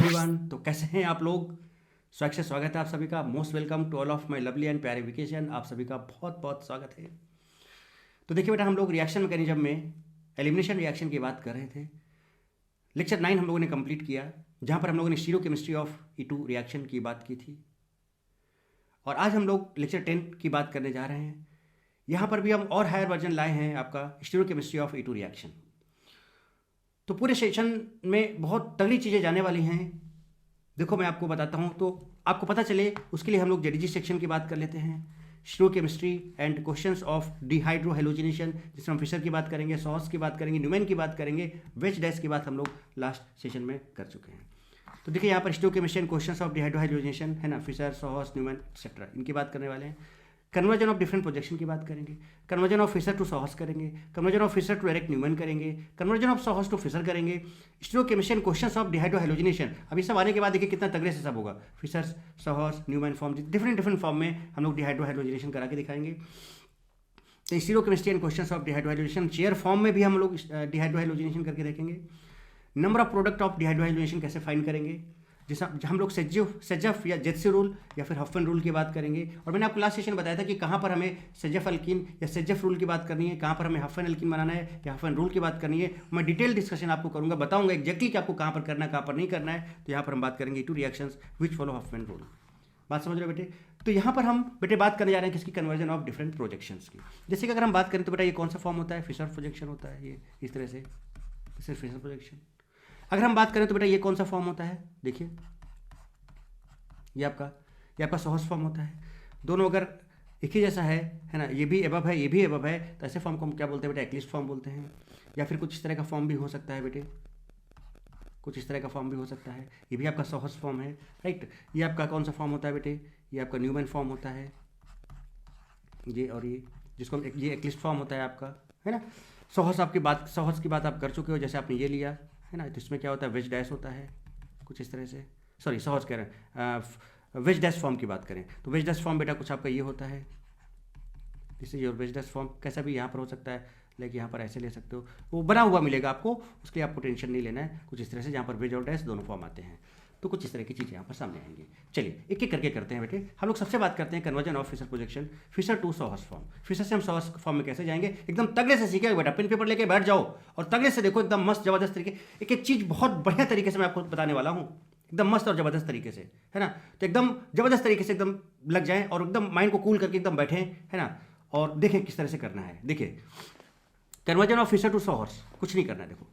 Everyone, तो कैसे हैं आप लोग। स्वागत है आप सभी का। Most welcome to all of my lovely and प्यारे वेकेशन। आप सभी का बहुत बहुत स्वागत है। तो देखिए बेटा, हम लोग रिएक्शन मैकेनिज्म में एलिमिनेशन रिएक्शन की बात कर रहे थे। लेक्चर 9 हम लोगों ने कंप्लीट किया, जहाँ पर हम लोगों ने स्टीरियोकेमिस्ट्री ऑफ E2 रिएक्शन की बात की थी। और आज हम लोग लेक्चर 10 की बात करने जा रहे हैं। यहाँ पर भी हम और हायर वर्जन लाए हैं आपका स्टीरियोकेमिस्ट्री ऑफ E2 रिएक्शन। तो पूरे सेशन में बहुत तगड़ी चीज़ें जाने वाली हैं। देखो मैं आपको बताता हूँ, तो आपको पता चले उसके लिए हम लोग जेडीजी सेक्शन की बात कर लेते हैं। Stereochemistry and questions of dehydrohalogenation, जिसमें हम फिशर की बात करेंगे, सॉस की बात करेंगे, न्यूमैन की बात करेंगे, वेज डैश की बात हम लोग लास्ट सेशन में कर चुके हैं। तो देखिए यहाँ पर stereochemistry and questions of dehydrohalogenation है ना, फिशर, सॉस, न्यूमैन एक्सेट्रा, इनकी बात करने वाले हैं। कन्वर्जन ऑफ डिफरेंट प्रोजेक्शन की बात करेंगे, कन्वर्जन ऑफ फिशर टू सॉस करेंगे, conversion of Fischer to Eric Newman करेंगे, कन्वर्जन ऑफ सॉस टू फिशर करेंगे, stereochemistry and questions of dehydrohalogenation. अब ये सब आने के बाद देखिए कितना तगड़े से सब होगा। फिशर, सॉस, न्यूमैन फॉर्म, डिफरेंट फॉर्म में हम लोग डिहाइड्रोहेलोजिनेशन करा के दिखाएंगे। तो stereochemistry and questions of dehydrohalogenation chair form में भी हम लोग डिहाइड्रोहेलोजिनेशन करके देखेंगे। Number of product of dehydrohalogenation कैसे फाइंड करेंगे, जैसा हम लोग सेजफ या जेत्सी रूल या फिर हफन रूल की बात करेंगे। और मैंने आपको लास्ट सेशन बताया था कि कहाँ पर हमें सेजफ अल्किन या सेजफ रूल की बात करनी है, कहाँ पर हमें हफन अल्किन बनाना है या हफन रूल की बात करनी है। मैं डिटेल डिस्कशन आपको करूँगा, बताऊँगा एक्जैक्टली कि आपको कहाँ पर करना है, कहाँ पर नहीं करना है। तो यहाँ पर हम बात करेंगे E2 reactions which follow Hofmann rule. बात समझ रहे हो बेटे। तो यहाँ पर हम बेटे बात करने जा रहे हैं किसकी, कन्वर्जन ऑफ डिफरेंट प्रोजेक्शंस की। जैसे कि अगर हम बात करें तो बेटा ये कौन सा फॉर्म होता है, फिशर प्रोजेक्शन होता है। ये इस तरह से फिशर प्रोजेक्शन। अगर हम बात करें तो बेटा ये कौन सा फॉर्म होता है, देखिए ये आपका सॉस फॉर्म होता है। दोनों अगर एक ही जैसा है ना, ये भी एबव है, ये भी एबव है, तो ऐसे फॉर्म को हम क्या बोलते हैं बेटा, एक्लिप्स फॉर्म बोलते हैं। या फिर कुछ इस तरह का फॉर्म भी हो सकता है बेटे, कुछ इस तरह का फॉर्म भी हो सकता है। ये भी आपका सॉस फॉर्म है, राइट। ये आपका कौन सा फॉर्म होता है बेटे, ये आपका न्यूमैन फॉर्म होता है। ये और ये जिसको हम ये एक्लिप्स फॉर्म होता है आपका, है ना। सॉस की बात आप कर चुके हो, जैसे आपने ये लिया है ना, तो इसमें क्या होता है, वेज डैश होता है कुछ इस तरह से। सॉरी सॉस कह रहे हैं, वेज डैश फॉर्म की बात करें तो वेज डैश फॉर्म बेटा कुछ आपका ये होता है। This is your ways dash form. कैसा भी यहाँ पर हो सकता है, लेकिन यहाँ पर ऐसे ले सकते हो, वो बना हुआ मिलेगा आपको, उसके लिए आपको टेंशन नहीं लेना है। कुछ इस तरह से जहाँ पर वेज और डैश दोनों फॉर्म आते हैं, तो कुछ इस तरह की चीज़ें यहाँ पर सामने आएंगी। चलिए एक एक करके करते हैं बेटे। हम लोग सबसे बात करते हैं conversion of Fischer projection, Fischer to सॉस फॉर्म। फिशर से हम सॉस फॉर्म में कैसे जाएंगे, एकदम तगड़े से सीखेगा बेटा। पेन पेपर लेके बैठ जाओ और तगड़े से देखो, एकदम मस्त जबरदस्त तरीके। एक एक चीज़ बहुत बढ़िया तरीके से मैं आपको बताने वाला हूँ, एकदम मस्त और ज़बरदस्त तरीके से, है ना। तो एकदम ज़बरदस्त तरीके से एकदम लग जाएं और एकदम माइंड को कूल करके एकदम बैठें, है ना। और देखें किस तरह से करना है। देखिए कन्वर्जन ऑफ फिशर टू सॉस, कुछ नहीं करना है। देखो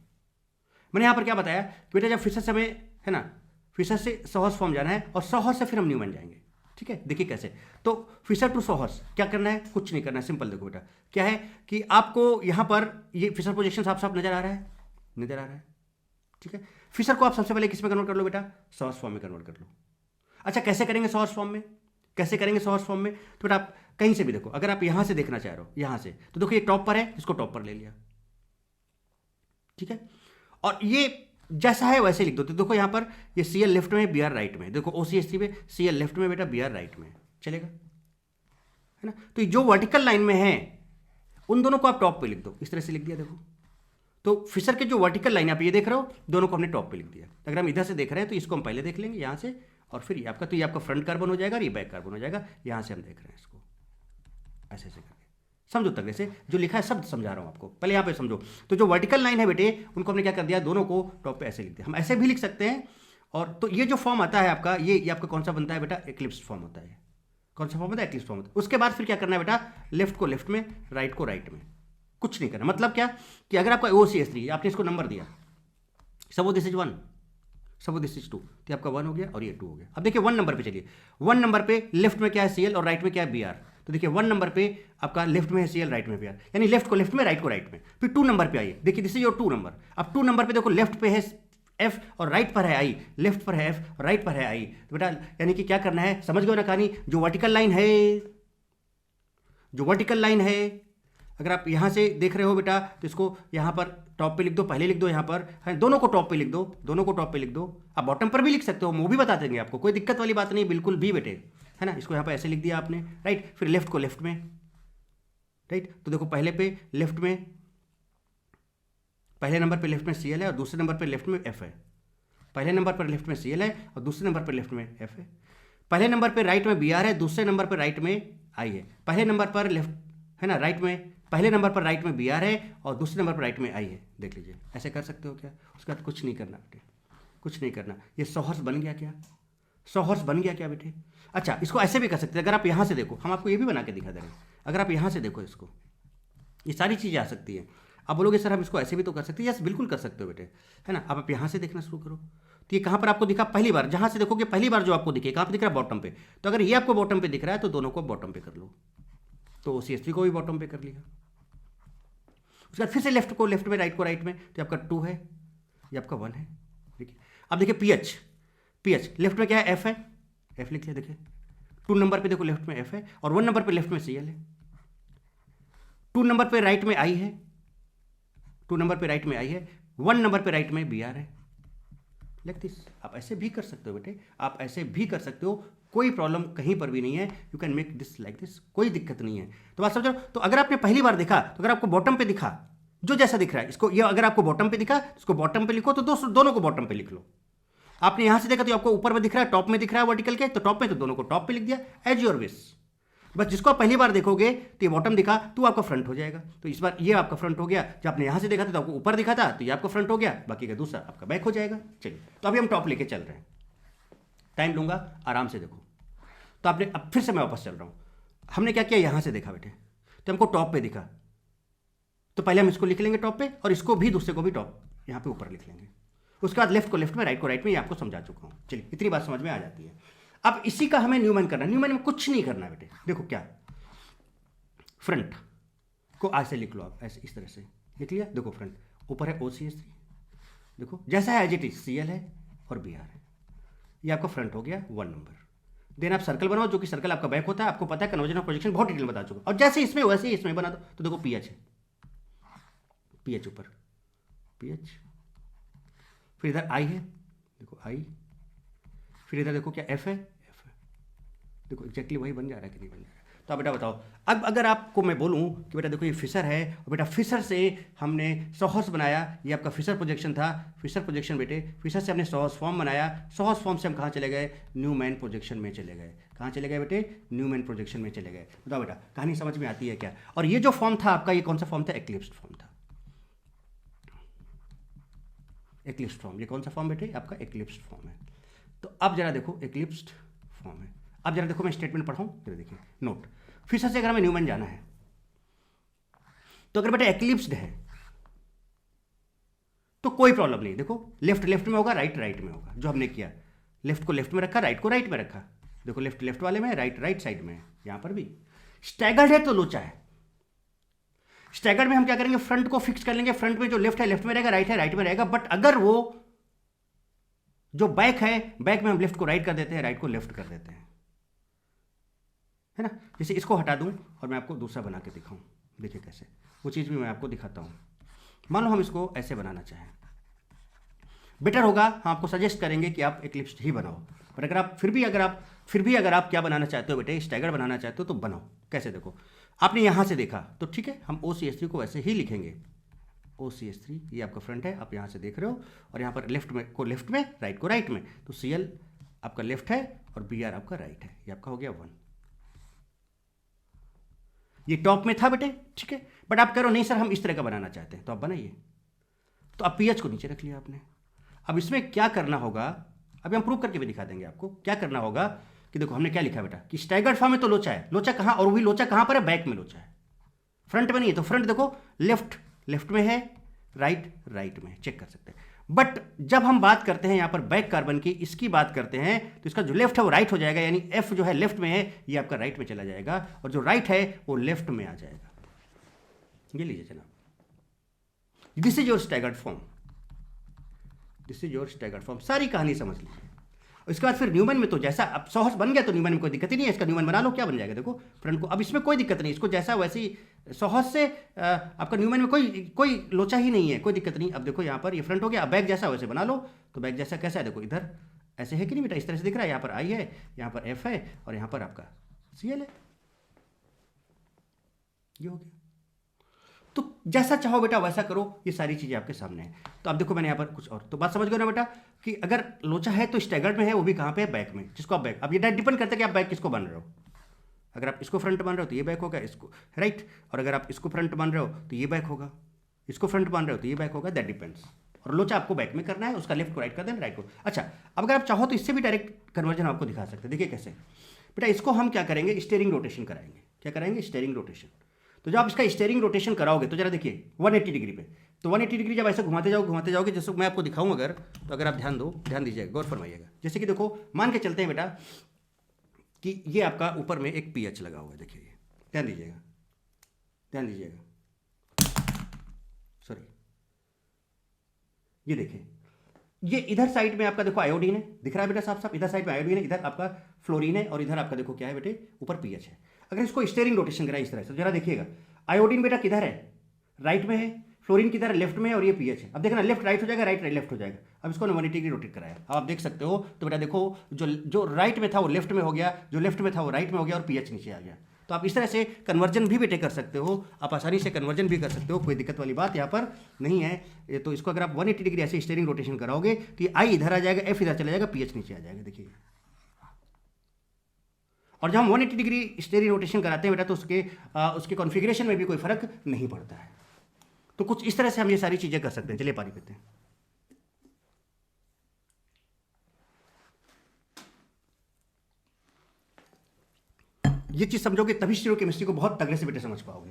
मैंने यहाँ पर क्या बताया कि बेटा जब फिशर से हमें, है ना, फिशर से सॉस फॉर्म जाना है और सॉस से फिर हम न्यूमैन जाएंगे, ठीक है। देखिए कैसे। तो फिशर टू सॉस क्या करना है, कुछ नहीं करना है, सिंपल। देखो बेटा क्या है कि आपको यहाँ पर ये फिशर प्रोजेक्शन साफ साफ नजर आ रहा है, नजर आ रहा है, ठीक है। फिशर को आप सबसे पहले किस में कन्वर्ट कर लो बेटा, सॉस फॉर्म में कन्वर्ट कर लो। अच्छा कैसे करेंगे सॉस फॉर्म में, कैसे करेंगे सॉस फॉर्म में, तो बेटा आप कहीं से भी देखो, अगर आप यहां से देखना चाह रहे हो, यहां से, तो देखो ये टॉप पर है, इसको टॉप पर ले लिया, ठीक है। और ये जैसा है वैसे लिख दो। तो देखो यहां पर ये Cl लेफ्ट में, Br राइट में। देखो OCH3 में Cl लेफ्ट में बेटा, Br राइट में, चलेगा, है ना। तो जो वर्टिकल लाइन में है उन दोनों को आप टॉप पे लिख दो, इस तरह से लिख दिया। देखो तो फिशर के जो वर्टिकल लाइन आप ये देख रहे हो, दोनों को हमने टॉप पे लिख दिया। अगर हम इधर से देख रहे हैं तो इसको हम पहले देख लेंगे यहाँ से, और फिर ये आपका, तो ये आपका फ्रंट कार्बन हो जाएगा और ये बैक कार्बन हो जाएगा। यहाँ से हम देख रहे हैं इसको ऐसे ऐसे करके, समझो तगड़े से। जो लिखा है शब्द समझा रहा हूँ आपको, पहले यहाँ पे समझो। तो जो वर्टिकल लाइन है बेटे, उनको हमने क्या कर दिया, दोनों को टॉप पे ऐसे लिख दिया। हम ऐसे भी लिख सकते हैं। और तो ये जो फॉर्म आता है आपका, ये आपका कौन सा बनता है बेटा, एक्लिप्स फॉर्म होता है। कौन सा फॉर्म होता है, एक्लिप्स फॉर्म होता है। उसके बाद फिर क्या करना है बेटा, लेफ्ट को लेफ्ट में, राइट को राइट में, कुछ नहीं करना। मतलब क्या कि अगर आपका OCH3 आपने इसको नंबर दिया, सपो दिस इज 1, सपो दिस इज 2, तो आपका 1 हो गया और ये 2 हो गया। अब देखिए 1 नंबर पे चलिए। 1 नंबर पे लेफ्ट में क्या है, Cl, और राइट में क्या है, Br। तो देखिए 1 नंबर पे आपका लेफ्ट में है Cl, राइट में Br, यानी लेफ्ट को लेफ्ट में, राइट को राइट में। फिर 2 नंबर पे आइए, देखिए दिस इज योर 2 नंबर। अब 2 नंबर पे देखो लेफ्ट पे है F और राइट पर है I, लेफ्ट पर है F और राइट पर है I। तो बेटा यानी कि क्या करना है, समझ गए ना कहानी। जो वर्टिकल लाइन है, जो वर्टिकल लाइन है, अगर आप यहाँ से देख रहे हो बेटा, तो इसको यहाँ पर टॉप पे लिख दो, पहले लिख दो यहाँ पर, है, दोनों को टॉप पे लिख दो, दोनों को टॉप पे लिख दो। आप बॉटम पर भी लिख सकते हो, वो भी बता देंगे आपको, कोई दिक्कत वाली बात नहीं बिल्कुल भी बेटे, है ना। इसको यहाँ पर ऐसे लिख दिया आपने, राइट। फिर लेफ्ट को लेफ्ट में, राइट। तो देखो पहले पे लेफ्ट में, पहले नंबर पे लेफ्ट में Cl है और दूसरे नंबर पे लेफ्ट में F है। पहले नंबर पर लेफ्ट में सी एल है और दूसरे नंबर पर लेफ्ट में एफ है। पहले नंबर पर राइट में बी आर है, दूसरे नंबर पर राइट में आई है। पहले नंबर पर लेफ्ट है ना, राइट में पहले नंबर पर राइट में बी आर है और दूसरे नंबर पर राइट में आई है। देख लीजिए, ऐसे कर सकते हो क्या? उसके बाद कुछ नहीं करना बेटे, कुछ नहीं करना। ये 100 हर्ट्ज बन गया क्या? 100 हर्ट्ज बन गया क्या बेटे? अच्छा, इसको ऐसे भी कर सकते हैं। अगर आप यहाँ से देखो, हम आपको ये भी बना के दिखा दे रहे हैं। अगर आप यहाँ से देखो इसको, ये सारी चीज़ें आ सकती हैं। आप बोलोगे सर हम इसको ऐसे भी तो कर सकते हैं। यस, बिल्कुल कर सकते हो बेटे, है ना। अब आप यहाँ से देखना शुरू करो। तो ये कहाँ पर आपको दिखा? पहली बार जहाँ से देखोगे पहली बार जो आपको दिखे, कहाँ पर दिख रहा है? बॉटम पे। तो अगर ये आपको बॉटम पे दिख रहा है तो दोनों को बॉटम पे कर लो। तो CH3 को भी बॉटम पे कर लिया। उसके बाद फिर से लेफ्ट को लेफ्ट में, राइट को राइट में। तो आपका 2 है, ये आपका 1 है। देखिए अब देखिए पीएच लेफ्ट में क्या है? एफ है, एफ लिख लिया। देखिए 2 नंबर पे देखो लेफ्ट में एफ है और 1 नंबर पे लेफ्ट में सीएल है। 2 नंबर पे राइट में आई है, 2 नंबर पे राइट में आई है, 1 नंबर पे राइट में बी आर है। Like this. आप ऐसे भी कर सकते हो बेटे, आप ऐसे भी कर सकते हो, कोई प्रॉब्लम कहीं पर भी नहीं है। You can make this like this, कोई दिक्कत नहीं है। तो बात समझो। तो अगर आपने पहली बार देखा, तो अगर आपको बॉटम पे दिखा जो जैसा दिख रहा है इसको, ये अगर आपको बॉटम पे दिखा इसको बॉटम पे लिखो, तो दोनों को बॉटम पे लिख लो। आपने यहां से देखा तो आपको ऊपर में दिख रहा है, टॉप में दिख रहा है वर्टिकल के, तो टॉप में, तो दोनों को टॉप पे लिख दिया, एज योर विश। बस जिसको आप पहली बार देखोगे तो ये बॉटम दिखा तो आपका फ्रंट हो जाएगा। तो इस बार ये आपका फ्रंट हो गया। जब आपने यहां से देखा था तो आपको ऊपर दिखा था, तो ये आपका फ्रंट हो गया, बाकी का दूसरा आपका बैक हो जाएगा। चलिए, तो अभी हम टॉप लेके चल रहे हैं। टाइम लूंगा, आराम से देखो। तो आपने, अब फिर से मैं वापस चल रहा हूं। हमने क्या किया? यहां से देखा बेटे, तो हमको टॉप पे दिखा, तो पहले हम इसको लिख लेंगे टॉप पे, और इसको भी, दूसरे को भी टॉप यहां पे ऊपर लिख लेंगे। उसके बाद लेफ्ट को लेफ्ट में, राइट को राइट में। ये आपको समझा चुका हूं। चलिए, इतनी बात समझ में आ जाती है। अब इसी का हमें न्यूमैन करना है। न्यूमैन में कुछ नहीं करना बेटे। देखो क्या, फ्रंट को आज से लिख लो आप, ऐसे इस तरह से लिख लिया। देखो फ्रंट ऊपर है OCH3, देखो जैसा है एज इट इज, CL है और BR है। ये आपका फ्रंट हो गया 1 नंबर। देन आप सर्कल बनाओ, जो कि सर्कल आपका बैक होता है। आपको पता है कन्वर्जन ऑफ प्रोजेक्शन बहुत डिटेल में बता चुका, और जैसे इसमें वैसे ही इसमें बना दो। तो देखो PH है, PH ऊपर, PH, फिर इधर I है, देखो I, फिर इधर देखो क्या F है, F है। देखो एग्जैक्टली वही बन जा रहा है कि नहीं बन जा रहा है। तो आप बेटा बताओ, अब अगर आपको मैं बोलूं कि बेटा देखो ये फिशर है, और बेटा फिशर से हमने 100 हर्ट्ज बनाया, ये आपका फिशर प्रोजेक्शन था। फिशर प्रोजेक्शन बेटे, फिशर से हमने 100 हर्ट्ज फॉर्म बनाया। 100 हर्ट्ज फॉर्म से हम कहाँ चले गए? न्यूमैन प्रोजेक्शन में चले गए। कहाँ चले गए बेटे? न्यूमैन प्रोजेक्शन में चले गए। बताओ बेटा, कहानी समझ में आती है क्या? और ये जो फॉर्म था आपका, ये कौन सा फॉर्म था? एक्लिप्स्ड फॉर्म था। एक्लिप्स्ड फॉर्म, ये कौन सा फॉर्म बेटे? आपका एक्लिप्स्ड फॉर्म है। तो अब जरा देखो, एक्लिप्स्ड फॉर्म है। अब जरा देखो, मैं स्टेटमेंट पढ़ाऊं, जरा देखिए नोट। फिशर से अगर हमें न्यूमैन जाना है, तो अगर बेटा एक्लिप्स्ड है तो कोई प्रॉब्लम नहीं। देखो लेफ्ट लेफ्ट में होगा, राइट राइट में होगा। जो हमने किया, लेफ्ट को लेफ्ट में रखा, राइट को राइट में रखा। देखो लेफ्ट लेफ्ट वाले में, राइट राइट साइड में है। यहां पर भी स्टैगर्ड है तो लोचा है। स्टैगर्ड में हम क्या करेंगे? फ्रंट को फिक्स कर लेंगे। फ्रंट में जो लेफ्ट है लेफ्ट में रहेगा, राइट है राइट में रहेगा। बट अगर वो जो बैक है, बैक में हम लेफ्ट को राइट कर देते हैं, राइट को लेफ्ट कर देते हैं, है ना। जैसे इसको हटा दूं और मैं आपको दूसरा बना के दिखाऊं, देखिए कैसे, वो चीज़ भी मैं आपको दिखाता हूं। मान लो हम इसको ऐसे बनाना चाहें, बेटर होगा, हम आपको सजेस्ट करेंगे कि आप एक्लिप्स्ड ही बनाओ। पर अगर आप फिर भी अगर आप क्या बनाना चाहते हो बेटे, स्टैगर बनाना चाहते हो, तो बनाओ। कैसे? देखो आपने यहां से देखा तो ठीक है, हम OCH3 को ऐसे ही लिखेंगे। OCH3 ये आपका फ्रंट है, आप यहां से देख रहे हो, और यहां पर लेफ्ट में को लेफ्ट में, राइट को राइट में। तो CL आपका लेफ्ट है और BR आपका राइट है। ये आपका हो गया 1। ये टॉप में था बेटे, ठीक है। बट आप कह रहे हो नहीं सर हम इस तरह का बनाना चाहते हैं, तो आप बनाइए। तो अब PH को नीचे रख लिया आपने। अब इसमें क्या करना होगा, अभी हम प्रूव करके भी दिखा देंगे आपको। क्या करना होगा कि देखो हमने क्या लिखा बेटा, कि स्टैगर्ड फॉर्म में तो लोचा है। लोचा कहां? और वही लोचा कहां पर है? बैक में लोचा है, फ्रंट में नहीं है। तो फ्रंट देखो लेफ्ट लेफ्ट में है, राइट राइट में, चेक कर सकते हैं। बट जब हम बात करते हैं यहां पर बैक कार्बन की, इसकी बात करते हैं, तो इसका जो लेफ्ट है वो राइट हो जाएगा। यानी F जो है लेफ्ट में है, ये आपका राइट में चला जाएगा, और जो राइट है वो लेफ्ट में आ जाएगा। ये लीजिए जनाब, this is your staggered form, this is your staggered form. सारी कहानी समझ लीजिए। इसके बाद फिर न्यूमैन में तो जैसा अब 100 हर्ट्ज बन गया, तो न्यूमैन में कोई दिक्कत ही नहीं है। इसका न्यूमैन बना लो, क्या बन जाएगा? देखो फ्रंट को, अब इसमें कोई दिक्कत नहीं, इसको जैसा वैसे ही 100 हर्ट्ज से आपका न्यूमैन में कोई लोचा ही नहीं है, कोई दिक्कत नहीं। अब देखो यहाँ पर ये फ्रंट हो गया, अब बैक जैसा वैसे बना लो। तो बैक जैसा कैसा है? देखो इधर ऐसे है कि नहीं बेटा, इस तरह से दिख रहा है। यहाँ पर I है, यहाँ पर F है, और यहाँ पर आपका CL है। ये हो गया। तो जैसा चाहो बेटा वैसा करो, ये सारी चीज़ें आपके सामने हैं। तो अब देखो मैंने यहाँ पर कुछ और, तो बात समझ गए ना बेटा कि अगर लोचा है तो स्टैगर्ड में है, वो भी कहाँ पे है, बैक में, जिसको आप बैक, अब ये डिपेंड करता है कि आप बैक किसको बन रहे हो। अगर आप इसको फ्रंट मान रहे हो तो ये बैक होगा, इसको राइट, और अगर आप इसको फ्रंट मान रहे हो तो ये बैक होगा, इसको फ्रंट मान रहे हो तो ये बैक होगा, दैट डिपेंड्स। और लोचा आपको बैक में करना है, उसका लेफ्ट को राइट कर देना, राइट को। अच्छा, अब अगर आप चाहो तो इससे भी डायरेक्ट कन्वर्जन आपको दिखा सकते हैं। देखिए कैसे बेटा, इसको हम क्या करेंगे, स्टीयरिंग रोटेशन कराएंगे। क्या कराएंगे, स्टीयरिंग रोटेशन। तो जब आप इसका स्टीयरिंग रोटेशन कराओगे तो जरा देखिए 180 डिग्री पे, तो 180 डिग्री जब ऐसे घुमाते जाओगे, जैसे मैं आपको दिखाऊं अगर, तो अगर आप ध्यान दीजिएगा, गौर फरमाइएगा। जैसे कि देखो मान के चलते हैं बेटा कि ये आपका ऊपर में एक पीएच लगा हुआ है, देखिए ये, ध्यान दीजिएगा, सॉरी, ये देखिए, ये इधर साइड में आपका देखो आयोडीन है, दिख रहा है बेटा साफ साफ, इधर साइड में आयोडीन है, इधर आपका फ्लोरीन है, और इधर आपका देखो क्या है बेटे, ऊपर पीएच है। अगर इसको स्टीयरिंग रोटेशन कराए इस तरह से, जरा देखिएगा, आयोडीन बेटा किधर है, राइट में है, फ्लोरीन किधर है, लेफ्ट में है, और ये पीएच है। अब देखना लेफ्ट राइट हो जाएगा, राइट लेफ्ट हो जाएगा। अब इसको 180 डिग्री रोटेट कराया, अब आप देख सकते हो, तो बेटा देखो जो राइट में था वो लेफ्ट में हो गया, जो लेफ्ट में था वो राइट में हो गया, और पीएच नीचे आ गया। तो आप इस तरह से कन्वर्जन भी बेटे कर सकते हो, आप आसानी से कन्वर्जन भी कर सकते हो, कोई दिक्कत वाली बात यहाँ पर नहीं है। तो इसको अगर आप 180 डिग्री ऐसे स्टीयरिंग रोटेशन कराओगे तो ये आई इधर आ जाएगा, एफ इधर चला जाएगा, पीएच नीचे आ जाएगा, देखिए। और जब हम 180 डिग्री स्टीयरिंग रोटेशन कराते हैं बेटा, तो उसके कॉन्फ़िगरेशन में भी कोई फर्क नहीं पड़ता है। तो कुछ इस तरह से हम ये सारी चीजें कर सकते हैं। चलिए पारी करते हैं। ये चीज समझोगे तभी स्टीरियोकेमिस्ट्री को बहुत तगड़े से बेटे समझ पाओगे।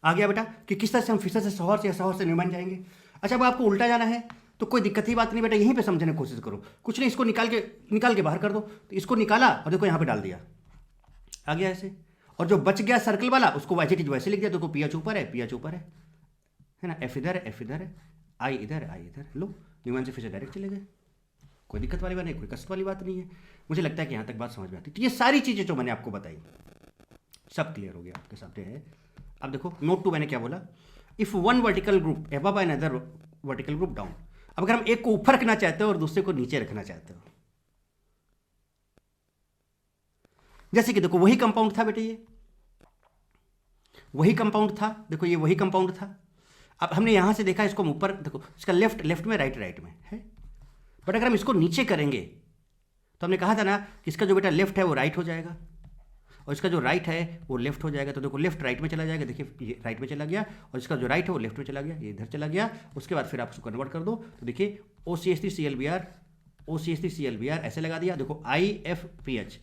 आ गया बेटा कि किस तरह से हम फिशर से शौहर से न्यूमैन जाएंगे। अच्छा, अब आपको उल्टा जाना है तो कोई दिक्कत ही बात नहीं बेटा, यहीं पे समझने की कोशिश करो। कुछ नहीं, इसको निकाल के बाहर कर दो। तो इसको निकाला और देखो यहाँ पे डाल दिया, आ गया ऐसे। और जो बच गया सर्कल वाला उसको वैसे लिख दिया, देखो पीएच ऊपर है ना, एफ इधर है, आई इधर, लो न्यूमैन से फिशर डायरेक्ट चले गए। कोई दिक्कत वाली बात नहीं, कोई कष्ट वाली बात नहीं है। मुझे लगता है कि यहाँ तक बात समझ में आती है। तो ये सारी चीज़ें जो मैंने आपको बताई सब क्लियर हो गया आपके सामने है। अब देखो नोट 2 मैंने क्या बोला, if one vertical group above and other vertical group down. अब अगर हम एक को ऊपर रखना चाहते हो और दूसरे को नीचे रखना चाहते हो, जैसे कि देखो वही कंपाउंड था बेटे, ये वही कंपाउंड था, देखो ये वही कंपाउंड था। अब हमने यहां से देखा, इसको हम ऊपर देखो, इसका लेफ्ट में राइट में है। बट अगर हम इसको नीचे करेंगे तो हमने कहा था ना कि इसका जो बेटा लेफ्ट है वो राइट हो जाएगा, और इसका जो राइट है वो लेफ्ट हो जाएगा। तो देखो लेफ्ट राइट में चला जाएगा, देखिए ये राइट में चला गया, और इसका जो राइट है वो लेफ्ट में चला गया, ये इधर चला गया। उसके बाद फिर आप उसको कन्वर्ट कर दो, तो देखिए OCH3ClBr ऐसे लगा दिया, देखो IFPH,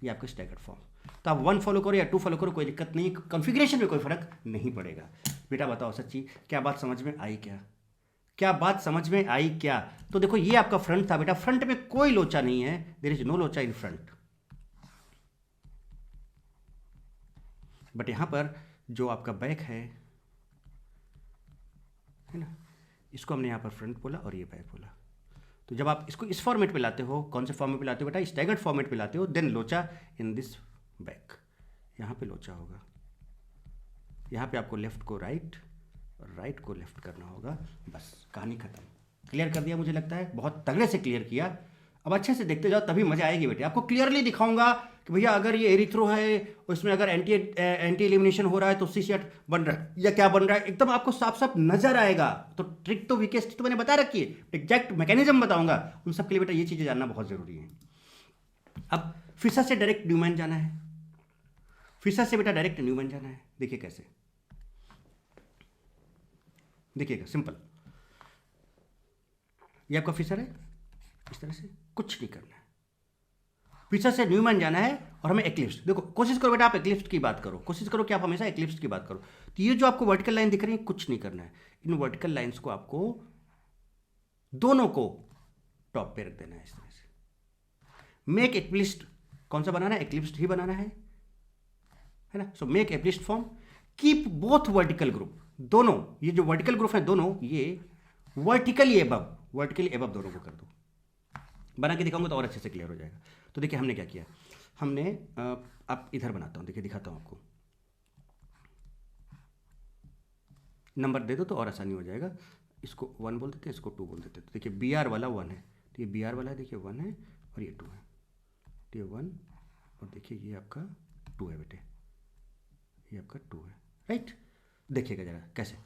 ये आपका स्टैगर्ड फॉर्म। तो आप 1 फॉलो करो या 2 फॉलो करो, कोई दिक्कत नहीं, कॉन्फ़िगरेशन में कोई फर्क नहीं पड़ेगा। बेटा बताओ सच्ची, क्या बात समझ में आई क्या बात समझ में आई क्या? तो देखो ये आपका फ्रंट था बेटा, फ्रंट में कोई लोचा नहीं है, देयर इज नो लोचा इन फ्रंट। बट यहां पर जो आपका बैक है ना, इसको हमने यहां पर फ्रंट बोला और ये बैक बोला। तो जब आप इसको इस फॉर्मेट पे लाते हो, कौन से फॉर्मेट पे लाते हो बेटा, स्टैगर्ड फॉर्मेट पे लाते हो, देन लोचा इन दिस बैक, यहां पे लोचा होगा। यहां पे आपको लेफ्ट को राइट और राइट को लेफ्ट करना होगा, बस कहानी खत्म। क्लियर कर दिया मुझे लगता है, बहुत तगड़े से क्लियर किया। अब अच्छे से देखते जाओ तभी मजा आएगी बेटे। आपको क्लियरली दिखाऊंगा कि भैया अगर ये एरिथ्रो है, उसमें अगर एंटी एलिमिनेशन हो रहा है तो CCH बन रहा है या क्या बन रहा है, एकदम आपको साफ साफ नजर आएगा। तो ट्रिक तो वीकेस्ट तो मैंने बता रखी है, एग्जैक्ट मैकेनिज्म बताऊंगा। उन सब के लिए बेटा ये चीजें जानना बहुत जरूरी है। अब फिशर से डायरेक्ट न्यूमैन जाना है, फिशर से बेटा डायरेक्ट न्यूमैन जाना है। देखिए कैसे, देखिएगा सिंपल, ये आपका फिशर है, इस तरह से कुछ नहीं करना है, फिशर से न्यूमैन जाना है। और हमें एक्लिप्स, देखो कोशिश करो बेटा आप एक्लिप्स की बात करो, कोशिश करो कि आप हमेशा एक्लिप्स की बात करो। तो ये जो आपको वर्टिकल लाइन दिख रही है, कुछ नहीं करना है, इन वर्टिकल लाइंस को आपको दोनों को टॉप पे रख देना है इस तरह से। मेक एक्लिप्स कौन सा बनाना है, एक्लिप्स ही बनाना है ना। So make eclipse form, keep both vertical group, दोनों ये जो वर्टिकल ग्रुप है दोनों ये वर्टिकली एबव दोनों को कर दो। बना के दिखाऊंगा तो और अच्छे से क्लियर हो जाएगा। तो देखिए हमने क्या किया, हमने आप इधर बनाता हूं, देखिए दिखाता हूं आपको, नंबर दे दो तो और आसानी हो जाएगा। इसको 1 बोल देते हैं, इसको 2 बोल देते हैं। तो देखिए BR वाला 1 है, तो ये BR वाला है, देखिए 1 है और ये 2 है, तो ये 1 और देखिए ये आपका 2 है बेटे, ये आपका 2 है, राइट। देखिएगा जरा कैसे,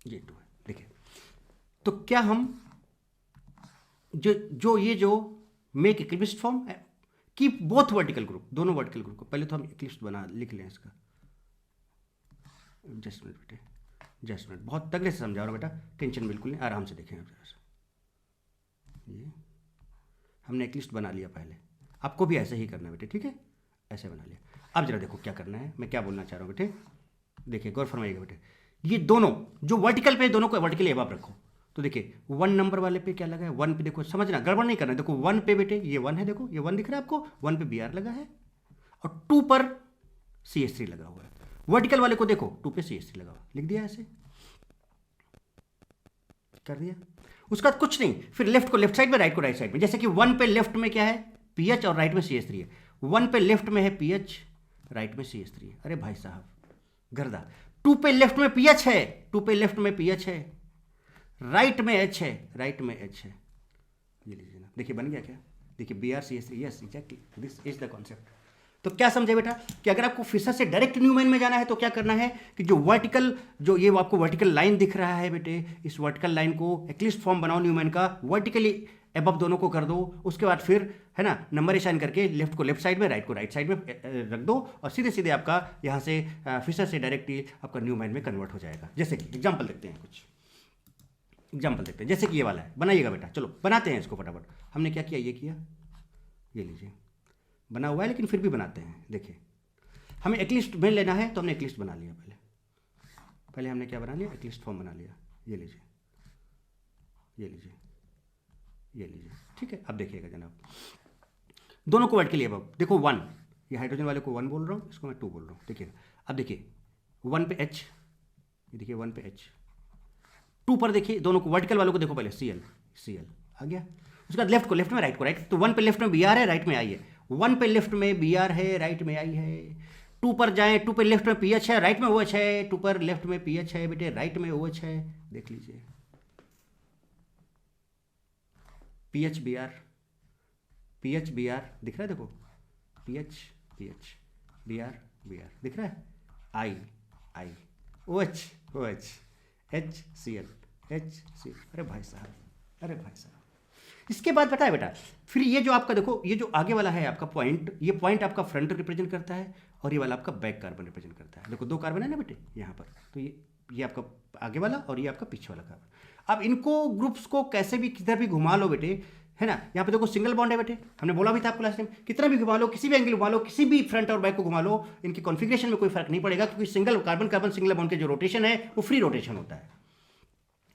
ये 2 है, देखिए। तो क्या हम जो ये जो मेक इक्लिप्स फॉर्म की बोथ वर्टिकल ग्रुप, दोनों वर्टिकल ग्रुप को पहले तो हम इक्लिप्स बना लिख लें इसका। जस्ट मिनट बेटे, जस्ट मिनट, बहुत तगड़े से समझा रहा हूँ बेटा, टेंशन बिल्कुल नहीं, आराम से देखें आप जरा सा। ये हमने एक लिस्ट बना लिया पहले, आपको भी ऐसे ही करना है बेटे, ठीक है, ऐसे बना लिया। अब जरा देखो क्या करना है, मैं क्या बोलना चाह रहा हूँ बेटे, देखिए गौर फरमाइएगा बेटे। ये दोनों जो वर्टिकल पे, दोनों को वर्टिकल एब आप रखो। तो देखिए 1 नंबर वाले पे क्या लगा है, 1 पे देखो, समझना गड़बड़ नहीं करना, देखो 1 पे बेटे ये 1 है, देखो ये 1 दिख रहा है आपको, 1 पे बी आर लगा है और 2 पर सी एस थ्री लगा हुआ है। वर्टिकल वाले को देखो 2 पे सी एस थ्री लगा हुआ, लिख दिया ऐसे, कर दिया। उसका कुछ नहीं, फिर लेफ्ट को लेफ्ट साइड में, राइट को राइट साइड में। जैसे कि 1 पे लेफ्ट में क्या है, पी एच और राइट में सी एस थ्री है। 1 पे लेफ्ट में है पी एच, राइट में सी एस थ्री है। अरे भाई साहब गर्दा, 2 पे लेफ्ट में पी एच है, 2 पे लेफ्ट में पी एच है, राइट में एच है, राइट में एच है। ये लीजिए ना, देखिए बन गया क्या, देखिए B R C S three, yes exactly this is the concept. तो क्या समझे बेटा कि अगर आपको फिशर से डायरेक्ट न्यूमैन में जाना है तो क्या करना है कि जो वर्टिकल, जो ये आपको वर्टिकल लाइन दिख रहा है बेटे, इस वर्टिकल लाइन को एक्लिप्स फॉर्म बनाओ न्यूमैन का, वर्टिकली एबव दोनों को कर दो। उसके बाद फिर है ना नंबर असाइन करके लेफ्ट को लेफ्ट साइड में, राइट को राइट साइड में रख दो और सीधे सीधे आपका यहाँ से फिशर से डायरेक्टली आपका न्यूमैन में कन्वर्ट हो जाएगा। जैसे कि एग्जाम्पल देखते हैं, कुछ एग्जाम्पल देखते हैं। जैसे कि ये वाला है, बनाइएगा बेटा, चलो बनाते हैं इसको फटाफट। हमने क्या किया, ये किया, ये लीजिए बना हुआ है लेकिन फिर भी बनाते हैं। देखिए हमें एक्लिस्ट में लेना है तो हमने एक्लिस्ट बना लिया, पहले हमने क्या बना लिया, एक्लिस्ट फॉर्म बना लिया। ये लीजिए, ये लीजिए, ये लीजिए, ठीक है। अब देखिएगा जनाब, दोनों को वर्ड के लिए अब देखो 1, ये हाइड्रोजन वाले को 1 बोल रहा हूँ, इसको मैं 2 बोल रहा हूँ। देखिए अब देखिए 1 पे H, ये देखिए 1 पे H, 2 पर देखिए दोनों को वर्टिकल वालों को देखो पहले, Cl, Cl आ गया। उसके बाद लेफ्ट को लेफ्ट में, राइट को राइट। तो 1 पे लेफ्ट में Br है, राइट में आई है। 1 पे लेफ्ट में Br है, राइट में आई है। 2 पर जाएं, 2 पे लेफ्ट में PH है, राइट में OH है। 2 पर लेफ्ट में PH है बेटे, राइट में OH है। देख लीजिए PH Br, PH Br दिख रहा है, देखो PH PH Br Br दिख रहा है, I I OH OH HCl HCl। अरे भाई साहब, अरे भाई साहब। इसके बाद बताया बेटा, फिर ये जो आपका देखो, ये जो आगे वाला है आपका पॉइंट, ये पॉइंट आपका फ्रंट रिप्रेजेंट करता है और ये वाला आपका बैक कार्बन रिप्रेजेंट करता है। देखो 2 कार्बन है ना बेटे यहाँ पर, तो ये आपका आगे वाला और ये आपका पीछे वाला कार्बन। अब इनको ग्रुप्स को कैसे भी किधर भी घुमा लो बेटे, है ना। यहाँ पे देखो सिंगल बॉन्ड है बेटे, हमने बोला भी था आपको लास्ट टाइम, कितना भी घुमा लो, किसी भी एंगल घुमा लो, किसी भी फ्रंट और बैक को घुमा लो, इनकी कॉन्फिगरेशन में कोई फर्क नहीं पड़ेगा, क्योंकि single carbon carbon single bond के जो रोटेशन है वो फ्री रोटेशन होता है।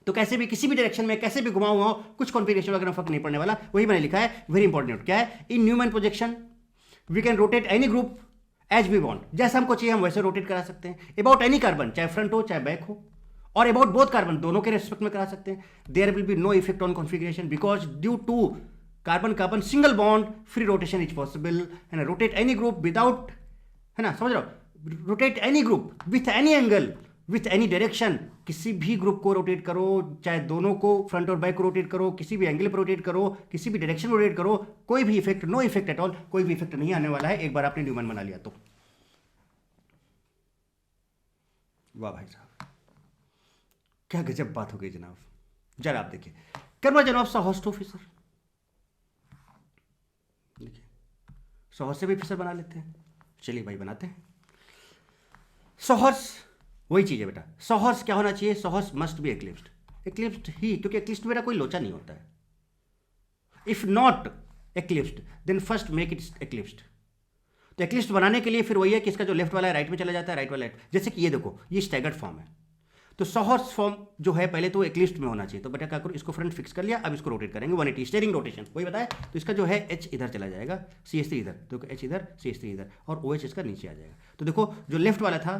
तो कैसे भी किसी भी डायरेक्शन में कैसे भी घुमाओ वहां, कुछ कॉन्फिगरेशन वगैरह फर्क नहीं पड़ने वाला। वही मैंने लिखा है, वेरी इंपॉर्टेंट नोट क्या है, in Newman projection we can rotate any group as we want, जैसा हमको चाहिए हम वैसे रोटेट करा सकते हैं। अबाउट एनी कार्बन, चाहे फ्रंट हो चाहे बैक हो, और अबाउट बोथ कार्बन, दोनों के रेस्पेक्ट में करा सकते हैं। There will be no effect on configuration because due to carbon carbon single bond free rotation is possible, है ना। रोटेट एनी ग्रुप विदाउट, है ना, समझ रहे हो, rotate any group with any angle with any direction, किसी भी group को रोटेट करो, चाहे दोनों को फ्रंट और बैक को रोटेट करो, किसी भी एंगल पर रोटेट करो, किसी भी डायरेक्शन में रोटेट करो, कोई भी effect, no effect at all, कोई भी इफेक्ट नहीं आने वाला है एक बार आपने न्यूमैन बना लिया तो। वाह भाई साहब, क्या गजब बात हो गई जनाब। जरा आप देखिए, करवा जनाब साहॉर्स्ट फिशर, देखिए साहॉर्स्ट से भी फिशर बना लेते हैं। चलिए भाई बनाते हैं। साहॉर्स्ट वही चीज़ है बेटा, साहॉर्स क्या होना चाहिए, साहॉर्स मस्ट बी एक्लिप्स्ड, एक्लिप्स्ड ही, क्योंकि एक्लिप्स्ड मेरा कोई लोचा नहीं होता है। If not eclipsed then first make it eclipsed. तो एक्लिप्स्ड बनाने के लिए फिर वही है कि इसका जो लेफ्ट वाला है राइट में चला जाता है, राइट वाला लेफ्ट। जैसे कि ये देखो, ये स्टैगर्ड फॉर्म है, तो साहॉर्स फॉर्म जो है पहले तो एक्लिप्स्ड में होना चाहिए। तो बेटा क्या करो, इसको फ्रंट फिक्स कर लिया, अब इसको रोटेट करेंगे 180 स्टीयरिंग रोटेशन, वही बताया। तो इसका जो है H इधर चला जाएगा, CH3 इधर, तो H इधर CH3 इधर, और OH इसका नीचे आ जाएगा। तो देखो जो लेफ्ट वाला था,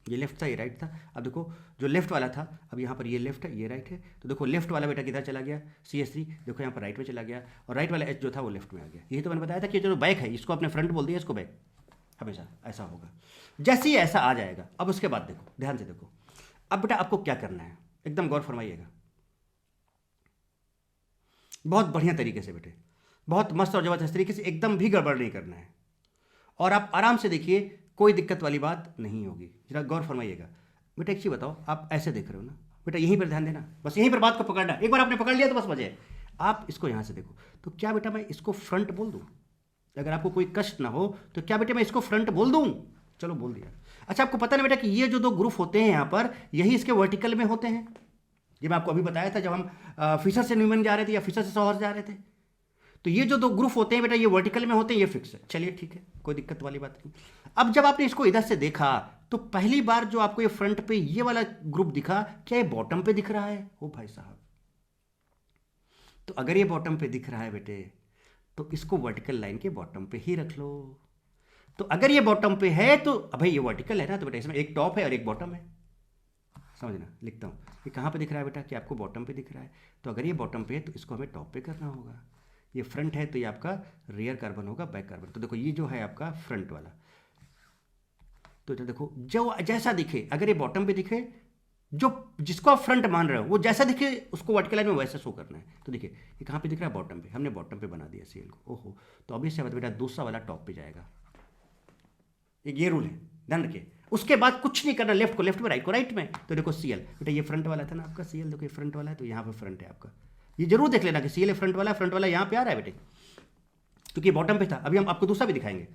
ये लेफ्ट था, ये राइट था। अब देखो जो लेफ्ट वाला था, अब यहाँ पर ये लेफ्ट है, ये राइट है। तो देखो लेफ्ट वाला बेटा किधर चला गया, CH3, देखो यहाँ पर राइट में चला गया, और राइट वाला H जो था वो लेफ्ट में आ गया। यही तो मैंने बताया था कि जो बैक है इसको आपने फ्रंट बोल दिया, इसको बैक, हमेशा ऐसा होगा। जैसे ही ऐसा आ जाएगा, अब उसके बाद देखो, ध्यान से देखो, अब बेटा आपको क्या करना है, एकदम गौर फरमाइएगा बहुत बढ़िया तरीके से बेटे। बहुत मस्त और ज़बरदस्त तरीके से, एकदम भी गड़बड़ नहीं करना है। और आप आराम से देखिए, कोई दिक्कत वाली बात नहीं होगी। जरा गौर फरमाइएगा। बेटा एक चीज़ बताओ, आप ऐसे देख रहे हो ना बेटा, यहीं पर ध्यान देना, बस यहीं पर बात को पकड़ना। एक बार आपने पकड़ लिया तो बस मजे है। आप इसको यहाँ से देखो, तो क्या बेटा मैं इसको फ्रंट बोल दूँ? अगर आपको कोई कष्ट ना हो तो क्या बेटा मैं इसको फ्रंट बोल दूँ? चलो बोल दिया। अच्छा, आपको पता ना बेटा कि ये जो दो ग्रुप होते हैं यहाँ पर, यही इसके वर्टिकल में होते हैं। ये मैं आपको अभी बताया था जब हम फिशर से न्यूमैन जा रहे थे या फिशर से सॉहर्स जा रहे थे। तो ये जो दो ग्रुप होते हैं बेटा, ये वर्टिकल में होते हैं, ये फिक्स है। चलिए ठीक है, कोई दिक्कत वाली बात नहीं। अब जब आपने इसको इधर से देखा तो पहली बार जो आपको ये फ्रंट पे ये वाला ग्रुप दिखा, क्या ये बॉटम पे दिख रहा है? ओ भाई साहब, तो अगर ये बॉटम पे दिख रहा है बेटे, तो इसको वर्टिकल लाइन के बॉटम पे ही रख लो। तो अगर ये बॉटम पे है तो भाई ये वर्टिकल है ना, तो बेटा इसमें एक टॉप है और एक बॉटम है। समझना, लिखता हूँ, ये कहाँ पे दिख रहा है बेटा? कि आपको बॉटम पे दिख रहा है। तो अगर ये बॉटम पे है तो इसको हमें टॉप पे करना होगा। ये फ्रंट है तो ये आपका रियर कार्बन होगा, बैक कार्बन। तो देखो ये जो है आपका फ्रंट वाला, तो देखो जो जैसा दिखे, अगर ये बॉटम पे दिखे, जो जिसको आप फ्रंट मान रहे हो वो जैसा दिखे उसको वर्टिकल लाइन में वैसा शो करना है। तो देखिए ये कहाँ पे दिख रहा है? बॉटम पे। हमने बॉटम पे बना दिया सीएल को। ओहो, तो अभी से बेटा दूसरा वाला टॉप पे जाएगा। एक ये रूल है, ध्यान रखिए। उसके बाद कुछ नहीं करना, लेफ्ट को लेफ्ट में, राइट को राइट में। तो देखो सीएल बेटा, ये फ्रंट वाला था ना आपका सीएल, देखो ये फ्रंट वाला है, तो यहाँ पे फ्रंट है आपका। ये जरूर देख लेना कि सीएल फ्रंट वाला यहाँ पे आ रहा है बेटे, क्योंकि बॉटम पे था। अभी हम आपको दूसरा भी दिखाएंगे।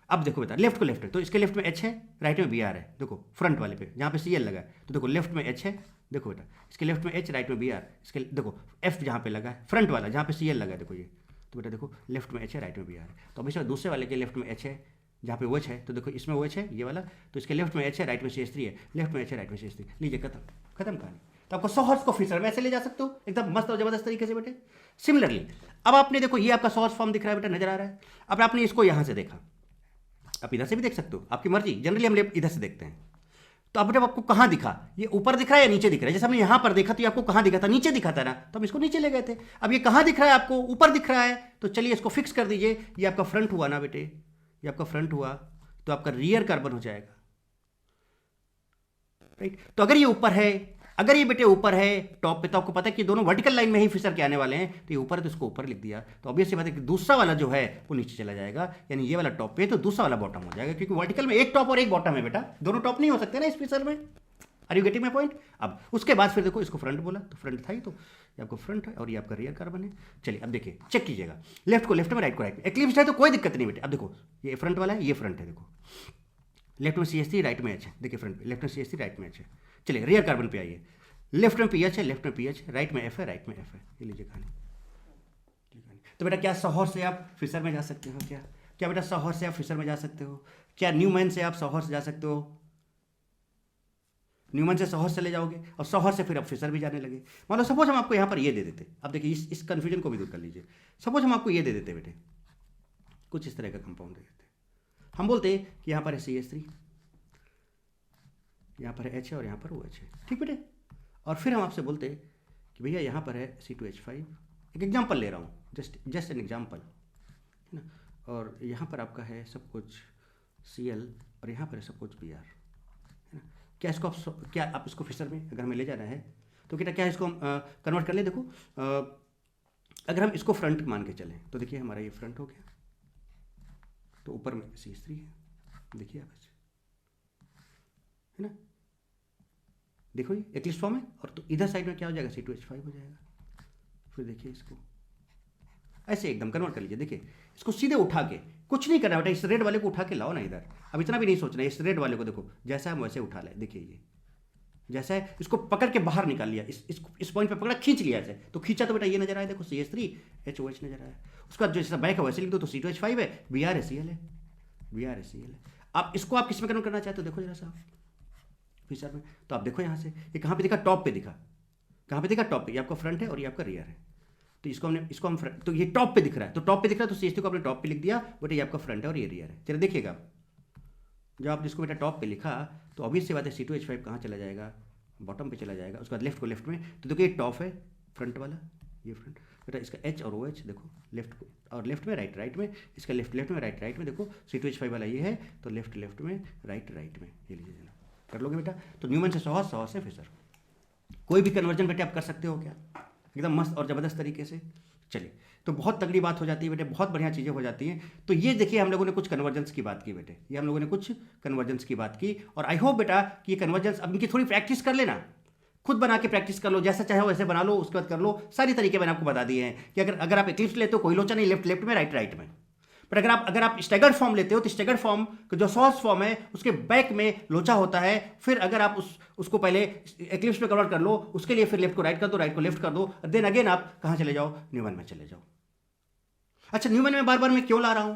अब देखो बेटा, लेफ्ट को लेफ्ट है तो इसके लेफ्ट में एच है, राइट में बी आर है। देखो फ्रंट वाले पे जहाँ पे सी एल लगा है, तो देखो लेफ्ट में एच है। देखो बेटा इसके लेफ्ट में एच, राइट में बी आर। इसके देखो एफ जहाँ पे लगा है, फ्रंट वाला जहाँ पे सी एल लगा है, देखो ये। तो बेटा देखो लेफ्ट में एच है, राइट में बी आर है। तो अभी सर दूसरे वाले के लेफ्ट में एच है, जहाँ पे ओएच है, तो देखो इसमें ओएच है ये वाला, तो इसके लेफ्ट में एच है, राइट में सी एस थ्री है। लेफ्ट में एच है, राइट में सी एस थ्री। लीजिए खत्म कहानी। तो आपको सॉहर्स को फिशर में ऐसे ले जा सकते हो, एकदम मस्त और जबरदस्त तरीके से बेटे। सिमिलरली अब आपने देखो ये आपका सॉहर्स फॉर्म दिख रहा है बेटा, नजर आ रहा है। अब आपने इसको यहाँ से देखा, आप इधर से भी देख सकते हो, आपकी मर्जी। जनरली हम इधर से देखते हैं। तो अब जब आपको कहाँ दिखा, ये ऊपर दिख रहा है या नीचे दिख रहा है? जैसे हमने यहाँ पर देखा तो ये आपको कहाँ दिखा था? नीचे दिखा था ना, तो हम इसको नीचे ले गए थे। अब ये कहाँ दिख रहा है आपको? ऊपर दिख रहा है। तो चलिए इसको फिक्स कर दीजिए। ये आपका फ्रंट हुआ ना बेटे, ये आपका फ्रंट हुआ, तो आपका रियर कार्बन हो जाएगा, राइट। तो अगर ये ऊपर है, अगर ये बेटे ऊपर है टॉप पे, तो आपको पता है कि दोनों वर्टिकल लाइन में ही फिशर के आने वाले हैं। तो ये ऊपर है तो इसको ऊपर लिख दिया। तो ऑब्वियसली बात है कि दूसरा वाला जो है वो नीचे चला जाएगा, यानी ये वाला टॉप पे तो दूसरा वाला बॉटम हो जाएगा, क्योंकि वर्टिकल में एक टॉप और एक बॉटम है बेटा, दोनों टॉप नहीं हो सकते ना इस फिशर में। Are you getting my point? अब उसके बाद फिर देखो इसको फ्रंट बोला तो फ्रंट था ही, तो ये आपको फ्रंट है और ये आपका रियर कार्बन है। चलिए अब देखिए, चेक कीजिएगा, लेफ्ट को लेफ्ट में, राइट को राइट में। एक्लिप्स है तो कोई दिक्कत नहीं बेटे। अब देखो ये फ्रंट वाला है, ये फ्रंट है, देखो लेफ्ट में सी एस थ्री, राइट में एच है। देखिए फ्रंट पे लेफ्ट में सी एस थ्री, राइट में एच है। चलिए रियर कार्बन पे आइए, लेफ्ट में पी एच है, लेफ्ट में पी एच है, राइट में एफ है, राइट में एफ है। ये लीजिए कहानी। तो बेटा क्या सॉहर से आप फिशर में जा सकते हो? क्या क्या बेटा सॉहर से आप फिशर में जा सकते हो? क्या न्यूमैन से आप सॉहर से जा सकते हो? न्यूमैन से सॉहर से ले जाओगे और सॉहर से फिर आप फिशर भी जाने लगे। मान लो सपोज हम आपको यहाँ पर ये दे देते, अब देखिए इस कन्फ्यूजन को भी दूर कर लीजिए। सपोज हम आपको ये दे देते बेटे, कुछ इस तरह का कंपाउंड दे देते, हम बोलते कि यहाँ पर है सी एस थ्री, यहाँ पर है एच है और यहाँ पर ओ एच है, ठीक बेटे। और फिर हम आपसे बोलते कि भैया यहाँ पर है C2H5, एक एग्जांपल ले रहा हूँ, जस्ट एन एग्जांपल, है ना। और यहाँ पर आपका है सब कुछ Cl और यहाँ पर है सब कुछ Br, है ना। क्या इसको आप क्या आप इसको फिशर में अगर हमें ले जाना है तो क्या इसको हम कन्वर्ट कर ले? देखो अगर हम इसको फ्रंट मान के चलें तो देखिए हमारा ये फ्रंट हो गया, तो ऊपर में CH3 है, देखिए आप ऐसे, है ना। देखो ये एक्लिप्स फॉर्म है, और तो इधर साइड में क्या हो जाएगा? C2H5 हो जाएगा। फिर देखिए इसको ऐसे एकदम कन्वर्ट कर लीजिए। देखिए इसको सीधे उठा के, कुछ नहीं करना बेटा, इस रेड वाले को उठा के लाओ ना इधर। अब इतना भी नहीं सोचना है, इस रेड वाले को देखो जैसा है वैसे उठा ले। देखिए ये जैसा है, इसको पकड़ के बाहर निकाल लिया, इस पॉइंट पे पकड़ा, खींच लिया ऐसे, तो खींचा तो बेटा ये नजर आया, देखो CH3 HOH नजर आया। उसका जो जैसा बैक है वैसे लिख दो, तो C2H5 है, Br है Cl है, Br है Cl है। अब इसको आप किस में कन्वर्ट करना चाहते हो? देखो जरा साहब फिशर में, तो आप देखो यहाँ से ये कहाँ पे दिखा? टॉप पे दिखा। कहाँ पे दिखा? टॉप पे। ये आपका फ्रंट है और ये आपका रियर है, तो इसको हम फ्रंट, तो ये टॉप पे दिख रहा है, तो टॉप पे दिख रहा है, तो CH2 को आपने टॉप पे लिख दिया, बट ये आपका फ्रंट है और ये रियर है। चलिए देखिएगा, जब आपने इसको बेटा टॉप पे लिखा तो ऑब्वियस सी बात है C2H5 कहाँ चला जाएगा? बॉटम पे चला जाएगा। उसके बाद लेफ्ट को लेफ्ट में, तो देखो ये टॉप है फ्रंट वाला, ये फ्रंट बेटा, इसका एच और ओ एच देखो लेफ्ट और लेफ्ट में, राइट में, इसका लेफ्ट में, राइट में। देखो C2H5 वाला ये है, तो लेफ्ट में, राइट में। ये लीजिए जरा, कर लोगे बेटा। तो न्यूमैन से सॉहर्स से फिशर, कोई भी कन्वर्जन बेटे आप कर सकते हो क्या? एकदम मस्त और ज़बरदस्त तरीके से। चलिए तो बहुत तगड़ी बात हो जाती है बेटे, बहुत बढ़िया चीज़ें हो जाती हैं। तो ये देखिए हम लोगों ने कुछ कन्वर्जेंस की बात की बेटे, ये हम लोगों ने कुछ कन्वर्जेंस की बात की, और आई होप बेटा कि ये कन्वर्जेंस अब इनकी थोड़ी प्रैक्टिस कर लेना, खुद बना के प्रैक्टिस कर लो, जैसा चाहे वैसे बना लो, उसके बाद कर लो। सारी तरीके मैंने आपको बता दिए हैं कि अगर आप एक्लिप्स लेते हो कोई लोचा नहीं, लेफ्ट लेफ्ट में, राइट राइट में। पर अगर आप स्टैगर्ड फॉर्म लेते हो तो स्टैगर्ड फॉर्म जो सॉस फॉर्म है उसके बैक में लोचा होता है। फिर अगर आप उसको पहले एक्लिप्स में कन्वर्ट कर लो, उसके लिए फिर लेफ्ट को राइट कर दो, राइट को लेफ्ट कर दो, देन अगेन आप कहां चले जाओ, न्यूमैन में चले जाओ। अच्छा, न्यूमैन में बार बार मैं क्यों ला रहा हूं,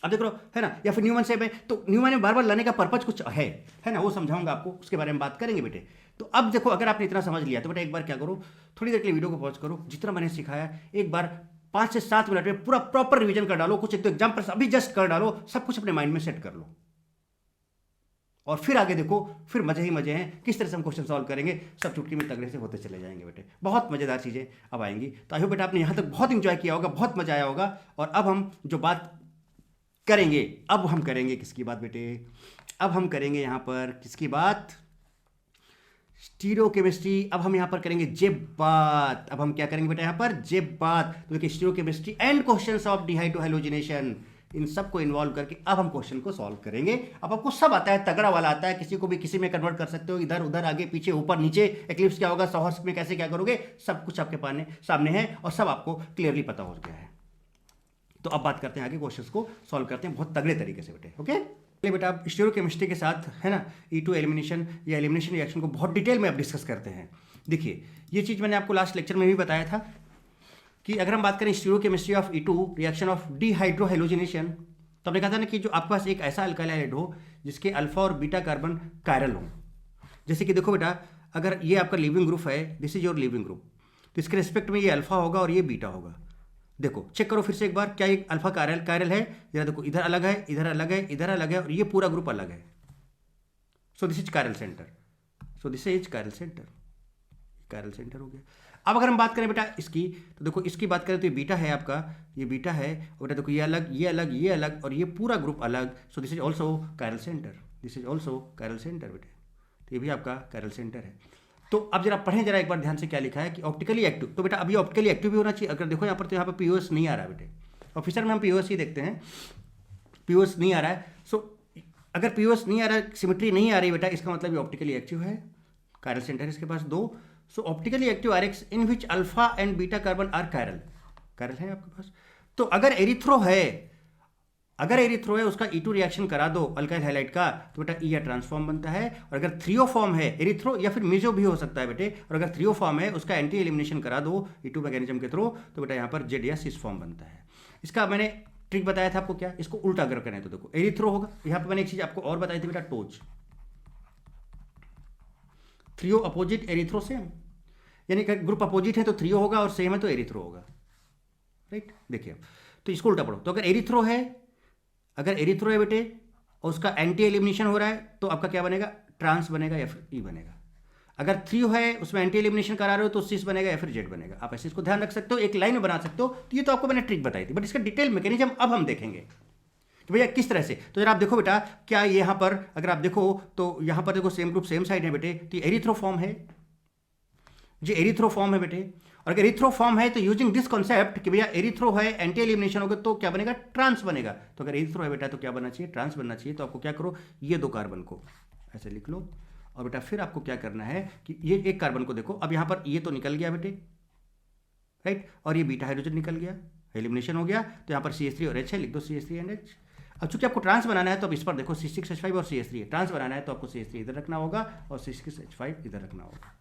अब देख लो है ना, या फिर न्यूमैन से मैं, तो न्यूमैन में बार बार लाने का पर्पज कुछ है ना, वो समझाऊंगा आपको, उसके बारे में बात करेंगे बेटे। तो अब देखो, अगर आपने इतना समझ लिया तो बेटा एक बार क्या करो, थोड़ी देर के लिए वीडियो को पॉज करो, जितना मैंने सिखाया एक बार 5 से 7 मिनट में पूरा प्रॉपर रिवीजन कर डालो, कुछ एक तो एग्जाम्पल्स अभी जस्ट कर डालो, सब कुछ अपने माइंड में सेट कर लो, और फिर आगे देखो, फिर मजे ही मजे हैं, किस तरह से हम क्वेश्चन सॉल्व करेंगे, सब चुटकी में तगड़े से होते चले जाएंगे बेटे, बहुत मजेदार चीजें अब आएंगी। तो आई होप बेटा आपने यहां तक बहुत इंजॉय किया होगा, बहुत मजा आया होगा। और अब हम जो बात करेंगे, अब हम करेंगे किसकी बात बेटे, अब हम करेंगे यहां पर किसकी बात, स्टीरियोकेमिस्ट्री। अब हम यहां पर करेंगे जेब बात, अब हम क्या करेंगे बेटा यहां पर, जेब बात। तो देखिए स्टीरियोकेमिस्ट्री एंड क्वेश्चंस ऑफ डिहाइड्रोहैलोजिनेशन, इन सब को इन्वॉल्व करके अब हम क्वेश्चन को सॉल्व करेंगे। अब आपको सब आता है, तगड़ा वाला आता है, किसी को भी किसी में कन्वर्ट कर सकते हो, इधर उधर आगे पीछे ऊपर नीचे, एक्लिप्स क्या होगा, सॉहर्स में कैसे क्या करोगे, सब कुछ आपके सामने है और सब आपको क्लियरली पता हो गया है। तो अब बात करते हैं आगे, क्वेश्चंस को सॉल्व करते हैं बहुत तगड़े तरीके से बेटे, ओके। चलिए बेटा, आप स्टीरियोकेमिस्ट्री के साथ है ना E2 एलिमिनेशन या एलिमिनेशन रिएक्शन को बहुत डिटेल में अब डिस्कस करते हैं। देखिए ये चीज़ मैंने आपको लास्ट लेक्चर में भी बताया था कि अगर हम बात करें stereochemistry of E2 reaction of dehydrohalogenation, तो हमने कहा था ना कि जो आपके पास एक ऐसा अल्काइल हैलाइड हो जिसके अल्फा और बीटा कार्बन कायरल हो। जैसे कि देखो बेटा, अगर ये आपका लीविंग ग्रुप है, this is your leaving group, तो इसके रिस्पेक्ट में ये अल्फा होगा और ये बीटा होगा। देखो चेक करो फिर से एक बार, क्या एक अल्फा कायरल है, जरा देखो, इधर अलग है, इधर अलग है, इधर अलग है, और ये पूरा ग्रुप अलग है। So this is chiral centre, so this is chiral centre, chiral centre हो गया। अब अगर हम बात करें बेटा इसकी, तो देखो इसकी बात करें तो ये बीटा है आपका, ये बीटा है, और बेटा देखो ये अलग, ये अलग, ये अलग, और ये पूरा ग्रुप अलग। सो this is also chiral centre, this is also chiral centre बेटे, तो ये भी आपका कायरल सेंटर है। तो अब जरा पढ़ें जरा एक बार ध्यान से, क्या लिखा है कि ऑप्टिकली एक्टिव, तो बेटा अभी ऑप्टिकली एक्टिव भी होना चाहिए। अगर देखो यहाँ पर, तो यहाँ पर पीओएस नहीं आ रहा है बेटे, ऑफिसर में हम पीओएस ही देखते हैं, पीओएस नहीं आ रहा है। सो अगर पीओएस नहीं आ रहा है, सिमेट्री नहीं आ रही बेटा, इसका मतलब ये ऑप्टिकली एक्टिव है, कायरल सेंटर इसके पास 2। So optically active RX in which alpha and beta carbon are chiral, chiral है आपके पास। तो अगर एरिथ्रो है, अगर एरिथ्रो है उसका E2 रिएक्शन करा दो अल्काइल हैलाइड का, तो बेटा E या ट्रांसफॉर्म बनता है। और अगर थ्रियो फॉर्म है एरिथ्रो, या फिर मेजो भी हो सकता है बेटे, और अगर थ्रियो फॉर्म है उसका एंटी एलिमिनेशन करा दो E2 मैकेनिज्म के थ्रू, तो बेटा यहाँ पर जेड या सिस फॉर्म बनता है। इसका मैंने ट्रिक बताया था आपको, क्या इसको उल्टा अगर करें तो देखो एरिथ्रो होगा, यहाँ पर मैंने एक चीज आपको और बताई थी बेटा, toes, threo opposite erythro same, यानी ग्रुप अपोजिट है तो थ्रियो होगा और सेम है तो एरिथ्रो होगा, राइट। देखिए तो इसको उल्टा पढ़ो, तो अगर एरिथ्रो है, अगर एरिथ्रो है बेटे और उसका एंटी एलिमिनेशन हो रहा है, तो आपका क्या बनेगा, ट्रांस बनेगा या फिर ई बनेगा। अगर थ्रियो है उसमें एंटी एलिमिनेशन करा रहे हो तो सिस बनेगा या फिर जेड बनेगा। आप ऐसे इसको ध्यान रख सकते हो, एक लाइन में बना सकते हो। तो ये तो आपको मैंने ट्रिक बताई थी, बट इसका डिटेल मैकेनिज्म अब हम देखेंगे कि भैया किस तरह से। तो जरा आप देखो बेटा, क्या यहाँ पर अगर आप देखो तो यहाँ पर देखो सेम ग्रुप सेम साइड है बेटे, तो एरिथ्रो फॉर्म है, जो एरिथ्रो फॉर्म है बेटे। और अगर एरिथ्रो फॉर्म है तो यूजिंग दिस कॉन्सेप्ट कि भैया एरिथ्रो है, एंटी एलिमिनेशन होगा तो क्या बनेगा, ट्रांस बनेगा। तो अगर एरिथ्रो है बेटा तो क्या बनना चाहिए, ट्रांस बनना चाहिए। तो आपको क्या करो, ये 2 कार्बन को ऐसे लिख लो, और बेटा फिर आपको क्या करना है कि ये एक कार्बन को देखो, अब यहाँ पर ये तो निकल गया बेटे, राइट, और ये बीटा हाइड्रोजन निकल गया, एलिमिनेशन हो गया। तो यहाँ पर CH3 और H है, लिख दो CH3 एंड H। अब चूंकि आपको ट्रांस बनाना है तो अब इस पर देखो C6H5 और CH3 है, ट्रांस बनाना है तो आपको CH3 इधर रखना होगा और C6H5 इधर रखना होगा,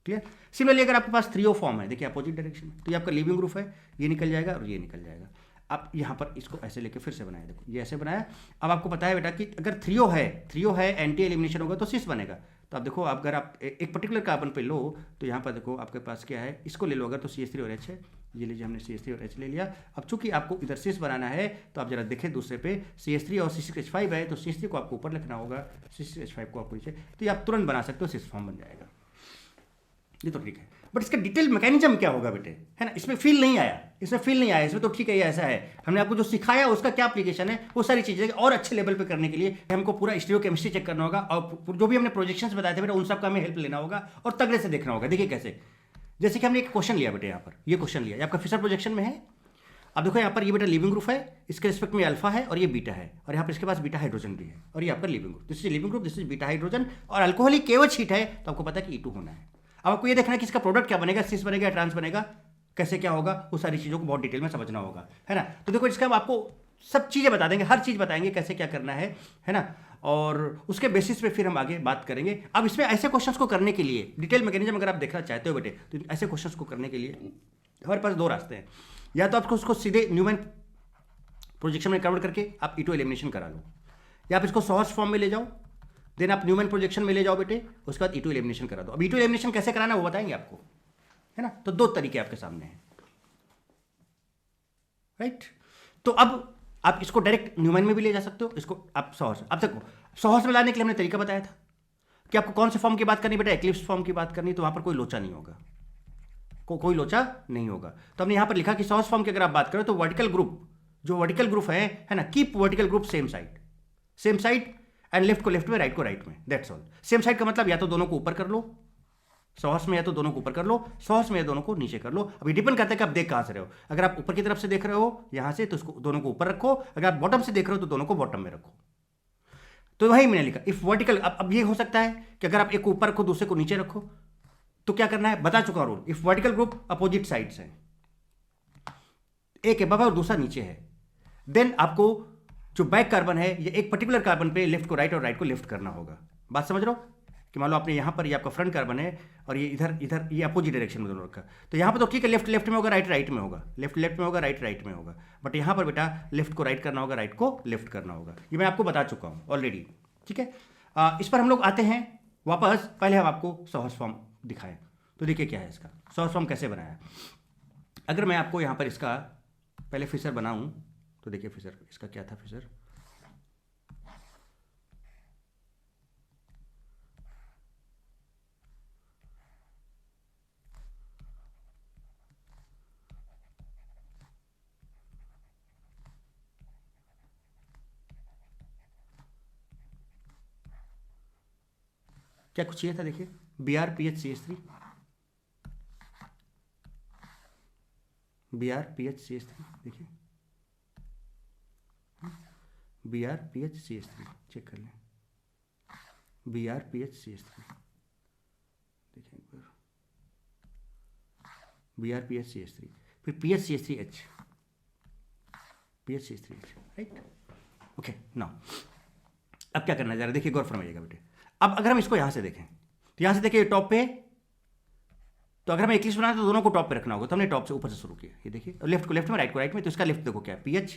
क्लियर। सिमिलरली अगर आपके पास थ्रियो फॉर्म है, देखिए अपोजिट डायरेक्शन में, तो ये आपका लीविंग ग्रुप है, ये निकल जाएगा और ये निकल जाएगा। अब यहाँ पर इसको ऐसे लेके फिर से बनाया, देखो ये ऐसे बनाया। अब आपको पता है बेटा कि अगर थ्रियो है एंटी एलिमिनेशन होगा तो सिस बनेगा। तो आप देखो, अगर आप एक पर्टिकुलर कार्बन पे लो, तो यहाँ पर देखो आपके पास क्या है, इसको ले लो अगर, तो CH3 और H है, ये लीजिए हमने CH3 और H ले लिया। अब चूंकि आपको इधर सिस बनाना है, तो आप जरा देखें दूसरे पे CH3 और C6H5 है, तो CH3 को आपको ऊपर लिखना होगा, C6H5 को आपको नीचे, तो ये आप तुरंत बना सकते हो, सिस फॉर्म बन जाएगा। ये तो ठीक है, बट इसका डिटेल मैकेनिज्म क्या होगा बेटे, है ना, इसमें फील नहीं आया, इसमें तो ठीक है ये ऐसा है। हमने आपको जो सिखाया उसका क्या एप्लीकेशन है, वो सारी चीजें और अच्छे लेवल पे करने के लिए हमको पूरा स्टीरियोकेमिस्ट्री चेक करना होगा, और जो भी हमने प्रोजेक्शंस बताए थे बेटा उन सब का हमें हेल्प लेना होगा और तगड़े से देखना होगा। देखिए कैसे, जैसे कि हमने एक क्वेश्चन लिया बेटे, यहाँ पर ये क्वेश्चन लिया, ये आपका फिशर प्रोजेक्शन में है। अब देखो यहाँ पर ये बेटा लिविंग ग्रुप है, इसके रिस्पेक्ट में अल्फा है और ये बीटा है, और यहाँ पर इसके पास बीटा हाइड्रोजन भी है, और ये आपका leaving group, this is leaving group, this is beta hydrogen, और अल्कोहलिक केवच हीट है, तो आपको पता है कि E2 होना है। अब आपको ये देखना है कि इसका प्रोडक्ट क्या बनेगा, सिस बनेगा, ट्रांस बनेगा, कैसे क्या होगा, वो सारी चीज़ों को बहुत डिटेल में समझना होगा, है ना। तो देखो इसका आपको सब चीज़ें बता देंगे, हर चीज़ बताएंगे कैसे क्या करना है ना, और उसके बेसिस पे फिर हम आगे बात करेंगे। अब इसमें ऐसे क्वेश्चंस को करने के लिए डिटेल मैकेनिज्म अगर आप देखना चाहते हो बेटे, तो ऐसे क्वेश्चंस को करने के लिए हमारे पास दो रास्ते हैं। या तो आपको उसको सीधे न्यूमैन प्रोजेक्शन में कन्वर्ट करके आप E2 एलिमिनेशन करा लो, या आप इसको सहज फॉर्म में ले जाओ, देन आप न्यूमैन प्रोजेक्शन में ले जाओ बेटे, उसके बाद E2 एलिमिनेशन करा दो। अब E2 एलिमिनेशन कैसे कराना वो बताएंगे आपको, है ना। तो दो तरीके आपके सामने हैं, राइट। तो अब आप इसको डायरेक्ट न्यूमैन में भी ले जा सकते हो, इसको आप सहज, अब देखो सहज में लाने के लिए हमने तरीका बताया था कि आपको कौन से फॉर्म की बात करनी बेटा, एक्लिप्स फॉर्म की बात करनी, तो वहां पर कोई लोचा नहीं होगा, कोई लोचा नहीं होगा। तो हमने यहां पर लिखा कि सहज फॉर्म की अगर आप बात करें तो वर्टिकल ग्रुप, जो वर्टिकल ग्रुप है ना, keep vertical group same side and left को लेफ्ट में, राइट को राइट में, दैट्स ऑल। सेम साइड का मतलब या तो दोनों को ऊपर कर लो सहस में, या तो दोनों को ऊपर कर लो सहस में, या दोनों को नीचे कर लो। अभी डिपेंड करता है कि आप देख कहां से रहे हो। अगर आप ऊपर की तरफ से देख रहे हो यहां से, तो उसको दोनों को ऊपर रखो, अगर आप बॉटम से देख रहे हो तो दोनों को बॉटम में रखो। तो वही मैंने लिखा इफ वर्टिकल। अब ये हो सकता है कि अगर आप एक को ऊपर रखो दूसरे को नीचे रखो, तो क्या करना है बता चुका rule. If vertical group opposite sides है, एक अबव और दूसरा नीचे है, देन आपको जो बैक कार्बन है ये एक पर्टिकुलर कार्बन पे लेफ्ट को राइट और राइट को लेफ्ट करना होगा। बात समझ रहे हो कि मान लो आपने यहाँ पर ये आपका फ्रंट कार्बन है और ये इधर ये अपोजिट डायरेक्शन में दोनों रखा, तो यहाँ पर तो ठीक है लेफ्ट लेफ्ट में होगा, राइट राइट में होगा, लेफ्ट लेफ्ट में होगा, राइट राइट में होगा, बट यहाँ पर बेटा लेफ्ट को राइट करना होगा, राइट को लेफ्ट करना होगा। ये मैं आपको बता चुका हूँ ऑलरेडी, ठीक है। इस पर हम लोग आते हैं वापस। पहले हम आपको सहज फॉर्म दिखाएं, तो देखिए क्या है इसका सहज फॉर्म कैसे बनाया। अगर मैं आपको यहाँ पर इसका पहले फिशर बनाऊं, तो देखिए फिशर इसका क्या था, फिशर क्या कुछ ये था, देखिए BrPHCH3, BrPHCH3, देखिए BrPHCH3 चेक कर लें, BrPHCH3 देखिए एक बार, BrPHCH3, फिर PHCH3H, PHCH3H, right. Okay now अब क्या करना है जरा देखिए, गौर फरमाइएगा बेटे। अब अगर हम इसको यहां से देखें, तो यहां से देखिए टॉप पे, तो अगर हमें एक्लिप्स बनाना तो दोनों को टॉप पे रखना होगा, तो हमने टॉप से ऊपर से शुरू किया। ये देखिए लेफ्ट को लेफ्ट में, राइट को राइट में, तो इसका लेफ्ट देखो क्या है PH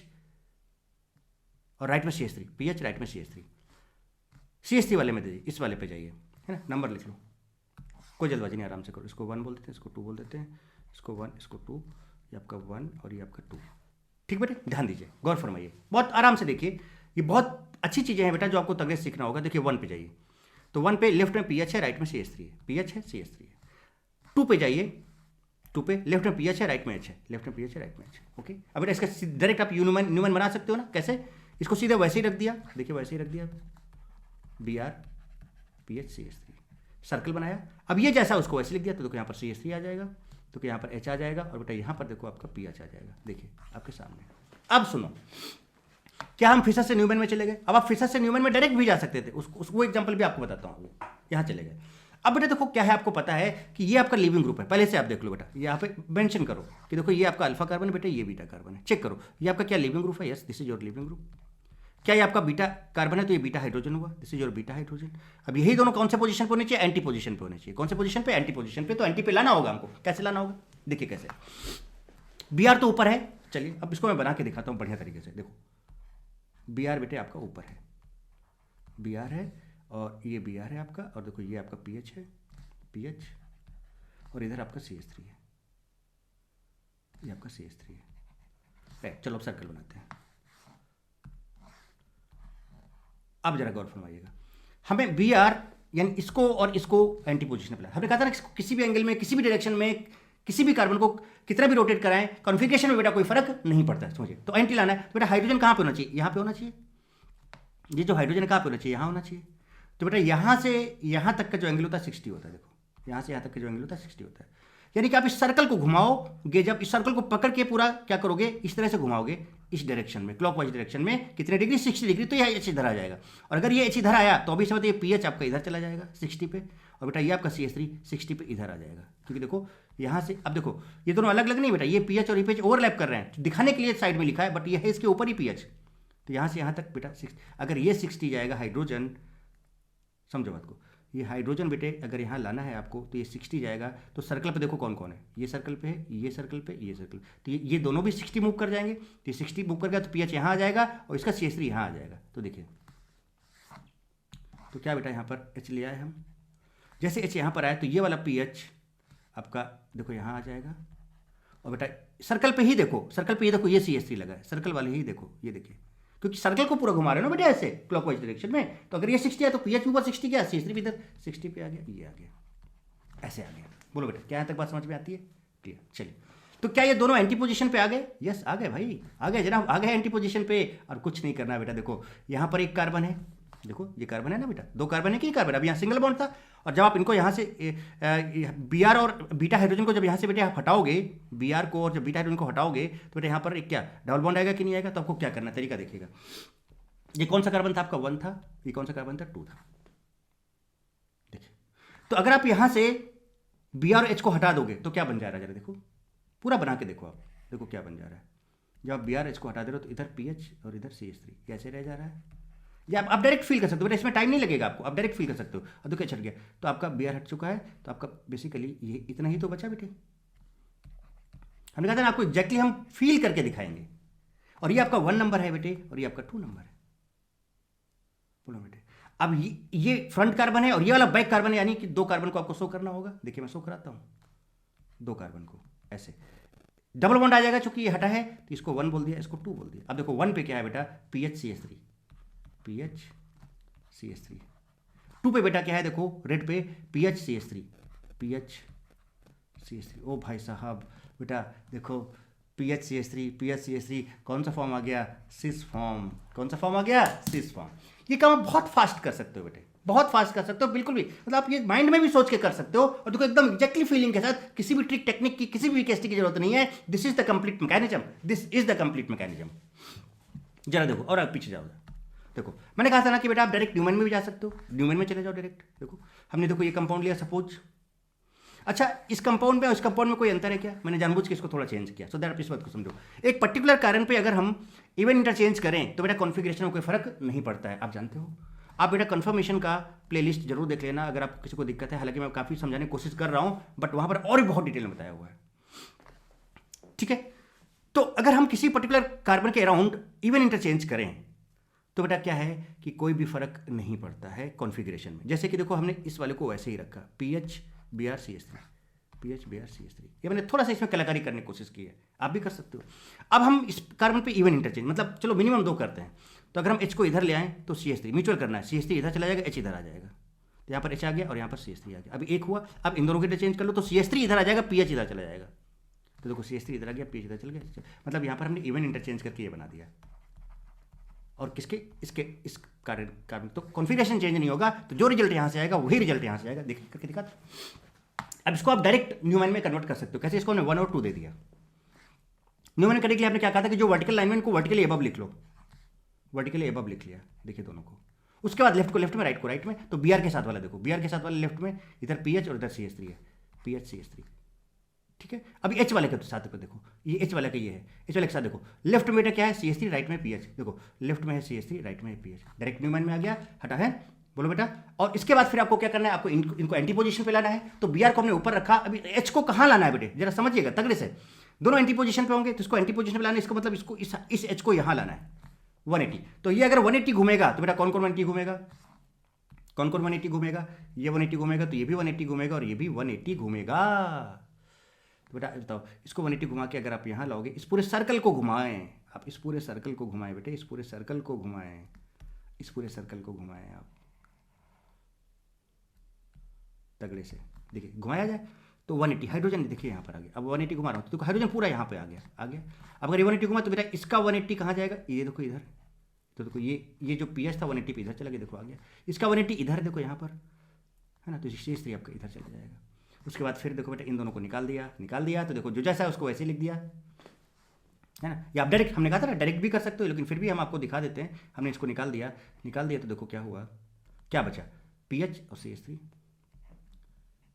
और राइट में CH3, PH राइट में CH3 वाले में दीजिए, इस वाले पे जाइए, है ना। नंबर लिख लो, कोई जल्दबाजी नहीं, आराम से करो। इसको 1 बोल देते हैं, इसको 2 बोल देते हैं, इसको 1 इसको 2, ये आपका 1 और ये आपका 2, ठीक बेटे। ध्यान दीजिए, गौर फरमाइए, बहुत आराम से देखिए, ये बहुत अच्छी चीज़ें हैं बेटा जो आपको तगड़े सीखना होगा। देखिए 1 पे जाइए, तो 1 पे लेफ्ट में PH है, राइट में CH3 है, PH है CH3 है। 2 पे जाइए, 2 पे लेफ्ट में PH है, राइट में H है, लेफ्ट में PH है, राइट में H है, ओके। अब बेटा इसका डायरेक्ट आप न्यूमैन बना सकते हो ना, कैसे, इसको सीधे वैसे ही रख दिया, देखिए वैसे ही रख दिया, BrPHCH3 सर्कल बनाया। अब ये जैसा उसको वैसे लिख दिया, तो देखो यहाँ पर CH3 आ जाएगा, तो यहाँ पर H आ जाएगा, और बेटा यहाँ पर देखो आपका PH आ जाएगा, देखिए आपके सामने। अब सुनो, क्या हम फिशर से न्यूमैन में चले गए? अब आप फिशर से न्यूमैन में डायरेक्ट भी जा सकते थे, उसको एग्जांपल भी आपको बताता हूँ। यहाँ चले गए। अब बेटा देखो क्या है, आपको पता है कि ये आपका लिविंग ग्रुप है, पहले से आप देख लो बेटा, यहाँ पे मेंशन करो कि देखो ये आपका अल्फा कार्बन है बेटा, ये बीटा कार्बन है, चेक करो ये आपका क्या लिविंग ग्रुप है, yes this is your leaving group. क्या ये आपका बीटा कार्बन है, तो ये बीटा हाइड्रोजन हुआ, this is your beta hydrogen. अब यही दोनों कौन से पोजीशन पे होने चाहिए, एंटी पोजीशन पे होने चाहिए। कौन से पोजीशन पे, एंटी पोजीशन पे। तो एंटी पे लाना होगा हमको, कैसे लाना होगा देखिए कैसे। Br तो ऊपर है, चलिए अब इसको मैं बना के दिखाता हूँ बढ़िया तरीके से। देखो Br बेटे आपका ऊपर है, Br है, और ये Br है आपका, और देखो ये आपका PH है, PH, और इधर आपका CH3 है, ये आपका CH3 है, राइट। चलो अब सर्कल बनाते हैं। अब जरा गौर फरमाइएगा, हमें Br यानी इसको और इसको एंटी पोजीशन पे, हमने कहा था ना किसी भी एंगल में, किसी भी डायरेक्शन में, किसी भी कार्बन को कितना भी रोटेट कराएं, कॉन्फ़िगरेशन में बेटा कोई फर्क नहीं पड़ता है, समझिए। तो एंटी लाना है, बेटा हाइड्रोजन कहाँ पे होना चाहिए, यहाँ पे होना चाहिए। ये जो हाइड्रोजन कहाँ पे होना चाहिए, यहाँ होना चाहिए। तो बेटा यहाँ से यहाँ तक का जो एंगल होता है 60 होता है, देखो यहाँ से यहाँ तक का जो एंगल होता है 60 होता है। यानी कि आप इस सर्कल को घुमाओगे, जब इस सर्कल को पकड़ के पूरा क्या करोगे, इस तरह से घुमाओगे इस डायरेक्शन में, क्लॉकवाइज डायरेक्शन में, कितने डिग्री, 60 डिग्री, तो यह एच इधर आ जाएगा। और अगर ये एच इधर आया तो अभी समझते ये पी एच आपका इधर चला जाएगा 60 पे, और बेटा ये आपका CH3 60 पे इधर आ जाएगा। क्योंकि देखो यहाँ से, अब देखो ये दोनों अलग अलग नहीं बेटा, ये पी एच और ये पी एच ओवरलैप कर रहे हैं, दिखाने के लिए साइड में लिखा है, बट ये है इसके ऊपर ही पी एच। तो यहाँ से यहाँ तक बेटा 60, अगर ये 60 जाएगा हाइड्रोजन, समझो बात को, ये हाइड्रोजन बेटे अगर यहाँ लाना है आपको तो ये 60 जाएगा। तो सर्कल पे देखो कौन कौन है, ये सर्कल पे है, ये सर्कल पे, ये सर्कल, तो ये दोनों भी 60 मूव कर जाएंगे। तो ये 60 मूव कर गया तो पीएच यहाँ आ जाएगा और इसका CH3 यहाँ आ जाएगा। तो देखिए, तो क्या बेटा यहाँ पर H ले आए हम, जैसे H यहाँ पर आया तो ये वाला पीएच आपका देखो यहाँ आ जाएगा। और बेटा सर्कल पे ही देखो, सर्कल पे ये देखो, ये CH3 लगा है, सर्कल वाले ही देखो, ये देखिए, क्योंकि सर्कल को पूरा घुमा रहे हो ना बेटा ऐसे क्लॉकवाइज डायरेक्शन में। तो अगर ये 60 है तो पीएच ऊपर 60 गया, CH3 भी इधर 60 पे आ गया, ये आ गया, ऐसे आ गया। बोलो बेटा क्या यहाँ तक बात समझ में आती है? क्लियर। चलिए, तो क्या ये दोनों एंटी पोजीशन पे आ गए? यस आ गए भाई, आ गए जनाब, आ गए एंटी पोजीशन पे। और कुछ नहीं करना बेटा, देखो यहाँ पर एक कार्बन है, देखो ये कार्बन है ना बेटा, दो कार्बन है कि कार्बन, अब यहाँ सिंगल बॉन्ड था। और जब आप इनको यहाँ से Br और बीटा हाइड्रोजन को जब यहाँ से बेटा आप हटाओगे, Br को और जब बीटा हाइड्रोजन को हटाओगे तो बेटा यहाँ पर एक क्या डबल बॉन्ड आएगा कि नहीं आएगा? तो आपको क्या करना, तरीका देखिएगा। ये कौन सा कार्बन था आपका? 1 था। ये कौन सा कार्बन था? 2 था। देखिए, तो अगर आप यहाँ से Br और H को हटा दोगे तो क्या बन जा रहा है? जरा देखो, पूरा बना के देखो आप, देखो क्या बन जा रहा है। जब आप Br H को हटा दे रहे हो तो इधर PH और इधर CH3 कैसे रह जा रहा है? ये आप डायरेक्ट फील कर सकते हो बेटा, इसमें टाइम नहीं लगेगा आपको, आप डायरेक्ट फील कर सकते हो। अब देखो छट गया, तो आपका Br हट चुका है, तो आपका बेसिकली ये इतना ही तो बचा बेटे। हमने कहा था ना आपको एग्जैक्टली हम फील करके दिखाएंगे। और ये आपका 1 नंबर है बेटे, और ये आपका 2 नंबर है। बोलो बेटे, अब ये फ्रंट कार्बन है और ये वाला बैक कार्बन है, यानी कि 2 कार्बन को आपको शो करना होगा। देखिए मैं शो कराता हूं, 2 कार्बन को ऐसे डबल बॉन्ड आ जाएगा, चूंकि ये हटा है तो इसको 1 बोल दिया, इसको 2 बोल दिया। अब देखो 1 पे क्या है बेटा? PH CH3, 2 पे बेटा क्या है? देखो रेड पे PH CH3, ओ भाई साहब बेटा देखो PH CH3, कौन सा फॉर्म आ गया? Cis form. कौन सा फॉर्म आ गया? Cis form. ये काम आप बहुत फास्ट कर सकते हो बेटे, बहुत फास्ट कर सकते हो, बिल्कुल भी, मतलब आप ये माइंड में भी सोच के कर सकते हो। और देखो एकदम एग्जैक्टली फीलिंग के साथ, किसी भी ट्रिक टेक्निक की, किसी भी केस्टी की जरूरत नहीं है। This is the complete mechanism, this is the complete mechanism. जरा देखो और आप पीछे जाओ, देखो मैंने कहा था ना कि बेटा आप डायरेक्ट न्यूमैन में भी जा सकते हो, न्यूमैन में चले जाओ डायरेक्ट। देखो हमने देखो ये कंपाउंड लिया सपोज, अच्छा इस कंपाउंड में और इस कंपाउंड में कोई अंतर है क्या? मैंने जानबूझ के इसको थोड़ा चेंज किया, सो दैट आप इस बात को समझो। एक पर्टिकुलर कारण पे अगर हम इवन इंटरचेंज करें तो बेटा कॉन्फ़िगरेशन में कोई फर्क नहीं पड़ता है, आप जानते हो। आप बेटा कन्फर्मेशन का प्लेलिस्ट जरूर देख लेना अगर आप किसी को दिक्कत है, हालांकि मैं काफ़ी समझाने की कोशिश कर रहा हूँ, बट वहाँ पर और भी बहुत डिटेल में बताया हुआ है, ठीक है। तो अगर हम किसी पर्टिकुलर कार्बन के अराउंड इवन इंटरचेंज करें तो बेटा क्या है कि कोई भी फर्क नहीं पड़ता है कॉन्फ़िगरेशन में। जैसे कि देखो हमने इस वाले को वैसे ही रखा, PH Br CH3, ये मैंने थोड़ा सा इसमें कलाकारी करने की कोशिश की है, आप भी कर सकते हो। अब हम इस कार्बन पे इवन इंटरचेंज, मतलब चलो मिनिमम 2 करते हैं। तो अगर हम H को इधर ले आएँ तो CH3 म्यूचुअल करना है, CH3 इधर चला जाएगा, H इधर आ जाएगा, तो यहाँ पर H आ गया और यहाँ पर CH3 आ गया। अभी एक हुआ, अब इन दोनों को इंटरचेंज कर लो तो CH3 इधर आ जाएगा, PH इधर चला जाएगा। तो देखो CH3 इधर आ गया, PH इधर चल गया, मतलब यहाँ पर हमने इवन इंटरचेंज करके ये बना दिया। और किसके? इसके इस कार्बन तो कॉन्फ़िगरेशन चेंज नहीं होगा, तो जो रिजल्ट यहाँ से आएगा वही रिजल्ट यहाँ से आएगा। देख करके दिखा। अब इसको आप डायरेक्ट न्यूमैन में कन्वर्ट कर सकते हो। कैसे? इसको हमने 1 और 2 दे दिया। न्यूमैन करने के लिए आपने क्या कहा था कि जो वर्टिकल लाइन में इनको वर्टिकली अबव लिख लो, वर्टिकली अबव लिख लिया, देखिए दोनों को। उसके बाद लेफ्ट को लेफ्ट में, राइट को राइट में। तो Br के साथ वाला देखो, Br के साथ वाले लेफ्ट में इधर PH और इधर CH3 है, PH CH3, ठीक है। अभी H वाले के साथ पे देखो, ये H वाले का ये है, H वाले के साथ देखो लेफ्ट में बेटा क्या है? CH3, राइट में PH, देखो लेफ्ट में है CH3, राइट में है PH, डायरेक्ट न्यूमैन में आ गया, हटा है। बोलो बेटा। और इसके बाद फिर आपको क्या करना है? आपको इनको एंटी पोजीशन पे लाना है। तो Br को हमने ऊपर रखा, अभी H को कहाँ लाना है बेटे? जरा समझिएगा तगड़े से, दोनों एंटी पोजीशन पे होंगे तो इसको एंटी पोजीशन पे लाना है, इसको मतलब इसको इस H को यहाँ लाना है 180। तो ये अगर 180 घूमेगा तो बेटा कौन कौन 180 घूमेगा? कौन कौन 180 घूमेगा? ये 180 घूमेगा, तो ये भी 180 घूमेगा और ये भी 180 घूमेगा। तो बेटा बताओ, इसको 180 घुमा के अगर आप यहाँ लाओगे, इस पूरे सर्कल को घुमाएं आप, इस पूरे सर्कल को घुमाएं बेटे, इस पूरे सर्कल को घुमाएं, इस पूरे सर्कल को घुमाएं आप तगड़े से। देखिए घुमाया जाए तो 180 हाइड्रोजन देखिए यहाँ पर आ गया। अब 180 घुमा रहा हूँ तो हाइड्रोजन पूरा यहाँ पे आ गया, आ गया। अब अगर ये 180 घुमा तो बेटा इसका 180 कहाँ जाएगा? ये देखो इधर, तो देखो ये जो PH था 180 पे इधर चला गया, देखो आ गया। इसका 180 इधर देखो यहाँ पर है ना, तो CH3 आपका इधर चला जाएगा। उसके बाद फिर देखो बेटा इन दोनों को निकाल दिया तो देखो जो जैसा है उसको वैसे लिख दिया, है ना। या आप डायरेक्ट, हमने कहा था ना डायरेक्ट भी कर सकते हो, लेकिन फिर भी हम आपको दिखा देते हैं। हमने इसको निकाल दिया तो देखो क्या हुआ, क्या बचा, PH और CH3,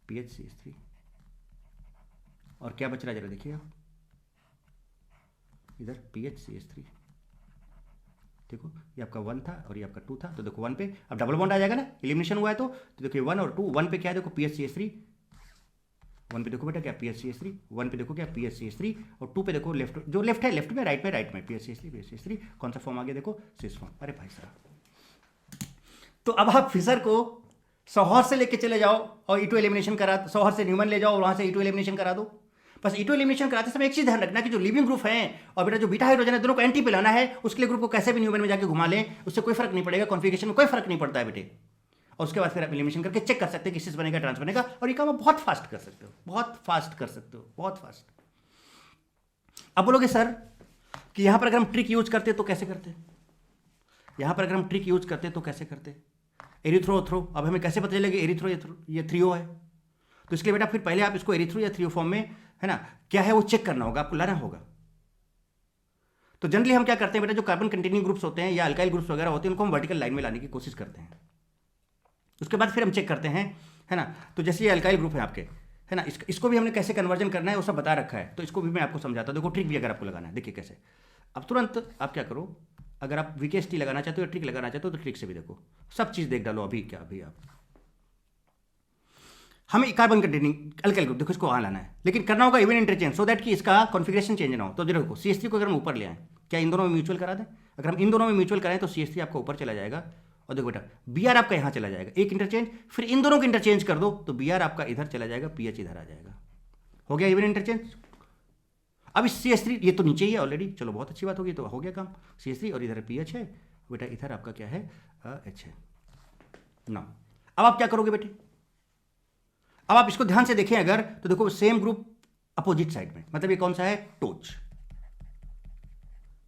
PH CH3, और क्या बच रहा है जरा देखिए आप, इधर PH CH3, देखो ये आपका 1 था और ये आपका 2 था, तो देखो 1 पे अब डबल बॉन्ड आ जाएगा ना, एलिमिनेशन हुआ है तो देखिए 1 और 2, 1 पे क्या है देखो PH CH3, 1 पे देखो बेटा क्या PH CH3, 1 पे देखो क्या PH CH3, और 2 पे देखो लेफ्ट, जो लेफ्ट है लेफ्ट में, राइट में PH CH3, कौन सा फॉर्म आ गया देखो, सिस फॉर्म। अरे भाई साहब, तो अब आप फिशर को सौहर से लेके चले जाओ और E2 एलिमिनेशन करा, सौहर से न्यूमन ले जाओ और वहां से E2 एलिमिनेशन करा दो। बस E2 एलिमिनेशन कराते समय एक चीज ध्यान रखना कि जो लिविंग ग्रुप है और बेटा जो बीटा हाइड्रोजन है, दोनों को एंटी पे लाना है। उसके लिए ग्रुप को कैसे भी न्यूमन में जाके घुमा लें, उससे कोई फर्क नहीं पड़ेगा, कॉन्फिगरेशन में कोई फर्क नहीं पड़ता है बेटे। और उसके बाद फिर आप एलिमिनेशन करके चेक कर सकते हैं कि सिस बनेगा ट्रांस बनेगा, और ये काम आप बहुत फास्ट कर सकते हो, बहुत फास्ट। अब बोलोगे सर कि यहां पर अगर हम ट्रिक यूज करते तो कैसे करते, एरिथ्रो थ्रो, अब हमें कैसे पता चलेगा एरिथ्रो ये थ्रियो है, तो इसके लिए बेटा फिर पहले आप इसको एरिथ्रो या थ्रियो फॉर्म में, है ना, क्या है वो चेक करना होगा, आपको लाना होगा। तो जनरली हम क्या करते हैं बेटा, जो कार्बन कंटेनिंग ग्रुप्स होते हैं या अल्काइल ग्रुप्स वगैरह होते हैं, उनको हम वर्टिकल लाइन में लाने की कोशिश करते हैं। उसके बाद फिर हम चेक करते हैं, है ना। तो जैसे ये अल्काइल ग्रुप है आपके, है ना, इसको भी हमने कैसे कन्वर्जन करना है वो सब बता रखा है, तो इसको भी मैं आपको समझाता हूँ। देखो ट्रिक भी अगर आपको लगाना है, देखिए कैसे। अब तुरंत आप क्या करो, अगर आप VKST लगाना चाहते हो या ट्रिक लगाना चाहते हो तो ट्रिक से भी देखो, सब चीज़ देख डालो अभी आप हमें कार्बन कंटेनिंग अल्काइल ग्रुप देखो, इसको वहाँ लाना है, लेकिन करना होगा इवन इंटरचेंज, सो दैट कि इसका कॉन्फिगरेशन चेंज ना हो। तो देखो CH3 को अगर हम ऊपर ले आए, क्या इन दोनों में म्यूचुअल करा दें, अगर हम इन दोनों में म्यूचुअल कराएं तो CH3 आपका ऊपर चला जाएगा, और देखो बेटा Br आपका यहाँ चला जाएगा, एक इंटरचेंज, फिर इन दोनों को इंटरचेंज कर दो तो Br आपका इधर चला जाएगा, PH इधर आ जाएगा, हो गया इवन इंटरचेंज। अब इस CH3 ये तो नीचे ही है ऑलरेडी, चलो बहुत अच्छी बात होगी, तो हो गया काम, CH3 और इधर PH है बेटा, इधर आपका क्या है H है ना। अब आप क्या करोगे बेटे, अब आप इसको ध्यान से देखें अगर, तो देखो सेम ग्रुप अपोजिट साइड में, मतलब ये कौन सा है, टोच,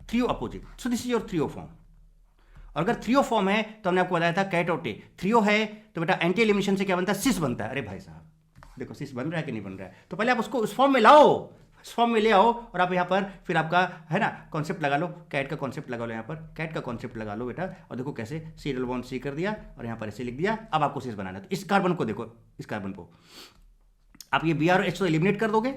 threo opposite, so this is your threo form. और अगर थ्रियो फॉर्म है तो हमने आपको बताया था कैट और टे, थ्रियो है तो बेटा एंटी एलिमिनेशन से क्या बनता है, सिस बनता है। अरे भाई साहब देखो सिस बन रहा है कि नहीं बन रहा है, तो पहले आप उसको उस फॉर्म में लाओ, उस फॉर्म में ले आओ, और आप यहाँ पर फिर आपका, है ना, कॉन्सेप्ट लगा लो, कैट का कॉन्सेप्ट लगा लो, यहाँ पर कैट का कॉन्सेप्ट लगा लो बेटा, और देखो कैसे C डबल बॉन्ड C कर दिया और यहाँ पर ऐसे लिख दिया। अब आपको सिस बनाना है, तो इस कार्बन को देखो, इस कार्बन को आप ये Br और H तो एलिमिनेट कर दोगे।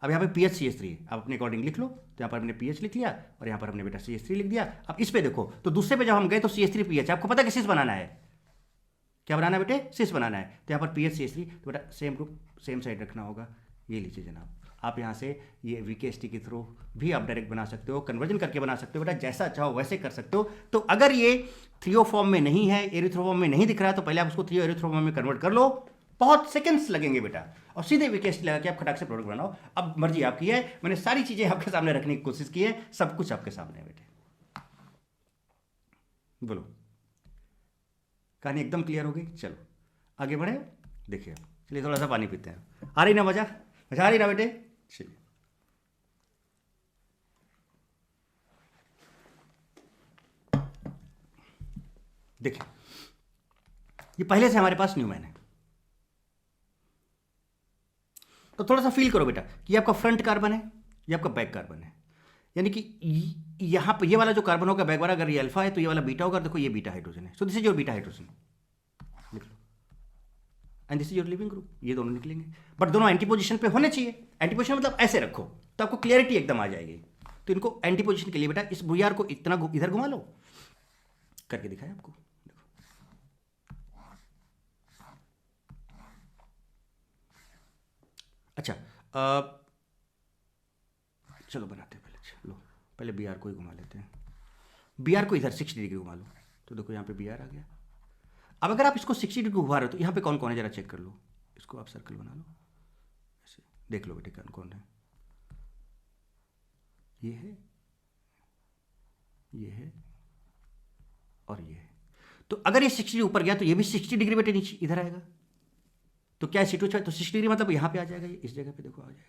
अब यहाँ पे PH CH3 आप अपने अकॉर्डिंग लिख लो, तो यहाँ पर हमने PH लिख लिया और यहाँ पर हमने बेटा CH3 लिख दिया। अब इस पे देखो, तो दूसरे पे जब हम गए तो CH3 PH, आपको पता है कि सिस बनाना है, क्या बनाना है बेटे, सिस बनाना है, तो यहाँ पर PH CH3, तो बेटा सेम ग्रुप सेम साइड रखना होगा। ये लीजिए जनाब, आप यहाँ से ये VKST के थ्रू भी आप डायरेक्ट बना सकते हो, कन्वर्जन करके बना सकते हो बेटा, जैसा चाहो वैसे कर सकते हो। तो अगर ये थ्रियो फॉर्म में नहीं है, एरिथ्रो फॉर्म में नहीं दिख रहा है, तो पहले आप उसको थ्रियो एरिथ्रो फॉर्म में कन्वर्ट कर लो, बहुत सेकंड्स लगेंगे बेटा, और सीधे VKST लगा के आप खटाक से प्रोडक्ट बनाओ। अब मर्जी आपकी है, मैंने सारी चीजें आपके सामने रखने की कोशिश की है, सब कुछ आपके सामने है बेटे। बोलो, कहानी एकदम क्लियर हो गई, चलो आगे बढ़े। देखिए चलिए थोड़ा सा पानी पीते हैं, आ रही ना मजा आ रही ना बेटे, चलिए। देखिए ये पहले से हमारे पास न्यूमैन है, तो थोड़ा सा फील करो बेटा कि ये आपका फ्रंट कार्बन है, ये आपका बैक कार्बन है, यानी कि यहां पर ये वाला जो कार्बन होगा बैक वाला, अगर ये अल्फा है तो ये वाला बीटा होगा, देखो ये बीटा हाइड्रोजन है, so this is your beta hydrogen, लिख लो, and this is your leaving group. ये दोनों निकलेंगे, बट दोनों एंटी पोजिशन पे होने चाहिए। एंटी पोजिशन मतलब ऐसे रखो तो आपको क्लियरिटी एकदम आ जाएगी। तो इनको एंटी पोजिशन के लिए बेटा इस बुयार को इतना इधर घुमा लो, करके दिखाया आपको, देखो अच्छा चलो बनाते हैं पहले, चलो पहले BR को ही घुमा लेते हैं, BR को इधर 60 डिग्री घुमा लो, तो देखो यहाँ पे BR आ गया। अब अगर आप इसको 60 डिग्री घुमा रहे हो तो यहाँ पे कौन कौन है जरा चेक कर लो, इसको आप सर्कल बना लो, ऐसे देख लो बेटे कौन कौन है, ये है, ये है और ये है। तो अगर ये 60 ऊपर गया तो ये भी 60 डिग्री बेटे नीचे इधर आएगा, तो क्या है C2H5, तो 60 डिग्री मतलब यहाँ पे आ जाएगा, ये इस जगह पे देखो आ जाएगा,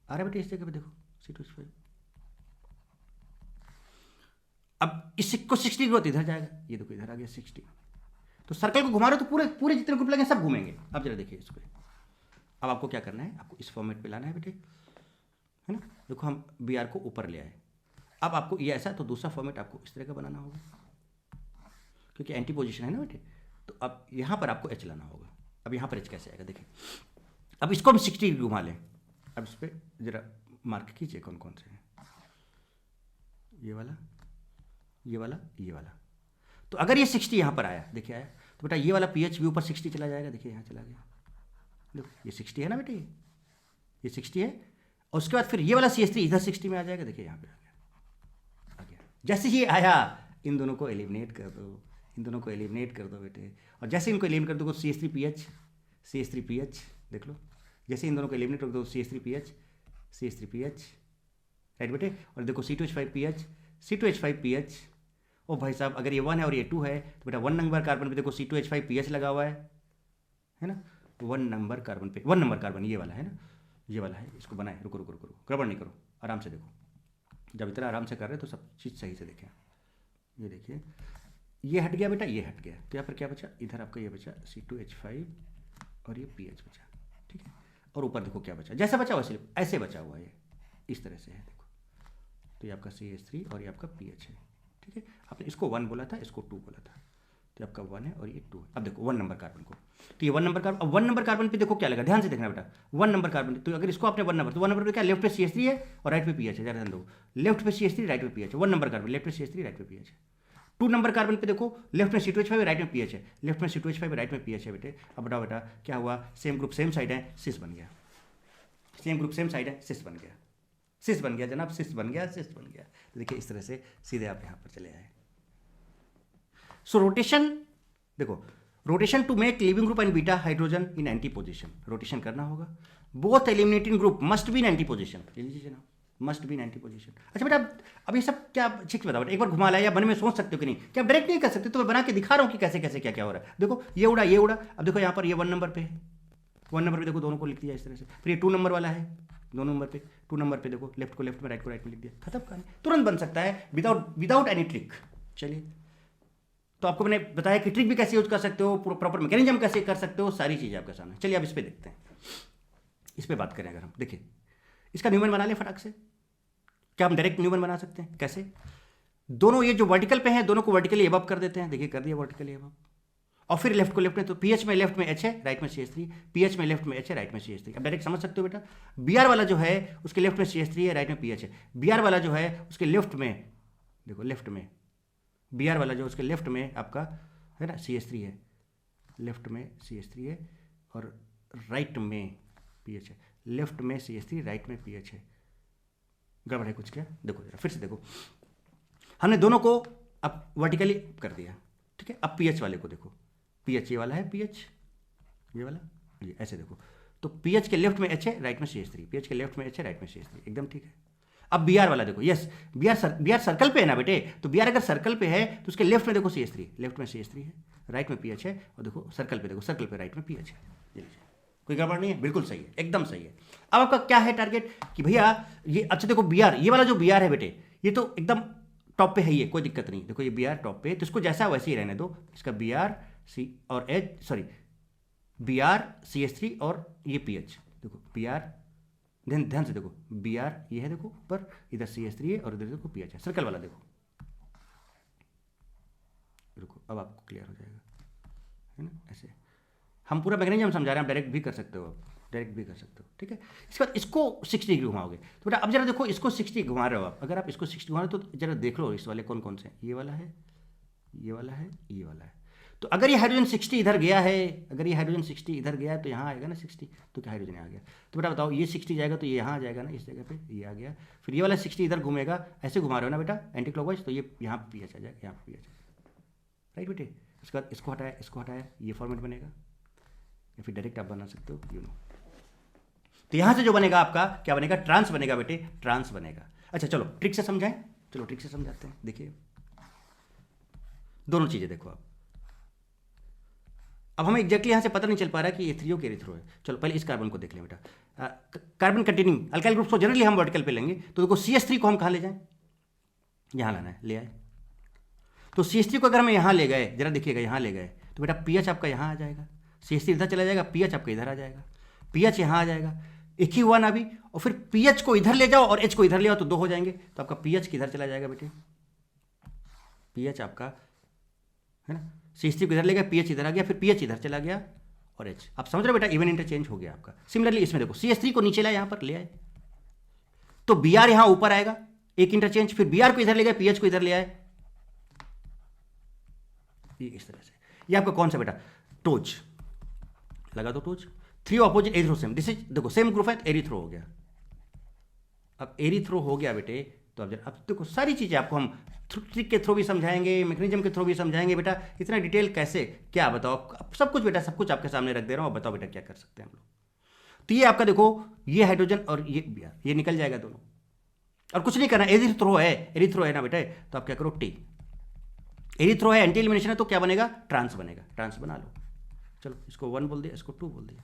आ रहा है बेटे इस जगह पे देखो C2H5। अब इसको 60 डिग्री होता इधर जाएगा, ये देखो इधर आ गया 60, तो सर्कल को घुमा रहे हो तो पूरे पूरे जितने ग्रुप लगे सब घूमेंगे। अब जरा देखिए इसको, अब आपको क्या करना है, आपको इस फॉर्मेट पे लाना है बेटे, है ना। देखो हम बी आर को ऊपर ले आए। अब आपको ये ऐसा, तो दूसरा फॉर्मेट आपको इस तरह का बनाना होगा, क्योंकि एंटी पोजीशन है ना बेटे। तो अब यहाँ पर आपको एच लाना होगा। अब यहाँ पर एच कैसे आएगा, देखिए। अब इसको हम 60 डिग्री घुमा लें। अब इस पर जरा मार्क कीजिए कौन कौन से हैं, ये वाला, ये वाला, ये वाला। तो अगर ये 60 यहाँ पर आया, देखिए आया, तो बेटा ये वाला पीएच भी ऊपर 60 चला जाएगा। देखिए यहाँ चला गया, देखो ये 60 है ना बेटे, ये 60 है। और उसके बाद फिर ये वाला CH3 इधर 60 में आ जाएगा। देखिए यहाँ पे आ गया। जैसे ही आया, इन दोनों को एलिमिनेट कर दो, इन दोनों को एलिमिनेट कर दो बेटे। और जैसे इनको एलिमिनेट कर दो, CH3PH, CH3PH, देख लो। जैसे इन दोनों को एलिमिनेट कर दो, CH3PH, CH3PH, राइट बेटे। और देखो C2H5PH, C2H5PH। ओ भाई साहब, अगर ये 1 है और ये 2 है, तो बेटा 1 नंबर कार्बन पे देखो C2H5PH लगा हुआ है ना। 1 नंबर कार्बन पे 1 नंबर कार्बन ये वाला है ना, ये वाला है। इसको बनाए, रुको रुको रुको, गड़बड़ नहीं करो, आराम से देखो। जब इतना आराम से कर रहे हो तो सब चीज़ सही से देखें। ये देखिए, ये हट गया बेटा, ये हट गया। तो यहाँ पर क्या बचा, इधर आपका ये बचा C2H5 और ये PH बचा, ठीक है। और ऊपर देखो क्या बचा, जैसा बचा वैसे ऐसे बचा हुआ है, इस तरह से है देखो। तो ये आपका CH3 और ये आपका PH है, ठीक है। आपने इसको 1 बोला था, इसको 2 बोला था, तो आपका 1 है और ये 2 है। अब देखो 1 नंबर कार्बन को, तो ये 1 नंबर कार्बन, अब 1 नंबर कार्बन पे देखो क्या लगा, ध्यान से देखना बेटा। 1 नंबर कार्बन, तो अगर इसको आपने 1 नंबर, तो 1 नंबर पे क्या, लेफ्ट पे CH3 है और राइट पे PH है। ध्यान दो, लेफ्ट पे CH3, राइट पे PH है। 1 नंबर कार्बन, लेफ्ट पे CH3, राइट पे PH है। 2 नंबर कार्बन पे देखो, लेफ्ट में C2H5 राइट में PH है, लेफ्ट में C2H5 राइट में PH है बेटे। अब बताओ बेटा क्या हुआ, सेम ग्रुप सेम साइड है, सिस बन गया। सेम ग्रुप सेम साइड है, सिस बन गया, सिस बन गया जनाब, सिस बन गया, सिस बन गया। तो देखिए इस तरह से सीधे आप यहाँ पर चले आए। सो रोटेशन, देखो rotation to make leaving group and beta hydrogen in anti position, rotation करना होगा। Both eliminating group must be in anti position, ले लीजिए जनाब, must be in anti position. अच्छा बेटा, अब ये सब क्या ठीक बताओ, एक बार घुमा लाया, या मन में सोच सकते हो कि नहीं, क्या आप डायरेक्ट नहीं कर सकते, तो मैं बना के दिखा रहा हूँ कि कैसे कैसे क्या क्या हो रहा है। देखो ये उड़ा, ये उड़ा। अब देखो यहाँ पर ये 1 नंबर पे है, 1 नंबर पे देखो दोनों को लिख दिया इस तरह से। फिर ये 2 नंबर वाला है, 2 नंबर पे, 2 नंबर पे देखो लेफ्ट को लेफ्ट में, राइट को राइट में लिख दिया, खत्म कहानी। तुरंत बन सकता है विदाउट एनी ट्रिक। चलिए, तो आपको मैंने बताया कि ट्रिक भी कैसे यूज कर सकते हो, प्रॉपर मैकेनिज्म कैसे कर सकते हो, सारी चीज़ें आपके सामने। चलिए अब इस पर देखते हैं, इस पर बात करें। अगर हम देखिए, इसका न्यूमन बना लें फटाक से। क्या हम डायरेक्ट न्यूमन बना सकते हैं, कैसे? दोनों ये जो वर्टिकल पे हैं, दोनों को वर्टिकली एबव कर देते हैं। देखिए कर दिया वर्टिकली एबव। और फिर लेफ्ट को लेफ्ट में, तो पीएच में लेफ्ट में एच है, राइट में CH3, पीएच में लेफ्ट में एच है, राइट में CH3। अब डायरेक्ट समझ सकते हो बेटा, बीआर वाला जो है उसके लेफ्ट में CH3 है, राइट में पीएच है। बीआर वाला जो है उसके लेफ्ट में, देखो लेफ्ट में, बीआर वाला जो उसके लेफ्ट में आपका है ना CH3 है, लेफ्ट में CH3 है और राइट में पीएच है। लेफ्ट में CH3, राइट में पीएच है। गड़बड़ है कुछ क्या? देखो जरा फिर से देखो, हमने दोनों को अब वर्टिकली कर दिया, ठीक है। अब पीएच वाले को देखो, पीएच ये वाला है, पीएच ये वाला, ये ऐसे देखो। तो पीएच के लेफ्ट में एच है, राइट में CH3, पीएच के लेफ्ट में एच है, राइट में CH3, एकदम ठीक है। अब बीआर वाला देखो, यस बीआर सर्कल पे है ना बेटे, तो बीआर अगर सर्कल पे है तो उसके लेफ्ट में देखो CH3, लेफ्ट में CH3 है, राइट में पीएच है, और देखो सर्कल पे, देखो सर्कल पे राइट में पीएच है। ये लीजिए, कोई गड़बड़ नहीं है, बिल्कुल सही है, एकदम सही है। अब आपका क्या है टारगेट कि भैया ये, अच्छा देखो बीआर, ये वाला जो बीआर है बेटे, ये तो एकदम टॉप पे है, ये कोई दिक्कत नहीं। देखो ये बीआर टॉप पे, तो इसको जैसा वैसे ही रहने दो। इसका बीआर सी और एच, सॉरी बीआर CH3 और ये पीएच, देखो बीआर, ध्यान से देखो, बीआर ये है देखो ऊपर, इधर CH3 है और इधर देखो पीएच है। सर्कल वाला देखो, रुको अब आपको क्लियर हो जाएगा, है ना। ऐसे हम पूरा मैकेनिज्म समझा रहे हैं, आप डायरेक्ट भी कर सकते हो, आप डायरेक्ट भी कर सकते हो, ठीक है। इसके बाद इसको 60 डिग्री घुमाओगे, तो बेटा अब जरा देखो, इसको 60 घुमा रहे हो आप। अगर आप इसको 60 घुमा रहे हो तो जरा देख लो इस वाले कौन कौन से हैं। ये वाला है, ये वाला है, ये वाला है। तो अगर ये हाइड्रोजन 60 इधर गया है, अगर ये हाइड्रोजन 60 इधर गया है तो यहाँ आएगा ना 60, तो क्या हाइड्रोजन आ गया। तो बेटा बताओ, ये 60 जाएगा तो ये यहाँ आ जाएगा ना, इस जगह पे ये आ गया। फिर ये वाला 60 इधर घूमेगा, ऐसे घुमा रहे हो ना बेटा एंटी क्लॉकवाइज, तो ये यहाँ पीएच आ जाएगा, यहाँ पीएच आ जाएगा, राइट बेटे। उसके बाद इसको हटाया, इसको हटाया, ये फॉर्मेट बनेगा, या फिर डायरेक्ट आप बना सकते हो, यू नो। तो यहाँ से जो बनेगा आपका क्या बनेगा, ट्रांस बनेगा बेटे, ट्रांस बनेगा। अच्छा चलो ट्रिक से समझाएं, चलो ट्रिक से समझाते हैं। देखिए दोनों चीज़ें देखो अब हमें एग्जैक्टली यहाँ से पता नहीं चल पा रहा है कि एथ्रियो के एरिथ्रो है। चलो पहले इस कार्बन को देख लें बेटा। कार्बन कंटेनिंग अल्काइल ग्रुप्स को जनरली हम वर्टिकल पे लेंगे, तो देखो CH3 को हम कहाँ ले जाएं, यहाँ लाना है, ले आए। तो CH3 को अगर हम यहाँ ले गए, जरा देखिएगा यहाँ ले गए, तो बेटा पीएच आपका यहाँ आ जाएगा, CH3 इधर चला जाएगा, पीएच आपका इधर आ जाएगा। पीएच यहाँ आ जाएगा, एक ही हुआ ना अभी, और फिर पीएच को इधर ले जाओ और एच को इधर ले आओ तो 2 हो जाएंगे, तो आपका पीएच किधर चला जाएगा बेटे, पीएच आपका है ना, CH3 को इधर ले गया, पीएच इधर आ गया, फिर पीएच इधर चला गया और एच। आप समझ रहे हो बेटा, इवन इंटरचेंज हो गया आपका। सिमिलरली इसमें देखो CH3 को नीचे लाए, यहां पर ले आए तो Br यहां ऊपर आएगा, एक इंटरचेंज, फिर Br को इधर ले गए, पीएच को इधर ले आए, इस तरह से। ये आपका कौन सा बेटा, टोज, लगा दो टोज। 3 ऑपोजिट एरिथ्रोसेम, दिस इज देखो सेम ग्रुप है, एरिथ्रो हो गया। अब एरिथ्रो हो गया बेटे, तो अब देखो सारी चीजें आपको हम ट्रिक के थ्रू भी समझाएंगे, मैकेनिज्म के थ्रू भी समझाएंगे बेटा। इतना डिटेल कैसे क्या बताओ, सब कुछ बेटा, सब कुछ आपके सामने रख दे रहा हूँ। बताओ बेटा क्या कर सकते हैं हम लोग। तो ये आपका देखो, ये हाइड्रोजन और ये निकल जाएगा दोनों, और कुछ नहीं करना। एरिथ्रो है ना बेटा, तो आप क्या करो, टी, एरिथ्रो है, एंटी एलिमिनेशन है, तो क्या बनेगा, ट्रांस बनेगा, ट्रांस बना लो। चलो इसको 1 बोल दिया, इसको 2 बोल दिया,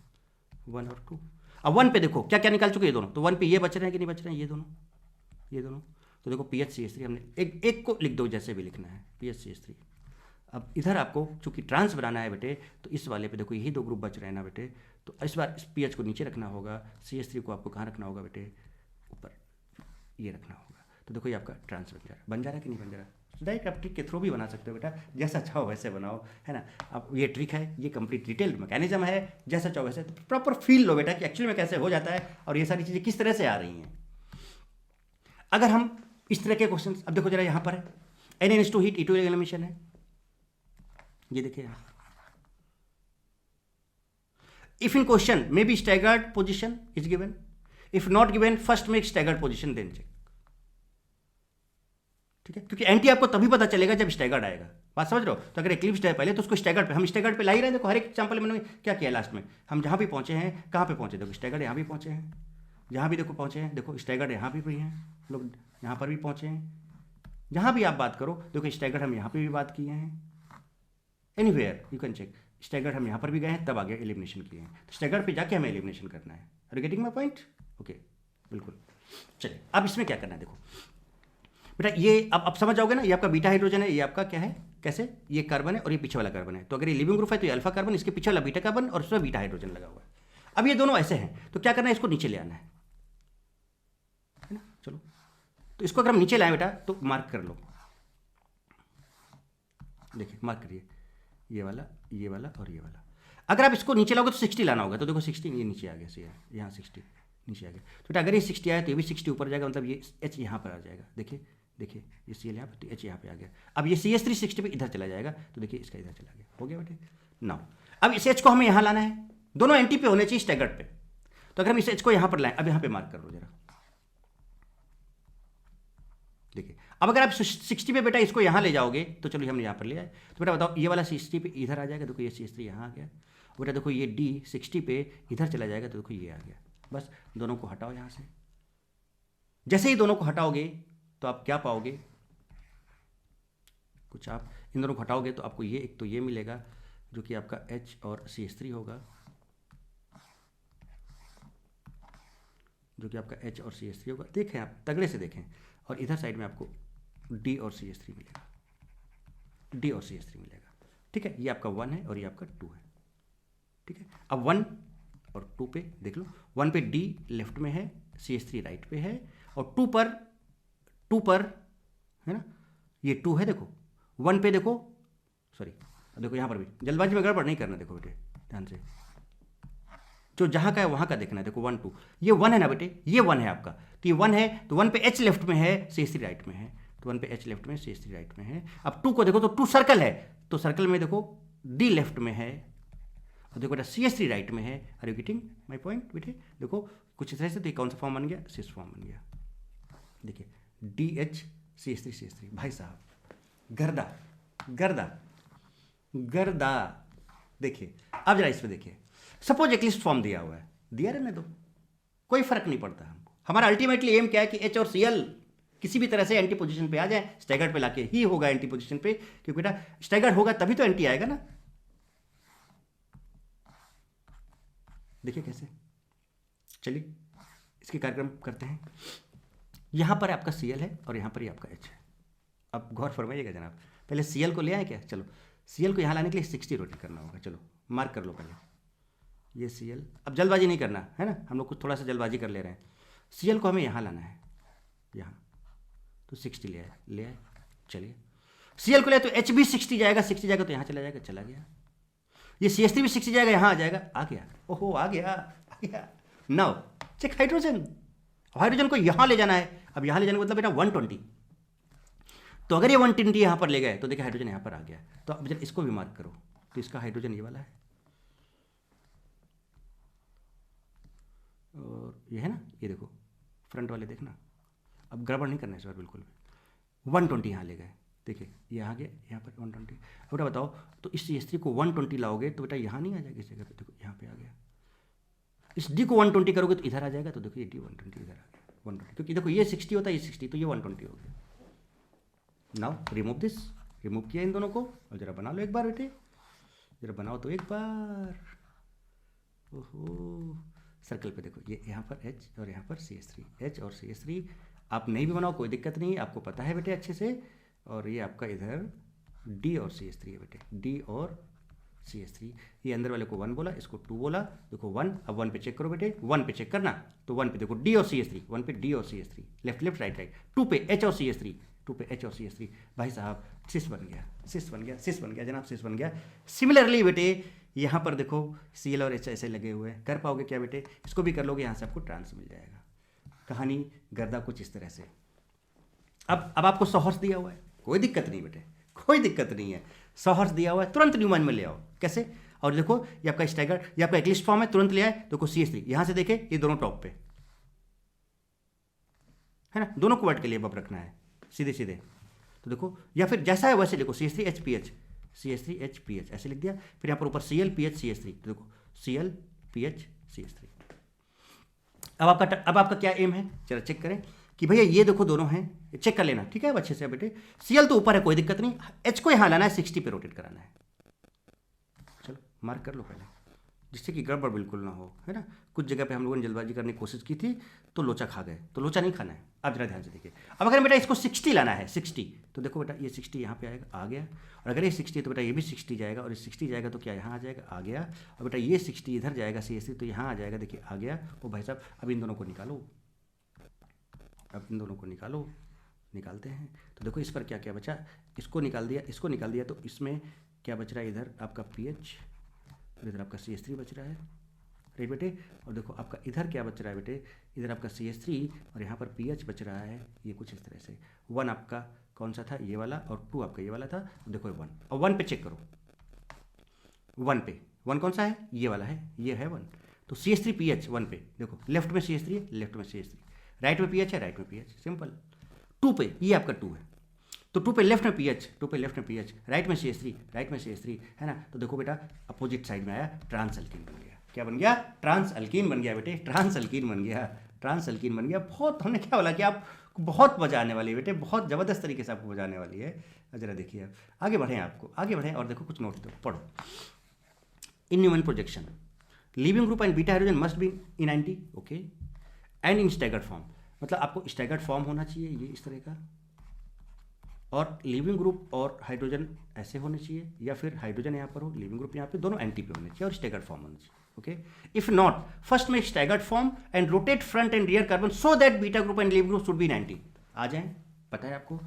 1 और 2। अब 1 पे देखो क्या क्या निकाल चुके ये दोनों, तो 1 पे ये बच रहे हैं कि नहीं बच रहे हैं, ये दोनों। तो देखो PHCH3 हमने एक को लिख दो, जैसे भी लिखना है PHCH3। अब इधर आपको चूंकि ट्रांस बनाना है बेटे, तो इस वाले पे देखो यही 2 ग्रुप बच रहे हैं ना बेटे, तो इस बार इस PH को नीचे रखना होगा, CH3 को आपको कहाँ रखना होगा बेटे, ऊपर ये रखना होगा। तो देखो ये आपका ट्रांस बन जा रहा है कि नहीं बन जा रहा। डायरेक्ट आप ट्रिक के थ्रू भी बना सकते हो बेटा, जैसा चाहो वैसे बनाओ, है ना। अब ये ट्रिक है, ये कंप्लीट डिटेल्ड मैकेनिज्म है, जैसा चाहो वैसे, तो प्रॉपर फील लो बेटा कि एक्चुअली में कैसे हो जाता है और ये सारी चीज़ें किस तरह से आ रही हैं। अगर हम इस तरह के क्वेश्चन, अब देखो जरा यहाँ पर है NN2 हीट, E2 एलिमिनेशन है, ये देखिए। If in question may be staggered position is given, if not given first make staggered position then check, ठीक है। क्योंकि एंटी आपको तभी पता चलेगा जब स्टैगर्ड आएगा, बात समझ रहे हो। तो अगर इक्लिप्स है पहले, तो उसको स्टैगर्ड पे, हम स्टैगर्ड पे ला ही रहे हैं। देखो हर एक एग्जांपल में क्या किया लास्ट में, हम जहां भी पहुंचे हैं, कहां पे पहुंचे, देखो स्टैगर्ड यहां भी पहुंचे हैं, जहां भी देखो पहुंचे हैं, देखो स्टैगर्ड यहां भी हैं, लोग यहां पर भी पहुंचे हैं, जहां भी आप बात करो देखो स्टैगर्ड हम यहां पे भी बात किए हैं, anywhere you can check. Staggered हम यहां पर भी गए हैं, तब आगे एलिमिनेशन किए हैं, तो स्टैगर्ड पे जाके हमें एलिमिनेशन करना है। Are you getting my point? Okay, बिल्कुल। चलिए अब इसमें क्या करना है, देखो बेटा ये अब समझ जाओगे ना, ये आपका बीटा हाइड्रोजन है, ये आपका क्या है, कैसे, ये कार्बन है और ये पीछे वाला कार्बन है। तो अगर ये लिविंग ग्रुप है तो ये अल्फा कार्बन, इसके पीछे वाला बीटा कार्बन और उसमें बीटा हाइड्रोजन लगा हुआ है। अब ये दोनों ऐसे हैं, तो क्या करना है, इसको नीचे ले आना है ना। चलो तो इसको अगर हम नीचे लाएं बेटा, तो मार्क कर लो, देखिए मार्क करिए, ये वाला और ये वाला। अगर आप इसको नीचे लाओगे तो 60 लाना होगा, तो देखो 60 ये नीचे आ गया, सी यहाँ 60 नीचे आ गया। तो बेटा अगर ये 60 आया तो ये भी 60 ऊपर जाएगा, मतलब ये H यहाँ पर आ जाएगा। देखिए ये Cl यहाँ पर, तो H यहाँ पे आ गया। अब ये CH3 60 पे इधर चला जाएगा, तो देखिए इसका इधर चला गया, हो गया बेटे। नाउ अब इस H को हमें यहाँ लाना है, दोनों एंटी पे होने चाहिए स्टैगर्ड पे। तो अगर हम इस H को यहाँ पर लाएं, अब यहाँ पे मार्क कर लो जरा, देखिए। अब अगर आप 60 पे बेटा इसको यहाँ ले जाओगे, तो चलो हमने यहाँ पर ले आए, तो बेटा बताओ ये वाला 60 पे इधर आ जाएगा, देखो ये CH3 यहाँ आ गया। बेटा देखो ये D 60 पे इधर चला जाएगा, तो देखो ये आ गया। बस दोनों को हटाओ यहाँ से। जैसे ही दोनों को हटाओगे तो आप क्या पाओगे, कुछ आप इन दोनों को हटाओगे तो आपको ये एक तो ये मिलेगा, जो कि आपका H और CH3 होगा, जो कि आपका H और CH3 होगा। देखें आप तगड़े से देखें, और इधर साइड में आपको D और CH3 मिलेगा, D और CH3 मिलेगा, ठीक है। ये आपका 1 है और ये आपका 2 है, ठीक है। अब 1 और 2 पे देख लो, 1 पे D लेफ्ट में है, CH3 राइट पे है, और 2 पर है ना, ये 2 है। देखो 1 पे देखो, सॉरी देखो यहाँ पर भी जल्दबाजी में गड़बड़ नहीं करना, देखो बेटे ध्यान से, जो जहाँ का है वहाँ का देखना है। देखो 1 2, ये 1 है ना बेटे, ये 1 है आपका, तो ये 1 है, तो 1 पे H लेफ्ट में है, CH3 राइट में है, तो 1 पे H लेफ्ट में, CH3 राइट में है। अब 2 को देखो, तो 2 सर्कल है, तो सर्कल में देखो D लेफ्ट में है, और देखो बेटा CH3 राइट में है। Are you getting my point बेटे? देखो कुछ इस तरह से, तो कौन सा फॉर्म बन गया, सिस फॉर्म बन गया। देखिए DH CH3 भाई साहब, गर्दा। देखिए अब जरा इसमें देखिए, सपोज एक्लिस्ट फॉर्म दिया हुआ है, दिया रहने दो, कोई फर्क नहीं पड़ता हमको। हमारा अल्टीमेटली एम क्या है कि H और Cl किसी भी तरह से एंटी पोजीशन पे आ जाए, स्टैगर्ड पे लाके ही होगा एंटी पोजीशन पे, क्योंकि बेटा स्टैगर्ड होगा तभी तो एंटी आएगा ना। देखिए कैसे, चलिए इसके कार्यक्रम करते हैं। यहां पर आपका Cl है और यहां पर ही आपका H है। अब गौर फरमाइएगा जनाब, पहले Cl को ले आए क्या, चलो Cl को यहां लाने के लिए 60 रोटेट करना होगा। चलो मार्क कर लो पहले, ये Cl, अब जल्दबाजी नहीं करना है ना, हम लोग कुछ थोड़ा सा जल्दबाजी कर ले रहे हैं। Cl को हमें यहाँ लाना है, यहाँ, तो 60 ले आए, चलिए Cl को ले तो H भी 60 जाएगा, 60 जाएगा तो यहाँ चला जाएगा, चला गया। ये CH3 भी 60 जाएगा, यहाँ आ जाएगा, आ गया, ओहो आ गया। नाउ चेक हाइड्रोजन, हाइड्रोजन को यहाँ ले जाना है। अब यहाँ ले जाने का मतलब बेटा 120, तो अगर ये 120 यहाँ पर ले गए तो देखिए हाइड्रोजन यहाँ पर आ गया। तो अब जब इसको भी मार्क करो तो इसका हाइड्रोजन ये वाला है, और ये है ना, ये देखो फ्रंट वाले देखना, अब गड़बड़ नहीं करना इस बार बिल्कुल भी। 120 यहाँ ले गए, देखिए ये आ गया, यहाँ पर 120। बेटा बताओ, तो इस CH3 को 120 लाओगे तो बेटा यहाँ नहीं आ जाएगा इस जगह पे, देखो यहाँ पे आ गया। इस D को 120 करोगे तो इधर आ जाएगा, तो देखो ये D 120 इधर आ गया 120, क्योंकि देखो ये 60 होता है, ये 60, तो ये 120 हो गया। नाउ रिमूव दिस, रिमूव किया इन दोनों को, और जरा बना लो एक बार बेटे, जरा बनाओ तो एक बार। ओहो, सर्कल पे देखो, ये यहाँ पर H और यहाँ पर CH3, H और CH3। आप नहीं भी बनाओ कोई दिक्कत नहीं, आपको पता है बेटे अच्छे से। और ये आपका इधर D और CH3 है बेटे, D और CH3। ये अंदर वाले को 1 बोला, इसको 2 बोला, देखो 1। अब 1 पे चेक करो बेटे, 1 पे चेक करना, तो 1 पे देखो D और CH3, 1 पे D और CH3, left left right right. 2 पे H और CH3, 2 पे H और CH3। भाई साहब सिस बन गया, सिस बन गया, सिस बन गया जनाब, सिस बन गया। सिमिलरली बेटे यहाँ पर देखो Cl और H ऐसे लगे हुए हैं, कर पाओगे क्या बेटे? इसको भी कर लोगे, यहाँ से आपको ट्रांस मिल जाएगा। कहानी गर्दा कुछ इस तरह से। अब आपको सॉहर्स दिया हुआ है, कोई दिक्कत नहीं बेटे, कोई दिक्कत नहीं है। सॉहर्स दिया हुआ है, तुरंत न्यूमैन में ले आओ। कैसे? और देखो ये आपका स्टैगर, ये आपका एक्लिस्ट फॉर्म है, तुरंत ले आए। देखो CH3 यहाँ से देखे, ये दोनों टॉप पे है ना, दोनों को वर्ड के लिए अब रखना है सीधे सीधे। तो देखो, या फिर जैसा है वैसे लिखो, CH3HPH, CH3HPH ऐसे लिख दिया। फिर यहाँ पर ऊपर ClPH CH3, तो देखो ClPH CH3। अब आपका क्या एम है, चलो चेक करें कि भैया ये देखो दोनों हैं, चेक कर लेना, ठीक है अच्छे से बेटे। Cl तो ऊपर है, कोई दिक्कत नहीं, H को यहाँ लाना है, 60 पे रोटेट कराना है। चलो मार्क कर लो पहले, जिससे कि गड़बड़ बिल्कुल ना हो, है ना। कुछ जगह पे हम लोगों ने जल्दबाजी करने की कोशिश की थी तो लोचा खा गए, तो लोचा नहीं खाना है। अब जरा ध्यान से देखिए, अब अगर बेटा इसको 60 लाना है, 60, तो देखो बेटा ये 60 यहाँ पे आएगा, आ गया। और अगर ये 60 तो बेटा ये भी 60 जाएगा, और ये 60 जाएगा तो क्या यहाँ आ जाएगा, आ गया। और बेटा ये 60 इधर जाएगा CH3, तो यहाँ आ जाएगा, देखिए आ गया। ओ भाई साहब, अब इन दोनों को निकालो, अब इन दोनों को निकालो, निकालते हैं। तो देखो इस पर क्या क्या बचा, इसको निकाल दिया, इसको निकाल दिया, तो इसमें क्या बच रहा है, इधर आपका PH, इधर आपका CH3 बच रहा है, राइट बेटे। और देखो आपका इधर क्या बच रहा है बेटे, इधर आपका CH3 और यहाँ पर PH बच रहा है, ये कुछ इस तरह से। 1 आपका कौन सा था, ये वाला, और 2 आपका ये वाला था। तो देखो 1, और 1 पे चेक करो, 1 पे 1 कौन सा है, ये वाला है, ये है 1। तो CH3PH 1 पे देखो, लेफ्ट में CH3 है, लेफ्ट में CH3, राइट में PH है, राइट में PH, सिंपल। 2 पे ये आपका 2 है, तो 2 पे लेफ्ट में PH, 2 पे लेफ्ट में PH, राइट में CH3, राइट में CH3, है ना। तो देखो बेटा अपोजिट साइड में आया, ट्रांस अल्कीन बन गया। क्या बन गया? ट्रांस अल्कीन बन गया बेटे, ट्रांस अल्कीन बन गया, ट्रांस अल्कीन बन गया। बहुत हमने क्या बोला कि आप बहुत मजा आने वाली है बेटे, बहुत ज़बरदस्त तरीके से आपको बजाने वाली है। जरा देखिए, अब आगे बढ़ें, आपको आगे बढ़ें और देखो कुछ नोट दो, पढ़ो। In Newman projection, leaving group and beta hydrogen must be in anti, okay, and in staggered form. मतलब आपको स्टैगर्ड फॉर्म होना चाहिए, ये इस तरह का, और लिविंग ग्रुप और हाइड्रोजन ऐसे होने चाहिए, या फिर हाइड्रोजन यहाँ पर हो, लिविंग ग्रुप यहाँ पे, दोनों एंटी पे होने चाहिए, और स्टैगर्ड फॉर्म होना चाहिए, ओके। इफ नॉट, फर्स्ट में staggered form and rotate front and rear carbon so that beta group and leaving group should be in anti. आ जाए, पता है आपको।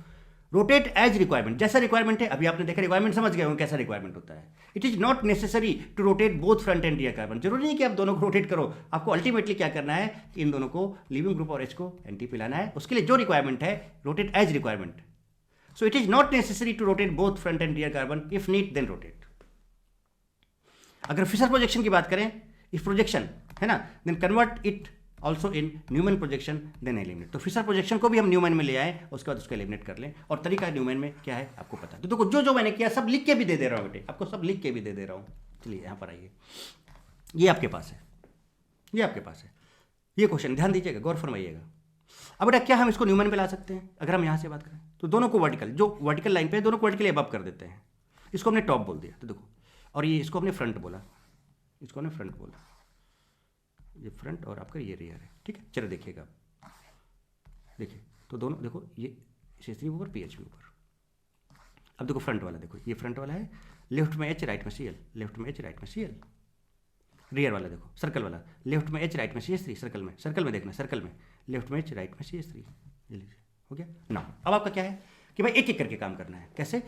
रोटेट एज रिक्वायरमेंट, जैसा रिक्वायरमेंट है, अभी आपने देखा रिक्वायरमेंट समझ गए हो कैसा रिक्वायरमेंट होता है। It is not necessary to rotate both front and rear carbon, जरूरी नहीं कि आप दोनों को रोटेट करो, आपको अल्टीमेटली क्या करना है कि इन दोनों को, लिविंग ग्रुप और H को एंटी पे लाना है। उसके लिए जो रिक्वायरमेंट है, rotate as requirement. So it is not necessary to rotate both front and rear carbon. If need, then rotate. अगर फिशर प्रोजेक्शन की बात करें, इफ प्रोजेक्शन है ना, then convert it also in Newman projection, then eliminate। तो Fischer projection को भी हम न्यूमैन में ले आए, उसके बाद उसको एलिमिनेट कर लें। और तरीका न्यूमैन में क्या है आपको पता है। तो देखो जो जो मैंने किया सब लिख के भी दे दे रहा हूँ बेटे, आपको सब लिख के भी दे दे रहा हूँ। चलिए यहाँ पर आइए, ये आपके पास है, ये आपके पास है, ये क्वेश्चन ध्यान दीजिएगा, गौर फरमाइएगा। अब बेटा क्या हम इसको न्यूमैन पे ला सकते हैं? अगर हम यहाँ से बात करें तो दोनों को वर्टिकल, जो वर्टिकल लाइन पे है, दोनों को वर्टिकल अबव कर देते हैं। इसको हमने टॉप बोल दिया, तो देखो, और ये इसको हमने फ्रंट बोला, इसको हमने फ्रंट बोला, ये फ्रंट और आपका ये रियर है, ठीक है। चलो देखिएगा, देखिए तो दोनों देखो, ये CH3 ऊपर, PH भी ऊपर। अब देखो फ्रंट वाला, देखो ये फ्रंट वाला है, लेफ्ट में H, राइट में Cl, लेफ्ट में H, राइट में Cl। रियर वाला देखो, सर्कल वाला, लेफ्ट में H, राइट में CH3, सर्कल में देखना, सर्कल में लेफ्ट में H, राइट में CH3, ये लीजिए, हो गया ना। अब आपका क्या है कि भाई एक एक करके काम करना है। कैसे?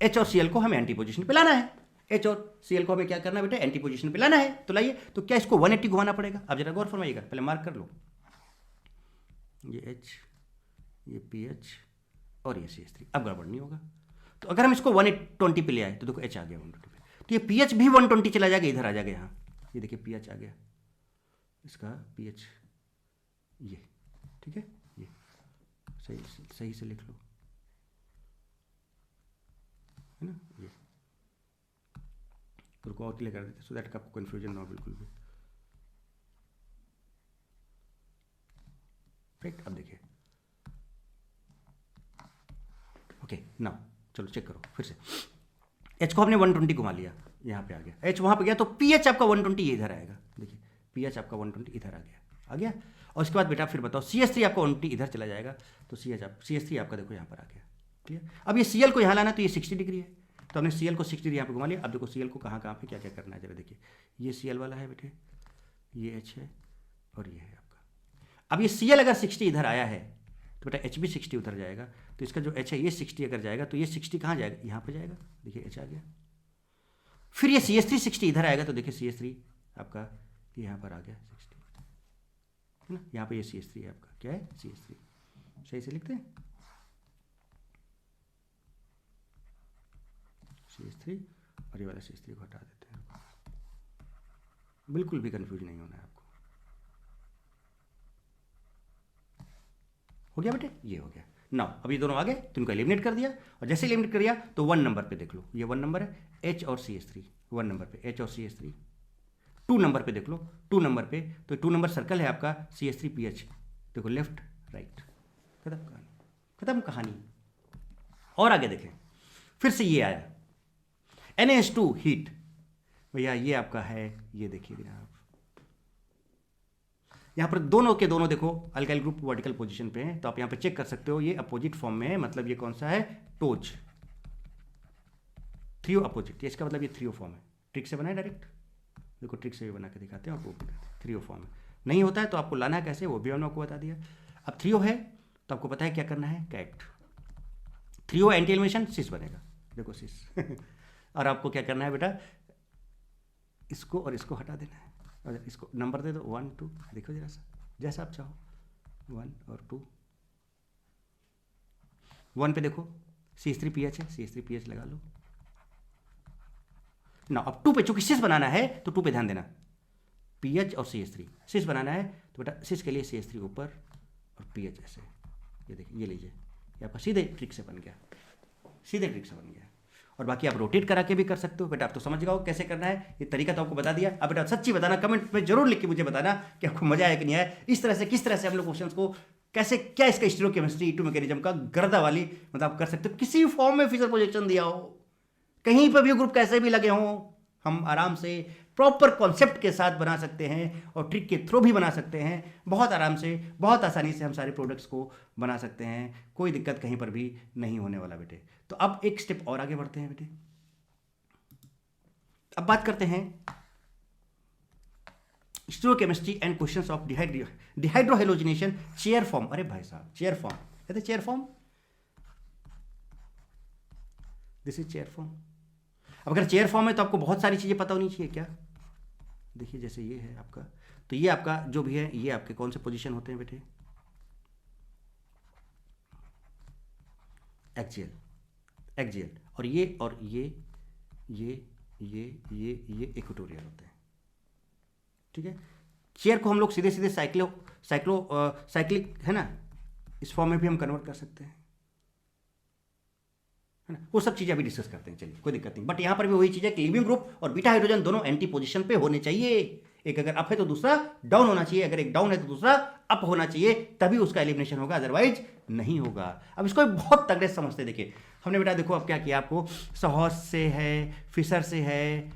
H और Cl को हमें एंटी पोजिशन पे लाना है, H और Cl को हमें क्या करना है बेटा, एंटी पोजिशन पे लाना है। तो लाइए, तो क्या इसको 180 घुमाना पड़ेगा। अब जरा गौर फरमाइएगा, पहले मार्क कर लो, ये H, ये PH और ये CH3। अब गड़बड़ नहीं होगा। तो अगर हम इसको 120 पे ले आए तो देखो H आ गया 120 पे, तो ये PH भी 120 चला जाएगा, इधर आ जाएगा यहाँ, ये देखिए PH आ गया, इसका PH ये, ठीक है, ये सही से लिख लो, है ना। ये रुको और क्लियर कर देते सो दैट आपको कन्फ्यूजन ना हो बिल्कुल भी। राइट, अब देखिए, ओके ना, चलो चेक करो फिर से। H को हमने 120 घुमा लिया, यहाँ पे आ गया, H वहाँ पे गया, तो PH आपका 120 इधर आएगा, देखिए PH आपका 120 इधर आ गया। और उसके बाद बेटा फिर बताओ CH3 आपका 120 इधर चला जाएगा, तो CH3 आपका देखो यहाँ पर आ गया, क्लियर। अब ये Cl को यहाँ लाना, तो ये 60 डिग्री है, तो हमने Cl को 60 डिग्री यहाँ पे घुमा लिया। अब देखो Cl को कहाँ पे क्या क्या करना है, जरा देखिए, ये Cl वाला है बेटे, ये H है और ये है आपका। अब ये Cl अगर 60 इधर आया है तो बेटा H भी 60 उधर जाएगा, तो इसका जो H है ये 60 अगर जाएगा तो ये 60 कहाँ जाएगा, यहाँ पे जाएगा, देखिए H आ गया। फिर ये CH3 60 इधर आएगा, तो देखिए CH3 आपका यहाँ पर आ गया 60, है ना। यहाँ पे ये CH3 है आपका, क्या है, CH3, सही से लिखते हैं, CH3, और ये वाला CH3 को हटा देते हैं, बिल्कुल भी कंफ्यूज नहीं होना है आपको। हो गया बेटे, ये हो गया ना। अब ये दोनों आ गए तो इनको एलिमिनेट कर दिया, और जैसे एलिमिनेट कर दिया तो 1 नंबर पे देख लो, ये 1 नंबर है, H और CH3 1 नंबर पे, H और CH3। 2 नंबर पे देख लो, 2 नंबर पे, तो 2 नंबर सर्कल है आपका CH3 PH, देखो लेफ्ट राइट, खत्म कहानी। और आगे देखें, फिर से ये आया NaH2 हीट, भैया ये आपका है, ये देखिए आप यहाँ पर दोनों के दोनों देखो अल्काइल ग्रुप वर्टिकल पोजीशन पे हैं, तो आप यहाँ पे चेक कर सकते हो, ये अपोजिट फॉर्म में है, मतलब ये कौन सा है, टोज, थ्रियो अपोजिट, इसका मतलब ये थ्रियो फॉर्म है। ट्रिक से बना है डायरेक्ट, देखो ट्रिक से भी बना के दिखाते हैं आपको, थ्रियो फॉर्म है। नहीं होता है तो आपको लाना है कैसे, वो भी हमने आपको बता दिया। अब थ्रियो है तो आपको पता है क्या करना है, कैट, थ्रियो एंटी एलिमिनेशन सिस बनेगा, देखो सिस और आपको क्या करना है बेटा, इसको और इसको हटा देना है, और इसको नंबर दे दो 1 2, देखो जरा सा जैसा आप चाहो, 1 और 2। 1 पे देखो CH3PH है, CH3PH लगा लो ना। अब 2 पे चूंकि सिस बनाना है तो 2 पे ध्यान देना, PH और CH3 सिस बनाना है, तो बेटा सिस के लिए CH3 ऊपर और PH ऐसे, ये देखिए, ये लीजिए, ये आपका सीधे ट्रिक से बन गया, सीधे ट्रिक से बन गया। और बाकी आप रोटेट करा के भी कर सकते हो, बेटा आप तो समझ गए कैसे करना है, ये तरीका तो आपको बता दिया। अब बेटा सच्ची बताना, कमेंट में जरूर लिख के मुझे बताना कि आपको मजा आया कि नहीं आया, इस तरह से किस तरह से हम लोग क्वेश्चंस को कैसे, क्या इसका स्टीरियोकेमिस्ट्री E2 मैकेनिज्म का गर्दा वाली मतलब आप कर सकते हो, किसी भी फॉर्म में फिजर प्रोजेक्शन दिया हो, कहीं पर भी ग्रुप कैसे भी लगे हों, हम आराम से प्रॉपर कॉन्सेप्ट के साथ बना सकते हैं और ट्रिक के थ्रू भी बना सकते हैं, बहुत आराम से, बहुत आसानी से हम सारे प्रोडक्ट्स को बना सकते हैं, कोई दिक्कत कहीं पर भी नहीं होने वाला बेटे। तो अब एक स्टेप और आगे बढ़ते हैं बेटे, अब बात करते हैं stereochemistry and questions of dehydrohalogenation chair form. अरे भाई साहब, चेयर फॉर्म कहते, chair form, this is chair form. अब अगर चेयर फॉर्म है तो आपको बहुत सारी चीजें पता होनी चाहिए, क्या, देखिए जैसे ये है आपका, तो ये आपका जो भी है, ये आपके कौन से पोजीशन होते हैं बेटे, एक्सियल, और ये इक्वेटोरियल होते हैं, ठीक है। चेयर को हम लोग सीधे सीधे साइक्लिक है ना, इस फॉर्म में भी हम कन्वर्ट कर सकते हैं, है ना। वो सब चीजें अभी डिस्कस करते हैं, चलिए कोई दिक्कत नहीं। बट यहां पर भी वही चीज है कि लिविंग ग्रुप और बीटा हाइड्रोजन दोनों एंटी पोजीशन पे होने चाहिए, एक अगर अप है तो दूसरा डाउन होना चाहिए, अगर एक डाउन है तो दूसरा अप होना चाहिए, तभी उसका एलिमिनेशन होगा, अदरवाइज नहीं होगा। अब इसको बहुत तगड़े समझते, देखिए हमने बेटा देखो अब क्या किया, आपको सहॉस से है, फिशर से है,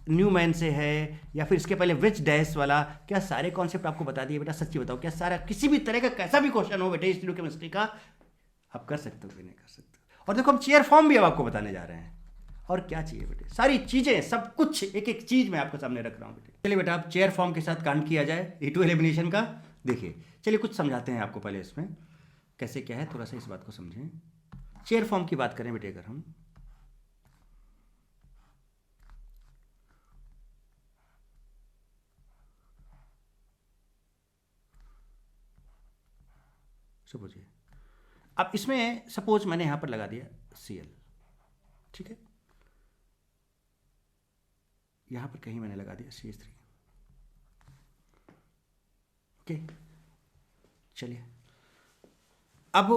न्यूमैन से है, या फिर इसके पहले विच डैश वाला, क्या सारे कॉन्सेप्ट आपको बता दिए बेटा। सच्ची बताओ, क्या सारा किसी भी तरह का कैसा भी क्वेश्चन हो बेटे स्टीरियोकेमिस्ट्री का, आप कर सकते हो कि नहीं कर सकते। और देखो हम चेयर फॉर्म भी अब आपको बताने जा रहे हैं, और क्या चाहिए बेटे, सारी चीज़ें, सब कुछ एक एक चीज़ मैं आपके सामने रख रहा हूँ बेटे। चलिए बेटा, आप चेयर फॉर्म के साथ कांड किया जाए E2 एलिमिनेशन का। देखिए चलिए कुछ समझाते हैं आपको पहले इसमें कैसे क्या है, थोड़ा सा इस बात को समझें। चेयर फॉर्म की बात करें बेटे, अगर हम सपोजिए, अब इसमें सपोज मैंने यहां पर लगा दिया Cl, ठीक है, यहां पर कहीं मैंने लगा दिया CH3, ओके। चलिए अब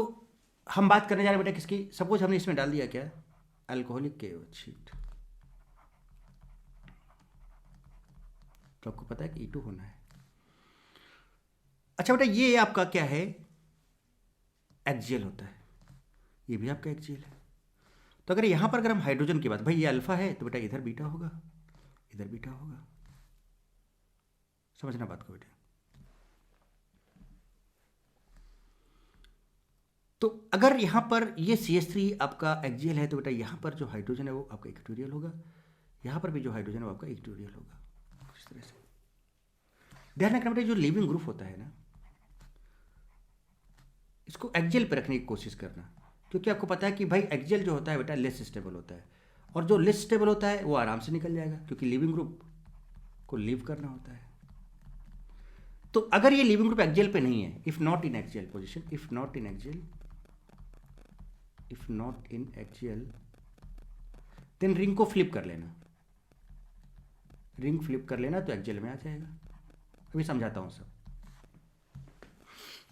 हम बात करने जा रहे हैं बेटा किसकी, सपोज हमने इसमें डाल दिया क्या, अल्कोहलिक KOH शीट, तो आपको पता है कि E2 होना है। अच्छा बेटा, ये आपका क्या है, एक्सियल होता है, ये भी आपका एक्सियल है। तो अगर यहां पर अगर हम हाइड्रोजन की बात, भाई ये अल्फा है तो बेटा इधर बीटा होगा, इधर बीटा होगा, समझना बात को बेटा। तो अगर यहां पर ये CH3 आपका एक्सियल है तो बेटा यहां पर जो हाइड्रोजन है वो आपका इक्वेटोरियल होगा, यहां पर भी जो हाइड्रोजन है वो आपका इक्वेटोरियल होगा, इस तरह से। ध्यान रखना बेटा, जो लीविंग ग्रुप होता है ना, इसको एक्सियल पे रखने की कोशिश करना, क्योंकि आपको पता है कि भाई एक्सियल जो होता है बेटा लेस स्टेबल होता है, और जो लेस स्टेबल होता है वो आराम से निकल जाएगा, क्योंकि लिविंग ग्रुप को लीव करना होता है। तो अगर ये लिविंग ग्रुप एक्सियल पे नहीं है, if not in axial position, if not in axial, then ring को फ्लिप कर लेना, रिंग फ्लिप कर लेना तो एक्सियल में आ जाएगा। अभी समझाता हूं सब।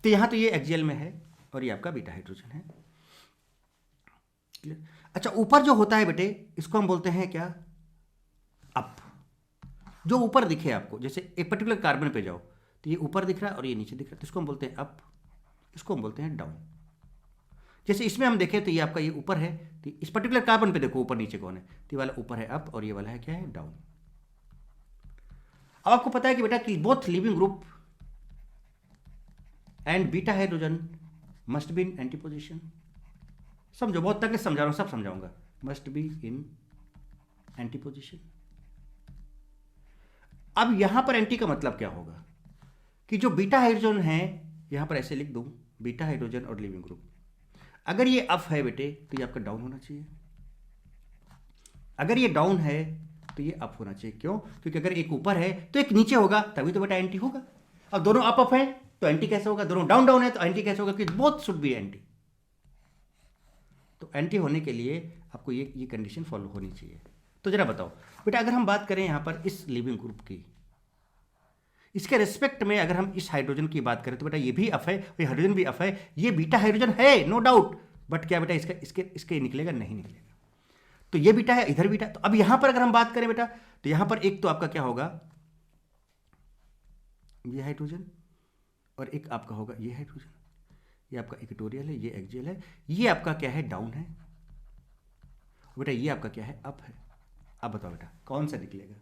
तो यहां तो ये एक्सियल में है और ये आपका बीटा हाइड्रोजन है। अच्छा, ऊपर जो होता है बेटे इसको हम बोलते हैं क्या, अप। जो ऊपर दिखे आपको, जैसे एक पर्टिकुलर कार्बन पे जाओ तो ये ऊपर दिख रहा है और ये नीचे दिख रहा है, तो इसको हम बोलते हैं अप, इसको हम बोलते हैं डाउन। जैसे इसमें हम देखें तो ये आपका ये ऊपर है, तो इस पर्टिकुलर कार्बन पे देखो ऊपर नीचे कौन है, तो ये वाला ऊपर है अप और ये वाला है क्या है, डाउन। अब आपको पता है कि बेटा कि both living group and beta hydrogen must be in anti position. समझो, बहुत तक समझा रहा हूं, सब समझाऊंगा। Must be in anti position. अब यहां पर एंटी का मतलब क्या होगा, कि जो बीटा हाइड्रोजन है, यहां पर ऐसे लिख दूं बीटा हाइड्रोजन और लिविंग ग्रुप, अगर ये अप है बेटे तो ये आपका डाउन होना चाहिए, अगर ये डाउन है तो ये अप होना चाहिए। क्यों? क्योंकि अगर एक ऊपर है तो एक नीचे होगा, तभी तो बेटा एंटी होगा। अब दोनों अप अप है तो एंटी कैसे होगा, दोनों डाउन डाउन है तो एंटी कैसे होगा, कि बोथ शुड बी एंटी। तो एंटी होने के लिए आपको ये कंडीशन फॉलो होनी चाहिए। तो जरा बताओ बेटा, अगर हम बात करें यहां पर इस लिविंग ग्रुप की, इसके रिस्पेक्ट में अगर हम इस हाइड्रोजन की बात करें तो बेटा ये भी अफ है, ये हाइड्रोजन भी अफ है, ये बीटा हाइड्रोजन है नो डाउट, बट क्या बेटा इसका इसके निकलेगा, नहीं निकलेगा। तो ये बीटा है, इधर बीटा। तो अब यहां पर अगर हम बात करें बेटा, तो यहां पर एक तो आपका क्या होगा, ये हाइड्रोजन, और एक आपका होगा ये हाइड्रोजन, ये आपका इक्वेटोरियल है, ये एक्सियल है, ये आपका क्या है, डाउन है, बेटा ये आपका क्या है, अप है। अब बताओ बेटा कौन सा निकलेगा,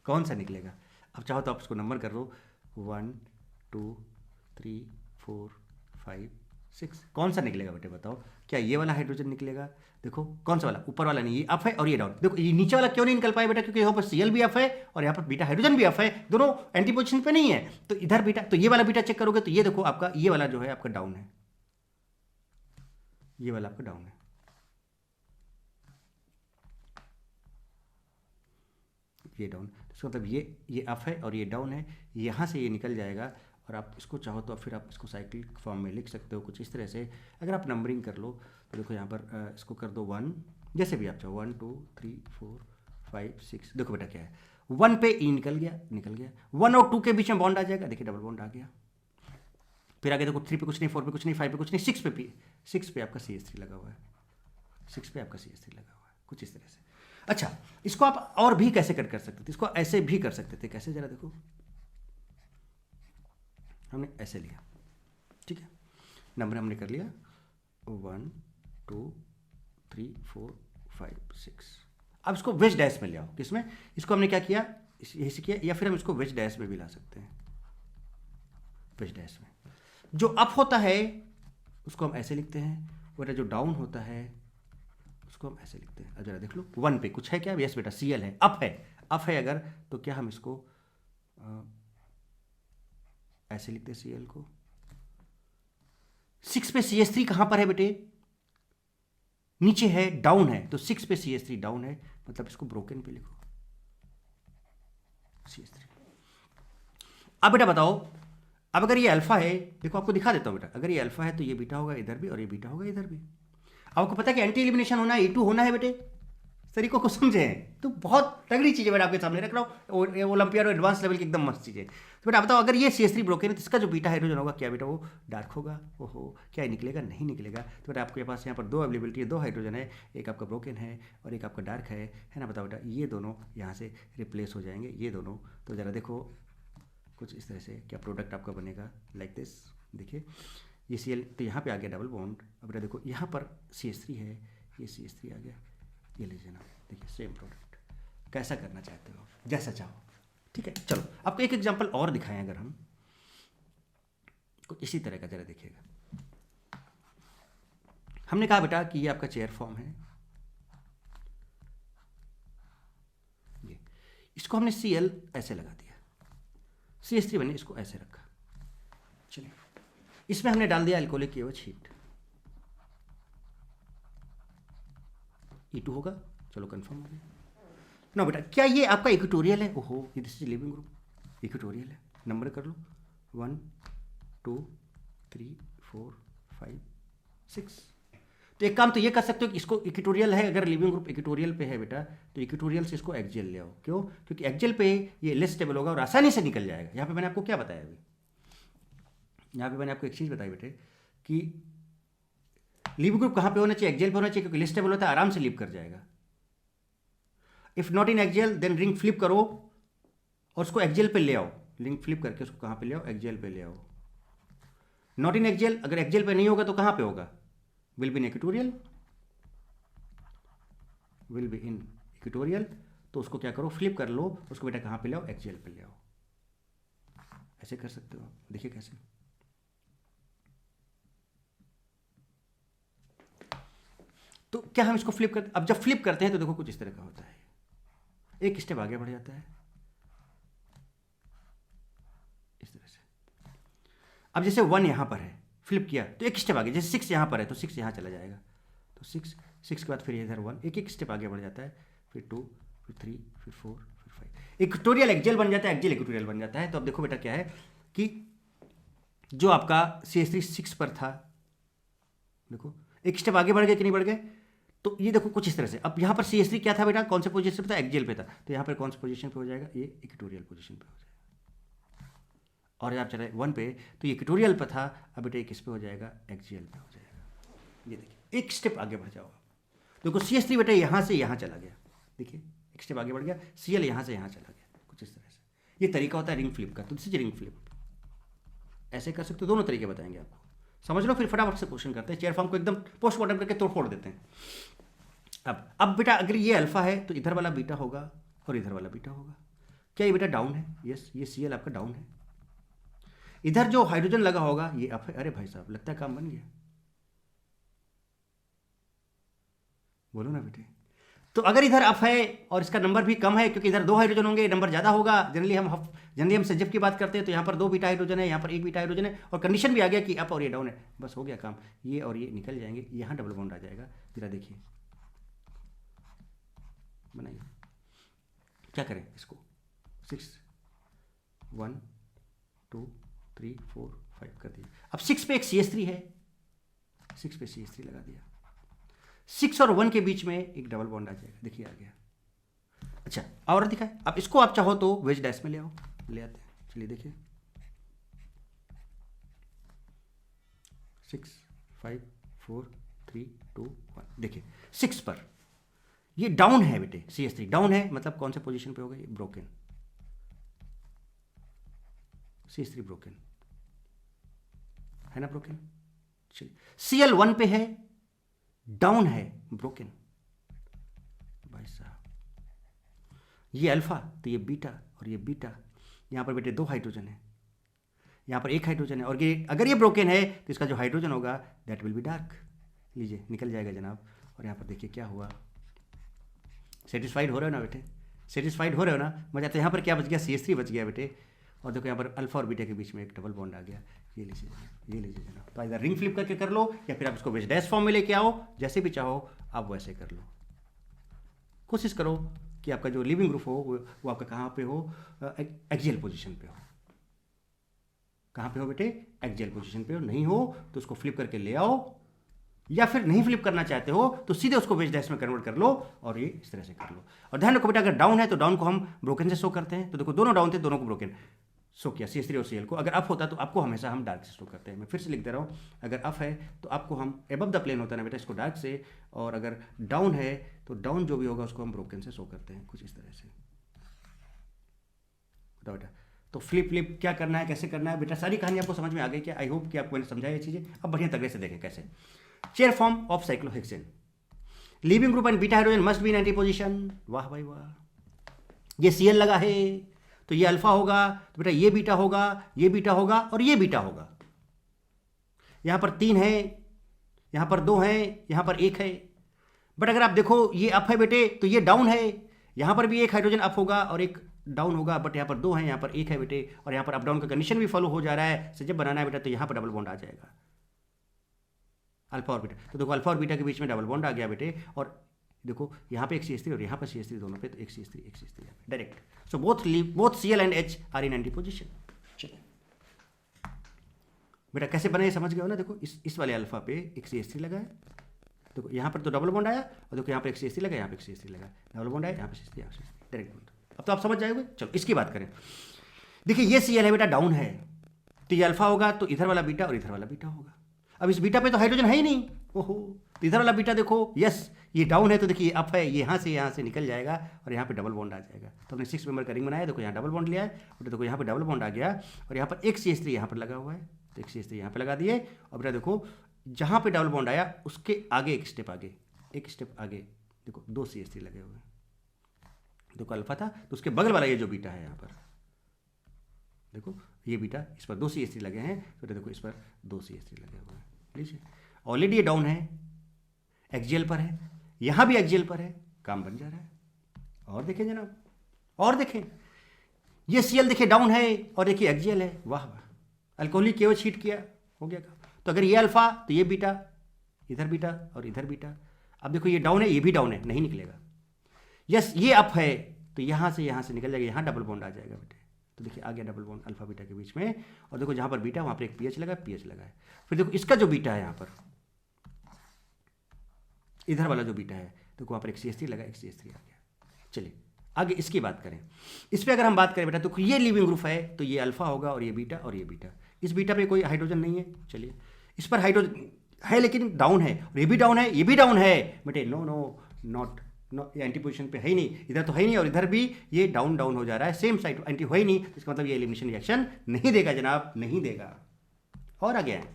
कौन सा निकलेगा। अब चाहो तो आप इसको नंबर कर लो, 1 2 3 4 5 6, कौन सा निकलेगा बेटे बताओ। क्या ये वाला हाइड्रोजन निकलेगा, देखो कौन सा वाला, ऊपर वाला नहीं, ये अप है और ये डाउन। देखो ये नीचे वाला क्यों नहीं निकल पाया बेटा, क्योंकि यहाँ पर Cl भी अप है और यहाँ पर बीटा हाइड्रोजन भी अप है, दोनों एंटी पोजिशन पे नहीं है। तो इधर बीटा, तो ये वाला बीटा चेक करोगे तो ये देखो आपका ये वाला जो है आपका डाउन है, ये वाला आपका डाउन है। ये डाउन, तो मतलब ये अप है और ये डाउन है, यहाँ से ये निकल जाएगा। और आप इसको चाहो तो फिर आप इसको साइक्लिक फॉर्म में लिख सकते हो कुछ इस तरह से। अगर आप नंबरिंग कर लो तो देखो यहाँ पर इसको कर दो 1, जैसे भी आप चाहो 1 2 3 4 5 6। देखो बेटा क्या है, 1 पे ई निकल गया, 1 और 2 के बीच में बॉन्ड आ जाएगा, देखिए डबल बॉन्ड आ गया। फिर आगे देखो 3 पे कुछ नहीं, 4 पे कुछ नहीं, 5 पे कुछ नहीं, 6 पे आपका CH3 लगा हुआ है, 6 पे आपका CH3 लगा हुआ है, कुछ इस तरह से। अच्छा, इसको आप और भी कैसे कर सकते थे, इसको ऐसे भी कर सकते थे। कैसे, जरा देखो, हमने ऐसे लिया, ठीक है, नंबर हमने कर लिया 1 2 3 4 5 6। अब इसको वेज डैश में ले आओ, किसमें, इसको हमने क्या किया, यही से किया, या फिर हम इसको वेज डैश में भी ला सकते हैं। वेज डैश में जो अप होता है उसको हम ऐसे लिखते हैं, और जो डाउन होता है उसको हम ऐसे लिखते हैं। अब जरा देख लो 1 पे कुछ है क्या? यस बेटा Cl है, अप है अगर, तो क्या हम इसको ऐसे लिखते हैं Cl को। 6 पे CH3 कहां पर है बेटे? नीचे है, डाउन है, तो 6 पे CH3 डाउन है, मतलब इसको ब्रोकन पे लिखो CH3। अब बेटा बताओ, अब अगर ये अल्फा है, देखो आपको दिखा देता हूं बेटा, अगर ये अल्फा है तो ये बीटा होगा इधर भी और ये बीटा होगा इधर भी। आपको पता है कि एंटी एलिमिनेशन होना है, E2 होना है बेटे, तरीकों को समझे हैं तो बहुत तगड़ी चीज़ है बेटा, आपके सामने रख रहा हूँ, ओलंपियाड और एडवांस लेवल की एकदम मस्त चीज़ है। तो बेटा बताओ, अगर ये CH3 ब्रोकन है तो इसका जो बीटा हाइड्रोजन होगा क्या बेटा, वो डार्क होगा? ओहो, क्या ये निकलेगा? नहीं निकलेगा। तो बेटा आपके पास यहाँ पर 2 अवेलेबिलिटी है, 2 हाइड्रोजन है, एक आपका ब्रोकन है और एक आपका डार्क है ना? बताओ बेटा, ये दोनों यहाँ से रिप्लेस हो जाएंगे, ये दोनों। तो ज़रा देखो कुछ इस तरह से क्या प्रोडक्ट आपका बनेगा, लाइक दिस। देखिए ये Cl तो यहाँ पे आ गया डबल बॉन्ड। अब बेटा देखो यहाँ पर CH3 है, ये CH3 आ गया, ये लीजिए ना, देखिए सेम प्रोडक्ट। कैसा करना चाहते हो, जैसा चाहो, ठीक है। चलो आपको एक एग्जांपल और दिखाएं, अगर हम कुछ इसी तरह का, जरा देखिएगा। हमने कहा बेटा कि ये आपका चेयर फॉर्म है, ये इसको हमने Cl ऐसे लगा दिया, CH3 बने, इसको ऐसे रखा। चलिए इसमें हमने डाल दिया अल्कोहलिक KOH हीट, E2 होगा। चलो कंफर्म हो गया ना बेटा। क्या ये आपका इक्वेटोरियल है? ओहो, ये this is leaving group, equatorial है। नंबर कर लो 1 2 3 4 5 6। तो एक काम तो ये कर सकते हो कि इसको इक्वेटोरियल है, अगर लिविंग ग्रुप इक्वेटोरियल पे है बेटा, तो इक्वेटोरियल से इसको एक्सियल ले आओ। क्यों? क्योंकि एक्सियल पे ये लेस स्टेबल होगा और आसानी से निकल जाएगा। यहाँ पे मैंने आपको क्या बताया अभी, यहाँ पे मैंने आपको एक चीज़ बताई बेटे कि लिविंग ग्रुप कहाँ पे होना चाहिए? एक्सियल पे होना चाहिए, क्योंकि लेस स्टेबल होता है, आराम से लीव कर जाएगा। If not in axial then ring flip करो और उसको एक्सियल पे ले आओ, रिंग फ्लिप करके उसको कहाँ पे ले आओ? एक्सियल पे ले आओ। नॉट इन एक्सियल, अगर एक्सियल पे नहीं होगा तो कहाँ पे होगा? Will be in equatorial, will be in equatorial. तो उसको क्या करो, फ्लिप कर लो, उसको बेटा कहाँ पे ले आओ? एक्सियल पे ले आओ। ऐसे कर सकते हो, देखिए कैसे। तो क्या हम इसको फ्लिप करते, अब जब फ्लिप करते हैं तो देखो कुछ इस तरह का होता है, एक स्टेप आगे बढ़ जाता है इस तरह से। अब जैसे 1 यहां पर है, फ्लिप किया तो एक स्टेप आगे, जैसे 6 यहां पर है तो 6 यहां चला जाएगा, तो 6 के बाद फिर इधर 1, एक स्टेप आगे बढ़ जाता है, फिर 2 फिर 3 फिर 4 फिर 5, इक्वेटोरियल एक्सियल बन जाता है, एक्सियल इक्वेटोरियल बन जाता है। तो अब देखो बेटा क्या है कि जो आपका CH3 6 पर था, देखो एक स्टेप आगे बढ़ गए कि नहीं बढ़ गए? तो ये देखो कुछ इस तरह से। अब यहाँ पर CH3 क्या था बेटा, कौन से पोजीशन पे था? एक्सियल पे था। तो यहाँ पर कौन से पोजीशन पे हो जाएगा? ये इक्वेटोरियल पोजीशन पे हो जाएगा। और जब चले 1 पे तो ये इक्वेटोरियल पे था, अब बेटा किस पे हो जाएगा? एक्सियल पे हो जाएगा। ये देखिए एक स्टेप आगे बढ़ जाओ, देखो CH3 बेटा यहाँ से यहाँ चला गया, देखिए एक स्टेप आगे बढ़ गया, Cl यहाँ से यहाँ चला गया, कुछ इस तरह से। ये तरीका होता है रिंग फ्लिप का। तो दिस इज रिंग फ्लिप, ऐसे कर सकते हो, दोनों तरीके बताएंगे आपको, समझ लो। फिर फटाफट से क्वेश्चन करते हैं, चेयर फॉर्म को एकदम पोस्टमार्टम करके तोड़ फोड़ देते हैं। अब बेटा अगर ये अल्फा है तो इधर वाला बीटा होगा और इधर वाला बीटा होगा। क्या ये बेटा डाउन है? यस, ये Cl आपका डाउन है। इधर जो हाइड्रोजन लगा होगा ये अप है। अरे भाई साहब, लगता है काम बन गया, बोलो ना बेटे। तो अगर इधर अप है और इसका नंबर भी कम है, क्योंकि इधर 2 हाइड्रोजन होंगे, नंबर ज़्यादा होगा। जनरली हम सजब की बात करते हैं तो यहाँ पर 2 बीटा हाइड्रोजन है, यहाँ पर 1 बीटा हाइड्रोजन है, और कंडीशन भी आ गया कि अप और ये डाउन है, बस हो गया काम। ये और ये निकल जाएंगे, यहाँ डबल बॉन्ड आ जाएगा। जरा देखिए, बनाइए क्या करें इसको। 6 1 2 3 4 5 कर दिया। अब 6 पे एक CH3 है, 6 पे CH3 लगा दिया। 6 और 1 के बीच में एक डबल बॉन्ड आ जाएगा, देखिए आ गया। अच्छा और दिखाए, अब इसको आप चाहो तो वेज डैश में ले आओ, ले आते हैं। चलिए देखिए 6 5 4 3 2 1, देखिए 6 पर ये डाउन है बेटे, CH3 डाउन है, मतलब कौन से पोजीशन पे होगा? ये ब्रोकन, CH3 ब्रोकन है ना, ब्रोकन। चलिए Cl 1 पे है, डाउन है, ब्रोकन। भाई साहब ये अल्फा तो ये बीटा और ये बीटा, यहां पर बेटे 2 हाइड्रोजन है, यहां पर 1 हाइड्रोजन है, और ये अगर ये ब्रोकन है तो इसका जो हाइड्रोजन होगा दैट विल बी डार्क। लीजिए निकल जाएगा जनाब, और यहाँ पर देखिए क्या हुआ, सेटिस्फाइड हो रहे हो ना बेटे, सेटिस्फाइड हो रहे हो ना, मजा। तो यहाँ पर क्या बच गया, CH3 बच गया बेटे। और देखो यहाँ पर अल्फा और बीटा के बीच में एक डबल बॉन्ड आ गया, ये लीजिए, ये लीजिए जनाब। तो इधर रिंग फ्लिप करके कर लो या फिर आप इसको वेज डैश फॉर्म में लेके आओ, जैसे भी चाहो आप वैसे कर लो। कोशिश करो कि आपका जो लिविंग ग्रुप हो वो आपका कहाँ पे हो, एक्सियल पोजीशन पे हो। कहाँ पे हो बेटे, एक्सियल पोजीशन पे हो। नहीं हो तो उसको फ्लिप करके ले आओ, या फिर नहीं फ्लिप करना चाहते हो तो सीधे उसको वेज डैश में कन्वर्ट कर लो और ये इस तरह से कर लो। और ध्यान रखो बेटा, अगर डाउन है तो डाउन को हम ब्रोकन से शो करते हैं। तो देखो दोनों डाउन थे, दोनों को ब्रोकन शो किया, CH3 और Cl को। अगर अप होता तो आपको हमेशा हम डार्क से शो करते हैं। मैं फिर से लिख दे रहा हूँ, अगर अप है तो आपको हम एबव द प्लेन होता है ना बेटा, इसको डार्क से, और अगर डाउन है तो डाउन जो भी होगा उसको हम ब्रोकन से शो करते हैं, कुछ इस तरह से। बताओ बेटा, तो फ्लिप क्या करना है, कैसे करना है बेटा, सारी कहानी आपको समझ में आ गई क्या? आई होप कि आपको मैंने समझाया ये चीज़ें। अब बढ़िया तगड़े से देखें कैसे। Chair form of cyclohexane, living group and beta hydrogen must be in anti position. वाह भाई वाह। ये Cl लगा है तो ये अल्फा होगा, तो बेटा ये बीटा होगा, ये बीटा होगा और ये बीटा होगा। यहां पर 3 है, यहां पर 2 है, यहां पर 1 है। बट अगर आप देखो ये अप है बेटे तो ये डाउन है, यहां पर भी एक हाइड्रोजन अप होगा और एक डाउन होगा। बट यहाँ पर 2 है, यहाँ पर 1 है बेटे, और यहाँ पर अप डाउन का कंडीशन भी फॉलो हो जा रहा है। से जब बनाना है बेटा तो यहाँ पर डबल बॉन्ड आ जाएगा, अल्फा और बीटा। तो देखो अल्फा और बीटा के बीच में डबल बॉन्ड आ गया बेटे, और देखो यहाँ पे एक CH3 और यहाँ पर CH3 दोनों पे, तो एक CH3 direct. So both Cl and H are in anti position. चलिए बेटा कैसे बना ये समझ गए हो ना। देखो इस वाले अल्फा पे एक CH3 लगा है, देखो यहाँ पर तो डबल बॉन्ड आया, और देखो यहाँ पे एक CH3 लगा, यहाँ पे एक CH3 लगा, डबल बॉन्ड आया, यहाँ पे CH3, यहाँ पे डायरेक्ट बॉन्ड। अब तो आप समझ जाओगे। चलो इसकी बात करें। देखिए ये Cl है बेटा, डाउन है, तो ये अल्फा होगा तो इधर वाला बीटा और इधर वाला बीटा होगा। अब इस बीटा पे तो हाइड्रोजन है ही नहीं, ओहो, तो इधर वाला बीटा देखो, यस ये डाउन है तो देखिए अप है, ये यहाँ से निकल जाएगा और यहाँ पे डबल बॉन्ड आ जाएगा। तो हमने 6 मेंबर का रिंग बनाया, देखो यहाँ डबल बॉन्ड लिया है, और देखो यहाँ पे डबल बॉन्ड आ गया, और यहाँ पर एक CH3 यहाँ पर लगा हुआ है, तो एक CH3 यहाँ पे लगा दिए। और बेटा देखो जहाँ पे डबल बॉन्ड आया उसके आगे एक स्टेप आगे देखो 2 CH3 लगे हुए हैं। देखो अल्फा था तो उसके बगल वाला ये जो बीटा है यहाँ पर, देखो ये बीटा, इस पर 2 CH3 लगे हैं, तो देखो इस पर 2 CH3 लगे हुए हैं। लीजिए ऑलरेडी ये डाउन है, एक्सियल पर है, यहाँ भी एक्सियल पर है, काम बन जा रहा है। और देखें जनाब, और देखें ये Cl देखिए डाउन है और देखिए एक्सियल है, वाह वाह, अल्कोहलिक केवल हीट किया, हो गया काम। तो अगर ये अल्फा तो ये बीटा, इधर बीटा और इधर बीटा। अब देखो ये डाउन है, ये भी डाउन है, नहीं निकलेगा। यस ये अप है तो यहाँ से निकल जाएगा, यहाँ डबल बॉन्ड आ जाएगा बेटे। तो देखिए आ गया डबल बॉन्ड अल्फा बीटा के बीच में, और देखो जहाँ पर बीटा वहाँ पर एक पीएच लगा है। फिर देखो इसका जो बीटा है यहाँ पर, इधर वाला जो बीटा है, देखो वहाँ पर एक CH3 लगा, एक CH3 आ गया। चलिए आगे इसकी बात करें। इस पर अगर हम बात करें बेटा तो ये लिविंग ग्रुप है, तो ये अल्फा होगा और ये बीटा और ये बीटा। इस बीटा पे कोई हाइड्रोजन नहीं है, चलिए इस पर हाइड्रोजन है लेकिन डाउन है, और ये भी डाउन है, ये भी डाउन है बेटे। नॉट ये एंटी पोजीशन पे है ही नहीं, इधर तो है ही नहीं, और इधर भी ये डाउन हो जा रहा है, सेम साइड एंटी हो ही नहीं, इसका मतलब ये एलिमिनेशन रिएक्शन नहीं देगा जनाब, नहीं देगा। और आगे आए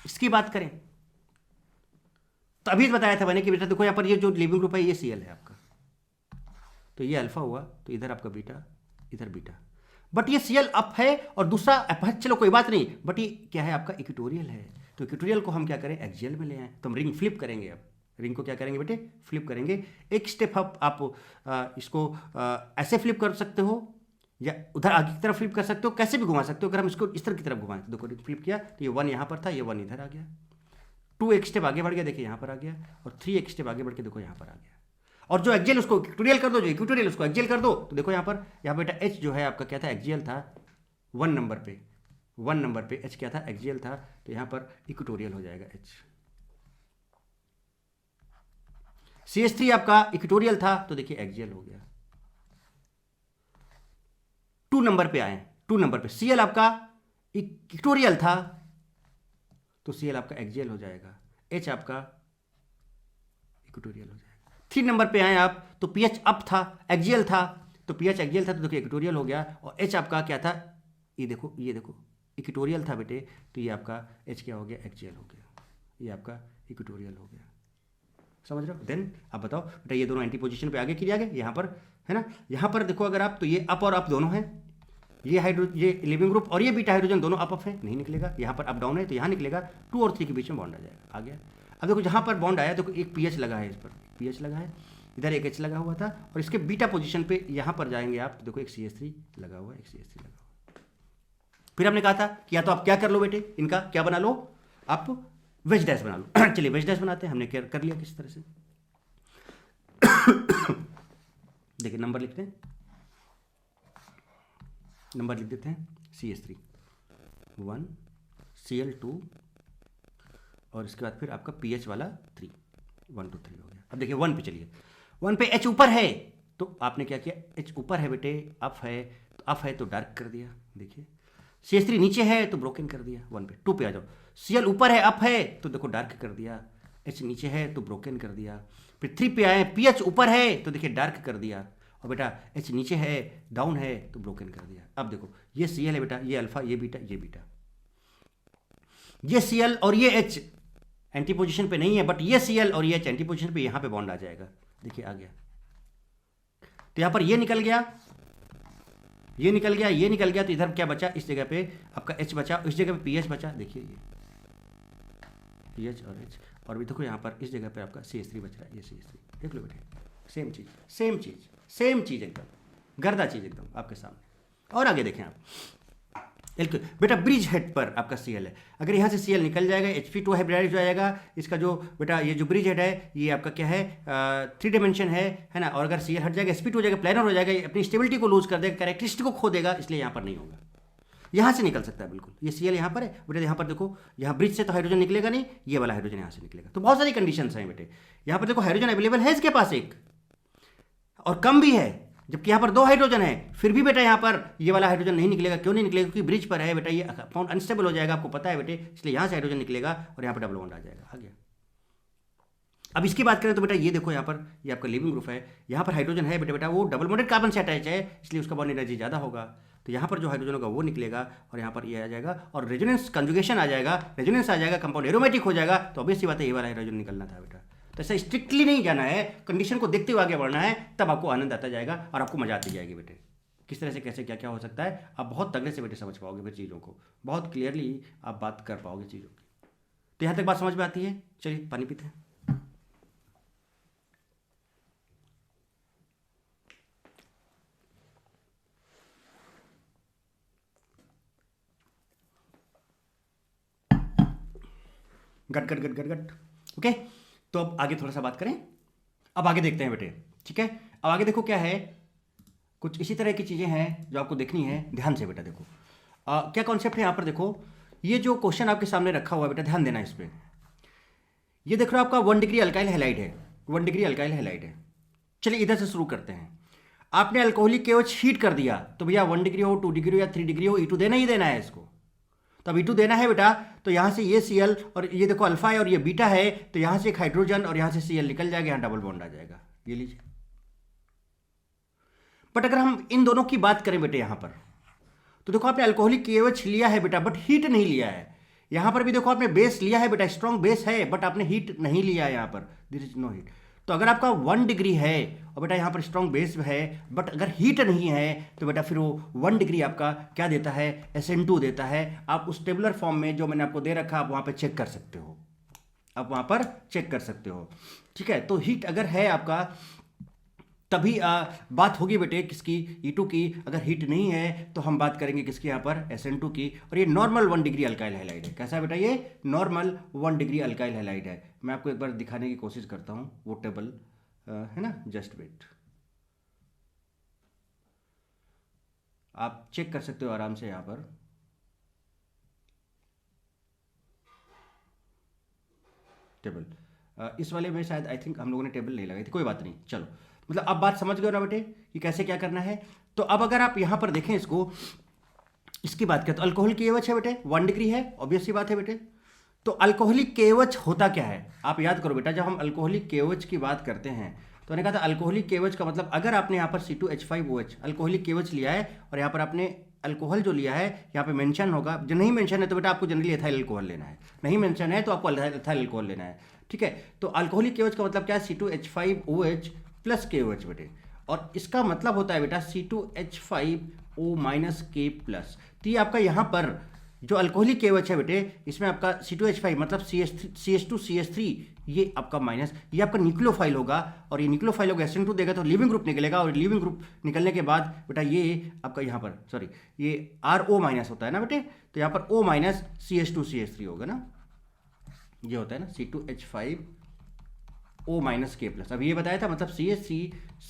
इसकी बात करें तो अभी बताया था मैंने कि बेटा देखो यहाँ पर ये जो लिविंग ग्रुप है ये Cl है आपका, तो ये अल्फा हुआ, तो इधर आपका बीटा, इधर बीटा। बट ये Cl अप है और दूसरा अप है, चलो कोई बात नहीं, बट ये क्या है आपका इक्वेटोरियल है। तो इक्वेटोरियल को हम क्या करें, एक्सियल में ले आए, तो हम रिंग फ्लिप करेंगे। अब रिंग को क्या करेंगे बेटे, फ्लिप करेंगे। एक स्टेप आप इसको ऐसे फ्लिप कर सकते हो या उधर आगे की तरफ फ्लिप कर सकते हो, कैसे भी घुमा सकते हो। अगर हम इसको इस तरह की तरफ घुमाएं तो देखो फ्लिप किया तो ये 1 यहाँ पर था, ये 1 इधर आ गया, 2 एक स्टेप आगे बढ़ गया, देखिए यहाँ पर आ गया, और 3 एक स्टेप आगे बढ़ के देखो यहाँ पर आ गया। और जो एक्सियल उसको इक्वेटोरियल कर दो, जो इक्वेटोरियल उसको एक्सियल कर दो, तो देखो यहाँ बेटा H जो है आपका क्या था, एक्सियल था 1 नंबर पे H क्या था, एक्सियल था, तो यहाँ पर इक्वेटोरियल हो जाएगा H। CH3 आपका इक्वेटोरियल था तो देखिए एक्सियल हो गया। 2 नंबर पे आए, 2 नंबर पे Cl आपका इक्वेटोरियल था तो Cl आपका एक्सियल हो जाएगा, H आपका इक्वेटोरियल हो जाएगा। 3 नंबर पे आए आप तो पीएच अप था, एक्सियल था, तो पीएच एक्सियल था तो देखिए इक्वेटोरियल हो गया, और H आपका क्या था, ये देखो इक्वेटोरियल था बेटे, तो ये आपका H क्या हो गया, एक्सियल हो गया, ये आपका इक्वेटोरियल हो गया। समझ रहे हो? देन आप बताओ बेटा ये दोनों एंटी पोजीशन पे आगे किया गया, यहाँ पर है ना, यहाँ पर देखो अगर आप, तो ये अप और अप दोनों हैं, ये लिविंग ग्रुप और ये बीटा हाइड्रोजन दोनों अप है, नहीं निकलेगा। यहाँ पर अप डाउन है तो यहाँ निकलेगा, 2 और 3 के बीच में बॉन्ड आ जाएगा, आ गया। अब देखो जहाँ पर बॉन्ड आया देखो एक पीएच लगा है, इस पर पीएच लगा है, इधर एक एच लगा हुआ था, और इसके बीटा पोजीशन पे यहाँ पर जाएंगे आप तो देखो एक CH3 लगा हुआ है, एक CH3 लगा हुआ है। फिर हमने कहा था कि या तो आप क्या कर लो बेटे, इनका क्या बना लो, आप वेज डैश बना लो। चलिए वेज डैश बनाते हैं, हमने कर लिया किस तरह से। देखिए नंबर लिखते हैं, नंबर लिख देते हैं CH3 1 Cl2 और इसके बाद फिर आपका pH वाला 3 1 2 3 हो गया। अब देखिए 1 पे चलिए, 1 पे H ऊपर है तो आपने क्या किया, H ऊपर है बेटे, अप है तो डार्क कर दिया। देखिए CH3 नीचे है तो ब्रोकन कर दिया 1 पे। 2 पे आ जाओ, Cl ऊपर है अप है तो देखो डार्क कर दिया, H नीचे है तो ब्रोकन कर दिया। फिर 3 पे आए, pH ऊपर है तो देखिए डार्क कर दिया, और बेटा H नीचे है डाउन है तो ब्रोकन कर दिया। अब देखो ये Cl है बेटा, ये अल्फा, ये बीटा, ये बीटा, ये Cl और ये H एंटी पोजीशन पे नहीं है, बट ये Cl और ये H एंटी पोजीशन पे, यहां पे बॉन्ड आ जाएगा। देखिए आ गया, तो यहां पर ये निकल गया, ये निकल गया, ये निकल गया, तो इधर क्या बचा, इस जगह पे आपका H बचा, इस जगह पे pH बचा। देखिए ये pH और H, और भी देखो यहाँ पर इस जगह पे आपका CH3 बच रहा है, ये CH3 देख लो बेटे, सेम चीज़ सेम चीज़ सेम चीज़, एकदम गर्दा चीज़ एकदम आपके सामने। और आगे देखें आप, बेटा ब्रिज हेड पर आपका Cl है, अगर यहाँ से Cl निकल जाएगा Hp2 हाइब्रिडाइज हो जाएगा। इसका जो बेटा ये जो ब्रिज हेड है ये आपका क्या है, 3 डायमेंशन है ना, और अगर Cl हट जाएगा Sp2 हो जाएगा, प्लानर हो जाएगा, अपनी स्टेबिलिटी को लूज कर देगा, कैरेक्टरिस्टिक को खो देगा, इसलिए यहाँ पर नहीं होगा। यहाँ से निकल सकता है बिल्कुल, ये Cl यहाँ पर है बेटे, यहाँ पर देखो, यहाँ ब्रिज से तो हाइड्रोजन निकलेगा नहीं, ये वाला हाइड्रोजन यहाँ से निकलेगा। तो बहुत सारी कंडीशंस हैं बेटे, यहाँ पर देखो हाइड्रोजन अवेलेबल है इसके पास एक, और कम भी है, जबकि यहाँ पर 2 हाइड्रोजन है, फिर भी बेटा यहाँ पर ये वाला हाइड्रोजन नहीं निकलेगा। क्यों नहीं निकलेगा, क्योंकि ब्रिज पर है बेटा, ये कंपाउंड अनस्टेबल हो जाएगा, आपको पता है बेटे, इसलिए यहाँ से हाइड्रोजन निकलेगा और यहाँ पर डबल बॉन्ड आ जाएगा। आ गया। अब इसकी बात करें तो बेटा ये देखो यहाँ पर ये आपका लिविंग ग्रुप है, यहाँ पर हाइड्रोजन है बेटा, वो डबल बॉन्डेड कार्बन से अटैच है, इसलिए उसका बॉन्ड एनर्जी ज़्यादा होगा, तो यहाँ पर जो हाइड्रोजन होगा वो निकलेगा, और यहाँ पर ये आ जाएगा, और रेजोनेंस कंजुगेशन आ जाएगा, रेजोनेंस आ जाएगा, कंपाउंड एरोमेटिक हो जाएगा, तो ऑब्वियस सी बात है ये वाला हाइड्रोजन निकलना था बेटा। तो ऐसा स्ट्रिक्टली नहीं जाना है, कंडीशन को देखते हुए आगे बढ़ना है, तब आपको आनंद आता जाएगा और आपको मजा आती जाएगी बेटे, किस तरह से कैसे क्या क्या हो सकता है, आप बहुत तगड़े से बेटे समझ पाओगे फिर चीज़ों को, बहुत क्लियरली आप बात कर पाओगे चीज़ों की। तो यहाँ तक बात समझ में आती है। चलिए पानी पीते हैं। गट गट गट गट गट। ओके, तो अब आगे थोड़ा सा बात करें, अब आगे देखते हैं बेटे, ठीक है। अब आगे देखो क्या है, कुछ इसी तरह की चीज़ें हैं जो आपको देखनी है, ध्यान से बेटा देखो। क्या कॉन्सेप्ट है यहाँ पर देखो, ये जो क्वेश्चन आपके सामने रखा हुआ है बेटा, ध्यान देना इस पर। ये देख रहे हो आपका 1 डिग्री अल्काइल हैलाइड है, 1 डिग्री अल्काइल हैलाइड है। चलिए इधर से शुरू करते हैं। आपने अल्कोहलिक KOH हीट कर दिया, तो भैया 1 डिग्री हो, 2 डिग्री हो या 3 डिग्री हो, E2 देना ही देना है इसको। तो अब E2 देना है बेटा, तो यहाँ से ये Cl और ये देखो अल्फा है और ये बीटा है, तो यहाँ से एक हाइड्रोजन और यहाँ से Cl निकल जाएगा, यहाँ डबल बॉन्ड आ जाएगा, ये लीजिए। बट अगर हम इन दोनों की बात करें बेटे यहाँ पर, तो देखो आपने अल्कोहलिक KOH लिया है बेटा, बट हीट नहीं लिया है। यहाँ पर भी देखो आपने बेस लिया है बेटा, स्ट्रॉन्ग बेस है, बट आपने हीट नहीं लिया है यहाँ पर, दिस इज नो हीट। तो अगर आपका 1 डिग्री है और बेटा यहाँ पर स्ट्रॉन्ग बेस है, बट अगर हीट नहीं है, तो बेटा फिर वो 1 डिग्री आपका क्या देता है, SN2 देता है। आप उस टेबुलर फॉर्म में जो मैंने आपको दे रखा, आप वहाँ पर चेक कर सकते हो, आप वहाँ पर चेक कर सकते हो, ठीक है। तो हीट अगर है आपका, तभी बात होगी बेटे किसकी, E2 की। अगर हीट नहीं है तो हम बात करेंगे किसकी, यहाँ पर SN2 की। और ये नॉर्मल 1 डिग्री अल्काइल हैलाइड है। कैसा है बेटा, ये नॉर्मल 1 डिग्री अल्काइल हैलाइड है। मैं आपको एक बार दिखाने की कोशिश करता हूँ, वो टेबल है ना, जस्ट वेट, आप चेक कर सकते हो आराम से यहाँ पर। टेबल इस वाले में शायद आई थिंक हम लोगों ने टेबल नहीं लगाई थी, कोई बात नहीं, चलो। मतलब अब बात समझ गए ना बेटे कि कैसे क्या करना है। तो अब अगर आप यहाँ पर देखें इसको, इसकी बात करें तो अल्कोहल KOH है बेटे, 1 डिग्री है, ऑब्वियस सी बात है बेटे। तो अल्कोहलिक KOH होता क्या है, आप याद करो बेटा, जब हम अल्कोहलिक KOH की बात करते हैं तो मैंने कहा था अल्कोहलिक KOH का मतलब, अगर आपने यहाँ पर C2H5OH अल्कोहलिक KOH लिया है और यहाँ पर आपने अल्कोहल जो लिया है, यहाँ पे मेंशन होगा, जो नहीं मेंशन है तो बेटा आपको जनरली एथाइल अल्कोहल लेना है, नहीं मेंशन है तो आपको एथाइल अल्कोहल लेना है, ठीक है। तो अल्कोहलिक KOH का मतलब क्या है, C2H5OH प्लस KOH बेटे, और इसका मतलब होता है बेटा C2H5O माइनस K प्लस। तो ये आपका यहाँ पर जो अल्कोहलिक केवच है बेटे, इसमें आपका C2H5 मतलब CH2CH3, ये आपका माइनस, ये आपका न्यूक्लियोफाइल होगा, और ये न्यूक्लियोफाइल होगा SN2 देगा तो लिविंग ग्रुप निकलेगा, और लिविंग ग्रुप निकलने के बाद बेटा ये आपका यहाँ पर सॉरी ये RO माइनस होता है ना बेटे, तो यहाँ पर O माइनस CH2CH3 होगा ना, ये होता है ना C2H5 O minus K plus. अब ये बताया था मतलब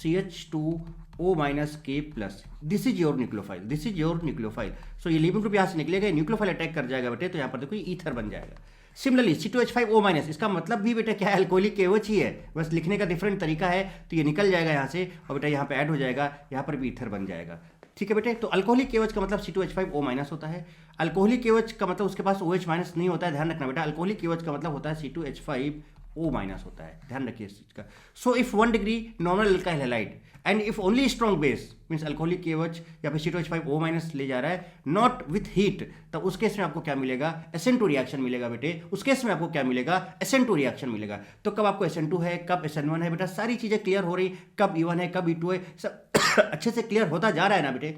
CH2O minus K plus, this is your nucleophile, this is your nucleophile. So ये लिविंग ग्रुप यहाँ से निकलेगा, न्यूक्लियोफाइल अटैक कर जाएगा बेटे, तो यहाँ पर देखो ये ईथर बन जाएगा। सिमिलरली C2H5O माइनस, इसका मतलब भी बेटा क्या है, अल्कोहलिक केवच ही है, बस लिखने का डिफरेंट तरीका है, तो ये निकल जाएगा यहाँ से, और बेटा यहाँ पे ऐड हो जाएगा, यहाँ पर भी ईथर बन जाएगा। ठीक है बेटे, तो अल्कोहलिक केवच का मतलब C2H5O माइनस होता है। अल्कोहलिक केवच का मतलब उसके पास OH माइनस नहीं होता है, ध्यान रखना बेटा, अल्कोहलिक केवच का मतलब होता है C2H5O माइनस होता है, ध्यान रखिए इस चीज का। So if 1 degree normal alkyl halide and if only strong base means alcoholic केवच या फिर C2H5O माइनस ले जा रहा है नॉट विथ हीट, तब उस केस में आपको क्या मिलेगा, SN2 रिएक्शन मिलेगा बेटे। उस केस में आपको क्या मिलेगा, SN2 रिएक्शन मिलेगा। तो कब आपको SN2 है, कब SN1 है बेटा, सारी चीजें क्लियर हो रही, कब E1 है, कब E2 है, सब अच्छे से क्लियर होता जा रहा है ना बेटे,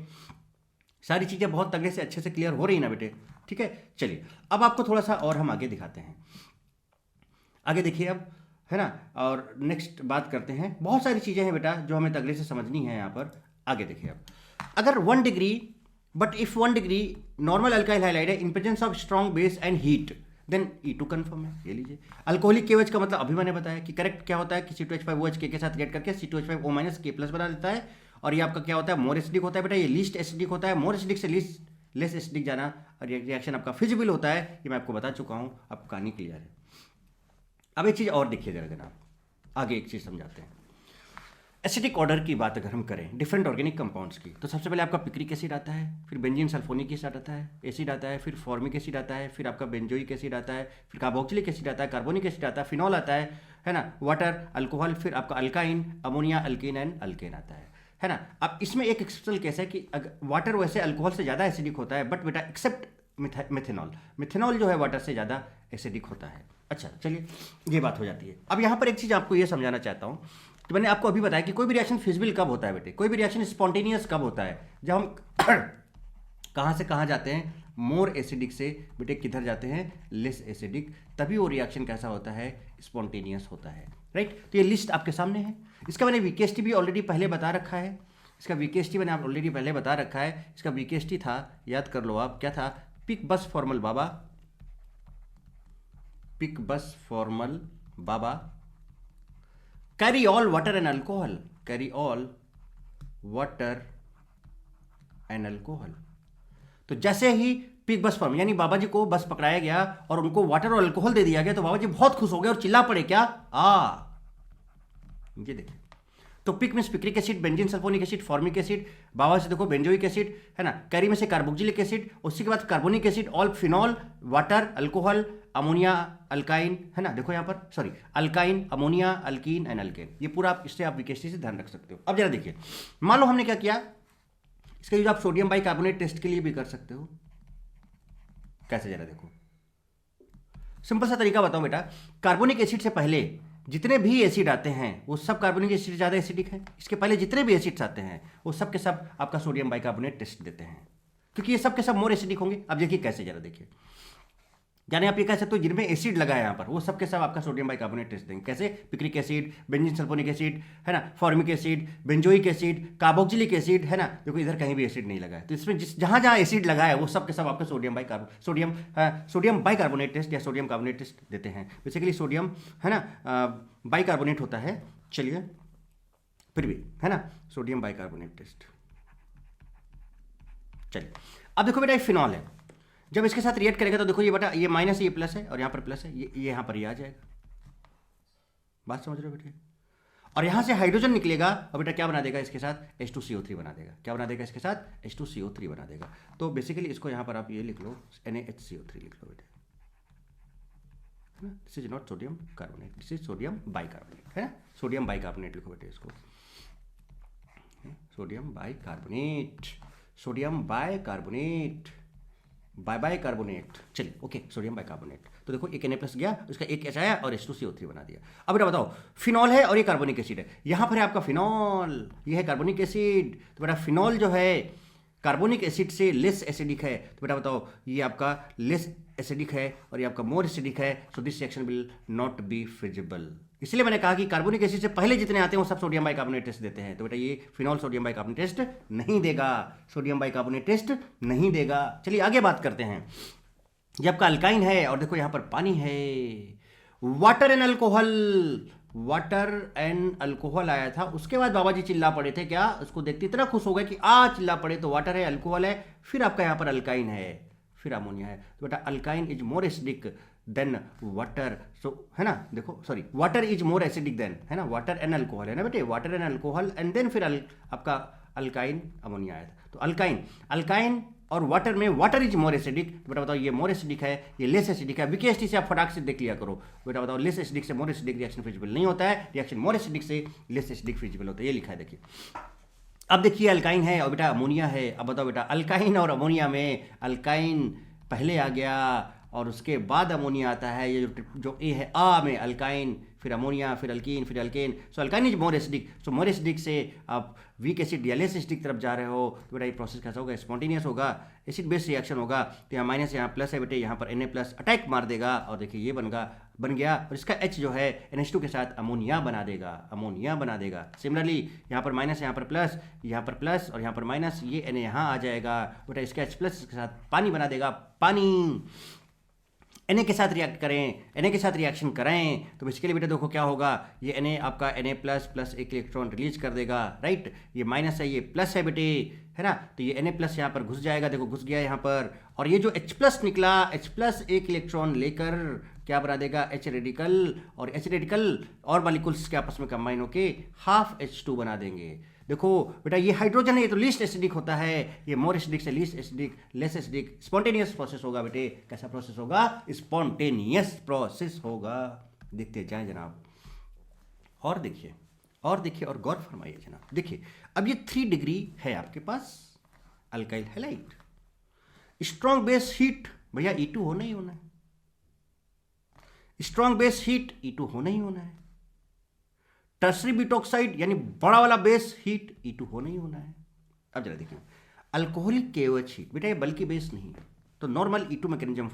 सारी चीजें बहुत तगड़े से अच्छे से क्लियर हो रही है ना बेटे। ठीक है, चलिए अब आपको थोड़ा सा और हम आगे दिखाते हैं, आगे देखिए अब, है ना, और नेक्स्ट बात करते हैं। बहुत सारी चीजें हैं बेटा जो हमें तगड़े से समझनी है यहाँ पर। आगे देखिए अब, अगर 1 degree but if 1 degree normal alkyl halide है in presence of strong base and heat then E2 confirm है। ये लीजिए, अल्कोहलिक केवच का मतलब अभी मैंने बताया कि करेक्ट क्या होता है कि C2H5OH के साथ रिएक्ट करके C2H5O माइनस K प्लस बना देता है, और ये आपका क्या होता है, मोर एसिडिक होता है बेटा, ये लीस्ट एसिडिक होता है, मोर एसिडिक से लेस एसिडिक जाना, और रिएक्शन आपका फिजिबल होता है, ये मैं आपको बता चुका हूँ, आपको कहानी क्लियर है। अब एक चीज और देखिए जरा जनाब, आगे एक चीज समझाते हैं। एसिडिक ऑर्डर की बात अगर हम करें डिफरेंट ऑर्गेनिक कंपाउंड्स की, तो सबसे पहले आपका पिक्रिक एसिड आता है, फिर बेंजीन सल्फोनिक एसिड आता है, फिर फॉर्मिक एसिड आता है, फिर आपका बेंजोइक एसिड आता है, फिर कार्बोक्सिलिक एसिड आता है, कार्बोनिक एसिड आता है, फिनॉल आता है ना, वाटर, अल्कोहल, फिर आपका alkyne, ammonia, alkyne and alkane आता है ना। अब इसमें एक एक्सेप्शनल केस है कि वाटर वैसे अल्कोहल से ज़्यादा एसिडिक होता है, बट बेटा एक्सेप्ट मिथेनॉल जो है वाटर से ज़्यादा एसिडिक होता है। अच्छा चलिए, ये बात हो जाती है। अब यहाँ पर एक चीज़ आपको ये समझाना चाहता हूँ कि मैंने आपको अभी बताया कि कोई भी रिएक्शन फिजिबल कब होता है बेटे, कोई भी रिएक्शन स्पॉन्टेनियस कब होता है, जब हम कहाँ से कहाँ जाते हैं, मोर एसिडिक से बेटे किधर जाते हैं, लेस एसिडिक, तभी वो रिएक्शन कैसा होता है, स्पॉन्टेनियस होता है, राइट। तो ये लिस्ट आपके सामने है, इसका मैंने वीकेएसटी भी ऑलरेडी पहले बता रखा है, इसका वीकेएसटी मैंने ऑलरेडी पहले बता रखा है। इसका वीकेएसटी था, याद कर लो आप, क्या था, पिक बस फॉर्मल बाबा, पिक बस formal Baba, carry all water and alcohol, carry all water and alcohol. तो जैसे ही पिक बस फॉर्म यानी बाबा जी को बस पकड़ाया गया और उनको वाटर और अल्कोहल दे दिया गया, तो बाबा जी बहुत खुश हो गए और चिल्ला पड़े, क्या, ये देखिए। तो पिक में picric acid, benzene sulphonic acid, formic acid, बाबा से देखो बेंजोइक एसिड, है ना, कैरी में से कार्बोक्सिलिक एसिड, उसके बाद carbonic acid, all phenol, water, alcohol, ammonia, alkyne, है ना, देखो यहाँ पर sorry alkyne, ammonia, alkyne and alkane. ये पूरा आप इससे आप विकेस्टी से ध्यान रख सकते हो। अब जरा देखिए, मान लो हमने क्या किया, इसका यूज आप सोडियम बाइकार्बोनेट टेस्ट के लिए भी कर सकते हो। कैसे, जरा देखो, सिंपल सा तरीका बताओ बेटा, कार्बोनिक एसिड से पहले जितने भी एसिड आते हैं वो सब कार्बोनिक एसिड ज़्यादा एसिडिक है, इसके पहले जितने भी एसिड्स आते हैं वो सब के सब आपका सोडियम बाइकार्बोनेट टेस्ट देते हैं, क्योंकि ये सब के सब मोर एसिडिक होंगे। अब देखिए कैसे, जरा देखिए, यानी आप ये कह सकते हो जिनमें एसिड लगा है यहाँ पर वो सब के सब आपका सोडियम बाइकार्बोनेट टेस्ट देंगे। कैसे, picric acid, benzene sulphonic acid, है ना, formic acid, benzoic acid, carboxylic acid, है ना, देखो इधर कहीं भी एसिड नहीं लगा है, तो इसमें जहाँ जहाँ एसिड लगा है वो सब के सब आपका सोडियम बाइकार्बोनेट टेस्ट या सोडियम कार्बोनेट टेस्ट देते हैं। बेसिकली सोडियम, है ना, बाइकार्बोनेट होता है, चलिए फिर भी, है ना, सोडियम बाइकार्बोनेट टेस्ट। चलिए अब देखो बेटा, ये फिनॉल है, जब इसके साथ रिएक्ट करेगा तो देखो ये बेटा, ये माइनस है, ये प्लस है, और यहाँ पर प्लस है, ये यहाँ पर ये आ जाएगा, बात समझ रहे हो बेटे। और यहाँ से हाइड्रोजन निकलेगा और बेटा क्या बना देगा, इसके साथ H2CO3 बना देगा। क्या बना देगा, इसके साथ H2CO3 बना देगा। तो बेसिकली इसको यहाँ पर आप ये लिख लो, NaHCO3 लिख लो बेटे, this is not sodium carbonate, this is sodium bicarbonate, है ना, सोडियम बाइकार्बोनेट लिखो बेटे इसको, sodium bicarbonate, sodium bicarbonate, bicarbonate. चलिए ओके, सोडियम बाइकार्बोनेट। तो देखो एक Na प्लस गया, उसका एक H आया और H2CO3 बना दिया। अब बेटा बताओ, फिनॉल है और ये कार्बोनिक एसिड है, यहाँ पर है आपका फिनॉल, ये है कार्बोनिक एसिड। तो बेटा फिनॉल जो है कार्बोनिक एसिड से लेस एसिडिक है, तो बेटा बताओ ये आपका लेस एसिडिक है और ये आपका मोर एसिडिक है, so this reaction will not be feasible. इसलिए मैंने कहा कि कार्बोनिक एसिड से पहले जितने आते हैं वो सब सोडियम बाइकार्बोनेट टेस्ट देते हैं, तो बेटा ये फिनॉल सोडियम बाइकार्बोनेट टेस्ट नहीं देगा, सोडियम बाइकार्बोनेट टेस्ट नहीं देगा। चलिए आगे बात करते हैं। ये आपका अल्काइन है और देखो यहाँ पर पानी है, water and alcohol, water and alcohol आया था, उसके बाद बाबा जी चिल्ला पड़े थे, क्या उसको देखते इतना खुश हो गए कि चिल्ला पड़े, तो वाटर है, अल्कोहल है, फिर आपका यहाँ पर अल्काइन है, फिर अमोनिया है, तो बेटा alkyne is more acidic than water, so है ना, देखो sorry water is more acidic than, है ना, वाटर एंड अल्कोहल है ना बेटे, water and alcohol and then फिर आपका अल्काइन अमोनिया आया था, तो अल्काइन और वाटर में वाटर इज मोर एसिडिक, बेटा बताओ ये मोर एसिडिक है, ये लेस एसिडिक है, बीकेएसटी से आप फटाक से देख लिया करो, बेटा बताओ लेस एसिडिक से मोर एसिडिक रिएक्शन फिजिबल नहीं होता है, रिएक्शन मोर एसिडिक से लेस एसिडिक फिजिबल होता है, ये लिखा है देखिए। अब देखिए अल्काइन है और बेटा अमोनिया है, अब बताओ बेटा अल्काइन और अमोनिया में अल्काइन पहले आ गया और उसके बाद अमोनिया आता है, ये जो ए है में अल्काइन, फिर अमोनिया, फिर अल्कीन, फिर alkane, so alkyne is more acidic, so more acidic से आप वीक एसिड या लेस एसिडिक तरफ जा रहे हो, तो बेटा ये प्रोसेस कैसा होगा, स्पॉन्टेनियस होगा, एसिड बेस्ड रिएक्शन होगा, तो यहाँ माइनस यहाँ प्लस है बेटे, यहाँ पर Na+ अटैक मार देगा और देखिए ये बन गया और इसका H जो है NH2 के साथ अमोनिया बना देगा। सिमिलरली यहाँ पर माइनस, यहाँ पर प्लस और यहाँ पर माइनस, ये Na यहाँ आ जाएगा बेटा, इसका H+ के साथ पानी बना देगा, पानी Na के साथ रिएक्शन करें तो बेसिकली बेटा देखो क्या होगा, ये Na आपका Na++ एक इलेक्ट्रॉन रिलीज कर देगा, राइट, ये माइनस है, ये प्लस है बेटे, है ना, तो ये Na+ यहाँ पर घुस जाएगा, देखो घुस गया यहाँ पर, और ये जो H+ निकला, H+ एक इलेक्ट्रॉन लेकर क्या बना देगा, H रेडिकल, और H रेडिकल और मॉलिक्यूल्स के आपस में कंबाइन होके हाफ H2 बना देंगे। देखो बेटा ये हाइड्रोजन है, ये तो लीस्ट एसिडिक होता है, ये मोर एसिडिक से least acidic, less acidic, spontaneous process होगा बेटे, कैसा प्रोसेस होगा, स्पॉन्टेनियस प्रोसेस होगा। देखते जाएं जनाब, और देखिए और गौर फरमाइए जनाब। देखिए अब ये 3 डिग्री है आपके पास alkyl halide, strong base heat भैया E2 होना ही होना है, स्ट्रॉन्ग बेस हीट E2 होना ही होना है, टर्सरी ब्यूटॉक्साइड यानी बड़ा वाला बेस हीट E2 होना ही होना है। अब जरा देखिए अल्कोहलिक KOH हीट, बेटा ये बल्कि बेस नहीं है, तो नॉर्मल E2 मैकेनिज्म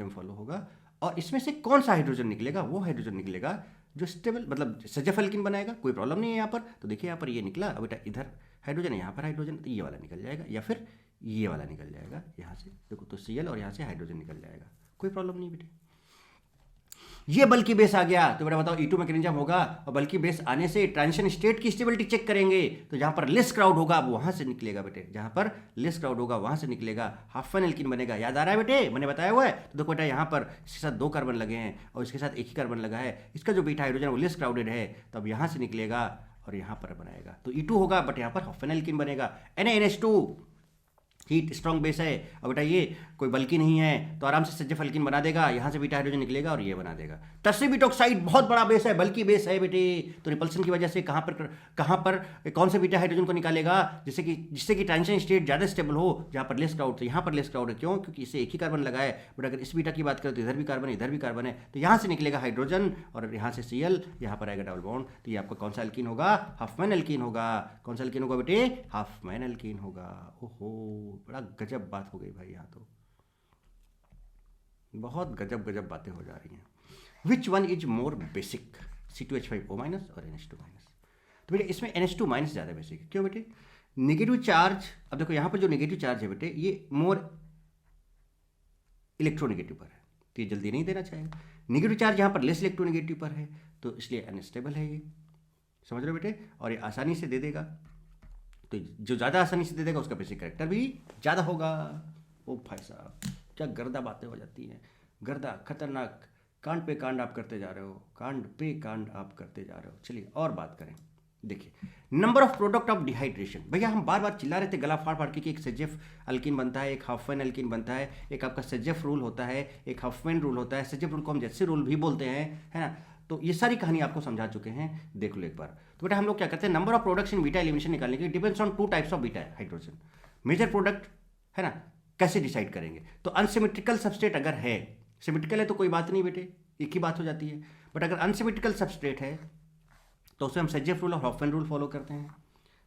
फॉलो होगा, और इसमें से कौन सा हाइड्रोजन निकलेगा, वो हाइड्रोजन निकलेगा जो स्टेबल, मतलब सजफ एल्कीन बनाएगा, कोई प्रॉब्लम नहीं है यहाँ पर। तो देखिए यहाँ पर ये निकला, अब बेटा इधर हाइड्रोजन है, यहाँ पर हाइड्रोजन, तो ये वाला निकल जाएगा या फिर ये वाला निकल जाएगा, यहाँ से देखो तो Cl और यहाँ से हाइड्रोजन निकल जाएगा, कोई प्रॉब्लम नहीं बेटे। ये बल्कि बेस आ गया तो बेटा बताओ E2 मैकेनिज्म होगा, और बल्कि बेस आने से ट्रांजिशन स्टेट की स्टेबिलिटी चेक करेंगे, तो जहां पर लेस क्राउड होगा अब वहां से निकलेगा बेटे, जहां पर लेस क्राउड होगा वहां से निकलेगा, हाफ एल्कीन बनेगा। याद आ रहा है बेटे, मैंने बताया हुआ है। तो देखो बेटा यहाँ पर इसके साथ 2 कार्बन लगे हैं और इसके साथ एक ही कार्बन लगा है, इसका जो बीटा हाइड्रोजन वो लेस क्राउडेड है, तो अब यहाँ से निकलेगा और यहाँ पर बनाएगा, तो E2 होगा, बट यहाँ पर हाफ एल्कीन बनेगा। NaNH2 हीट स्ट्रॉन्ग बेस है, और बेटा ये कोई बल्कि नहीं है, तो आराम से सजफ एल्कीन बना देगा, यहाँ से बीटा हाइड्रोजन निकलेगा और ये बना देगा। टर्सरी ब्यूटॉक्साइड बहुत बड़ा बेस है, बल्कि बेस है बेटे, तो रिपल्सन की वजह से कहाँ पर कौन से बीटा हाइड्रोजन को निकालेगा, जिससे कि ट्रांजिशन स्टेट ज़्यादा स्टेबल हो, जहाँ पर लेस क्राउड, तो यहाँ पर लेस क्राउड है, क्यों, क्योंकि इससे एक ही कार्बन लगा है, बट अगर इस बीटा की बात करें तो इधर भी कार्बन है, तो यहाँ से निकलेगा हाइड्रोजन और यहाँ से Cl, यहाँ पर आएगा डबल बॉन्ड, तो ये आपका कौन सा एल्कीन होगा, हाफमैन एल्कीन होगा। कौन सा एल्कीन होगा बेटे, हाफमैन एल्कीन होगा। ओहो बड़ा गजब बात हो गई भाई, यहाँ तो बहुत गजब बातें हो जा रही हैं। Which one is more basic, C2H5O- और NH2-। तो बेटे इसमें NH2- ज़्यादा बेसिक है, क्यों बेटे, नेगेटिव चार्ज, अब देखो यहाँ पर जो नेगेटिव चार्ज है बेटे ये मोर इलेक्ट्रोनेगेटिव पर है, तो ये जल्दी नहीं देना चाहेगा। नेगेटिव चार्ज यहाँ पर लेस इलेक्ट्रोनेगेटिव पर है, तो इसलिए अनस्टेबल है ये, समझ रहे हो बेटे, और ये आसानी से दे देगा, तो जो ज़्यादा आसानी से दे देगा उसका बेसिक कैरेक्टर भी ज़्यादा होगा। ओ भाई साहब क्या गर्दा बातें हो जाती हैं, गर्दा खतरनाक, कांड पे कांड आप करते जा रहे हो, चलिए और बात करें। देखिए number of product of dehydration, भैया हम बार बार चिल्ला रहे थे गला फाड़ फाड़ के कि एक सजफ अल्कीन बनता है, एक हाफमैन अल्कीन बनता है, एक आपका सजफ रूल होता है, एक हाफमैन रूल होता है, सजफ रूल को हम जैसे रूल भी बोलते हैं, है ना, तो ये सारी कहानी आपको समझा चुके हैं, देख लो एक बार। तो बेटा हम लोग क्या करते हैं, number of products in beta elimination निकालने के depends on 2 types of beta hydrogen. Major product है ना, कैसे डिसाइड करेंगे, तो अनसिमेट्रिकल सबस्ट्रेट अगर है, सिमेट्रिकल है तो कोई बात नहीं बेटे, एक ही बात हो जाती है, बट अगर अनसिमेट्रिकल सबस्ट्रेट है तो उसमें हम सजफ रूल और हॉफमैन रूल फॉलो करते हैं।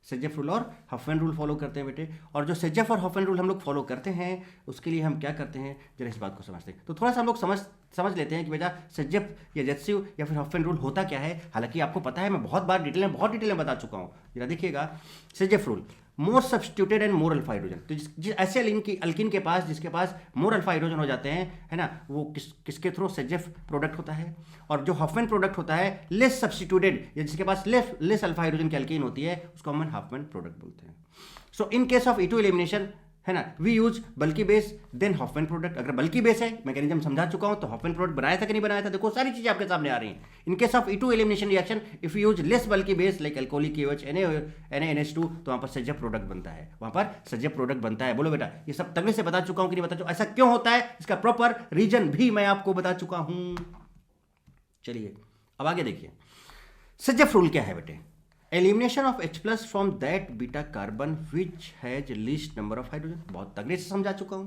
सेजेफ रूल और हफमैन रूल फॉलो करते हैं बेटे। और जो सेजेफ और हफमैन रूल हम लोग फॉलो करते हैं उसके लिए हम क्या करते हैं, जरा इस बात को समझते हैं। तो थोड़ा सा हम लोग समझ लेते हैं कि बेटा सेजेफ या जेटसी या फिर हफमैन रूल होता क्या है। हालांकि आपको पता है, मैं बहुत डिटेल में बता चुका हूँ। जरा देखिएगा, Saytzeff rule, more substituted and more alpha hydrogen. तो ऐसे अल्किन के पास जिसके पास मोर अल्फा हाइड्रोजन हो जाते हैं, है ना, वो किसके थ्रू, सेजेफ प्रोडक्ट होता है। और जो हफमैन प्रोडक्ट होता है लेस सब्स्टिट्यूटेड या जिसके पास लेस अल्फा हाइड्रोजन की अल्किन होती है, उसको हम हफमैन प्रोडक्ट बोलते हैं। So in case of E2 elimination, है ना, we use bulky base then Hofmann product. अगर बल्की बेस है, मैकेनिज्म समझा चुका हूं, तो हफमैन प्रोडक्ट बनाया था कि नहीं बनाया था, देखो सारी चीजें आपके सामने आ रही हैं। इन case of E2 elimination reaction, if you use less bulky base like alcoholic KOH NaNH2, तो वहां पर सेजेफ प्रोडक्ट बनता है, वहां पर सेजेफ प्रोडक्ट बनता है। बोलो बेटा, ये सब तगड़े से बता चुका हूं कि नहीं बता चुका, ऐसा क्यों होता है, इसका प्रॉपर रीजन भी मैं आपको बता चुका हूं। चलिए अब आगे देखिए, सेजेफ रूल क्या है बेटे। Elimination of H plus from that beta carbon which has least number of hydrogen. बहुत तगड़े से समझा चुका हूं,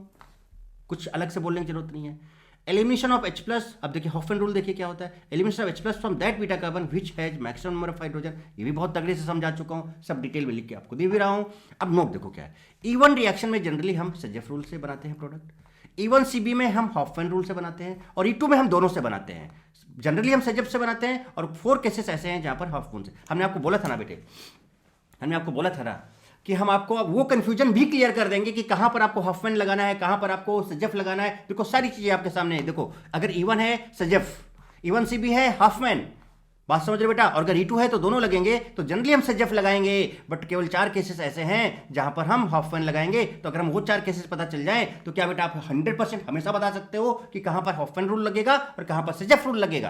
कुछ अलग से बोलने की जरूरत नहीं है। एलिमिनेशन ऑफ H प्लस, अब देखिए हॉफमैन रूल देखिए क्या होता है। Elimination of H plus from that beta carbon which has maximum number of hydrogen, ये भी बहुत तगड़े से समझा चुका हूं, सब डिटेल में लिख के आपको दे भी रहा हूं। अब नोट देखो क्या है। E1 रिएक्शन में जनरली हम सेजेफ रूल से बनाते हैं प्रोडक्ट, E1CB में हम हॉफमैन रूल से बनाते हैं, और E2 में हम दोनों से बनाते हैं। जनरली हम सेजेफ से बनाते हैं, और 4 केसेस ऐसे हैं जहां पर हॉफमैन से। हमने आपको बोला था ना बेटे, हमने आपको बोला था ना कि हम आपको अब वो कंफ्यूजन भी क्लियर कर देंगे कि कहां पर आपको हॉफमैन लगाना है, कहां पर आपको सेजेफ लगाना है। देखो सारी चीजें आपके सामने है। देखो अगर E1 है सेजेफ, E1CB है हॉफमैन, बात समझ रहे बेटा। और अगर E2 है तो दोनों लगेंगे, तो जनरली हम सेजेफ लगाएंगे, बट केवल 4 केसेस ऐसे हैं जहां पर हम हॉफमैन लगाएंगे। तो अगर हम वो 4 केसेस पता चल जाए, तो क्या बेटा आप 100% हमेशा बता सकते हो कि कहां पर हॉफमैन रूल लगेगा और कहां पर सेजेफ रूल लगेगा।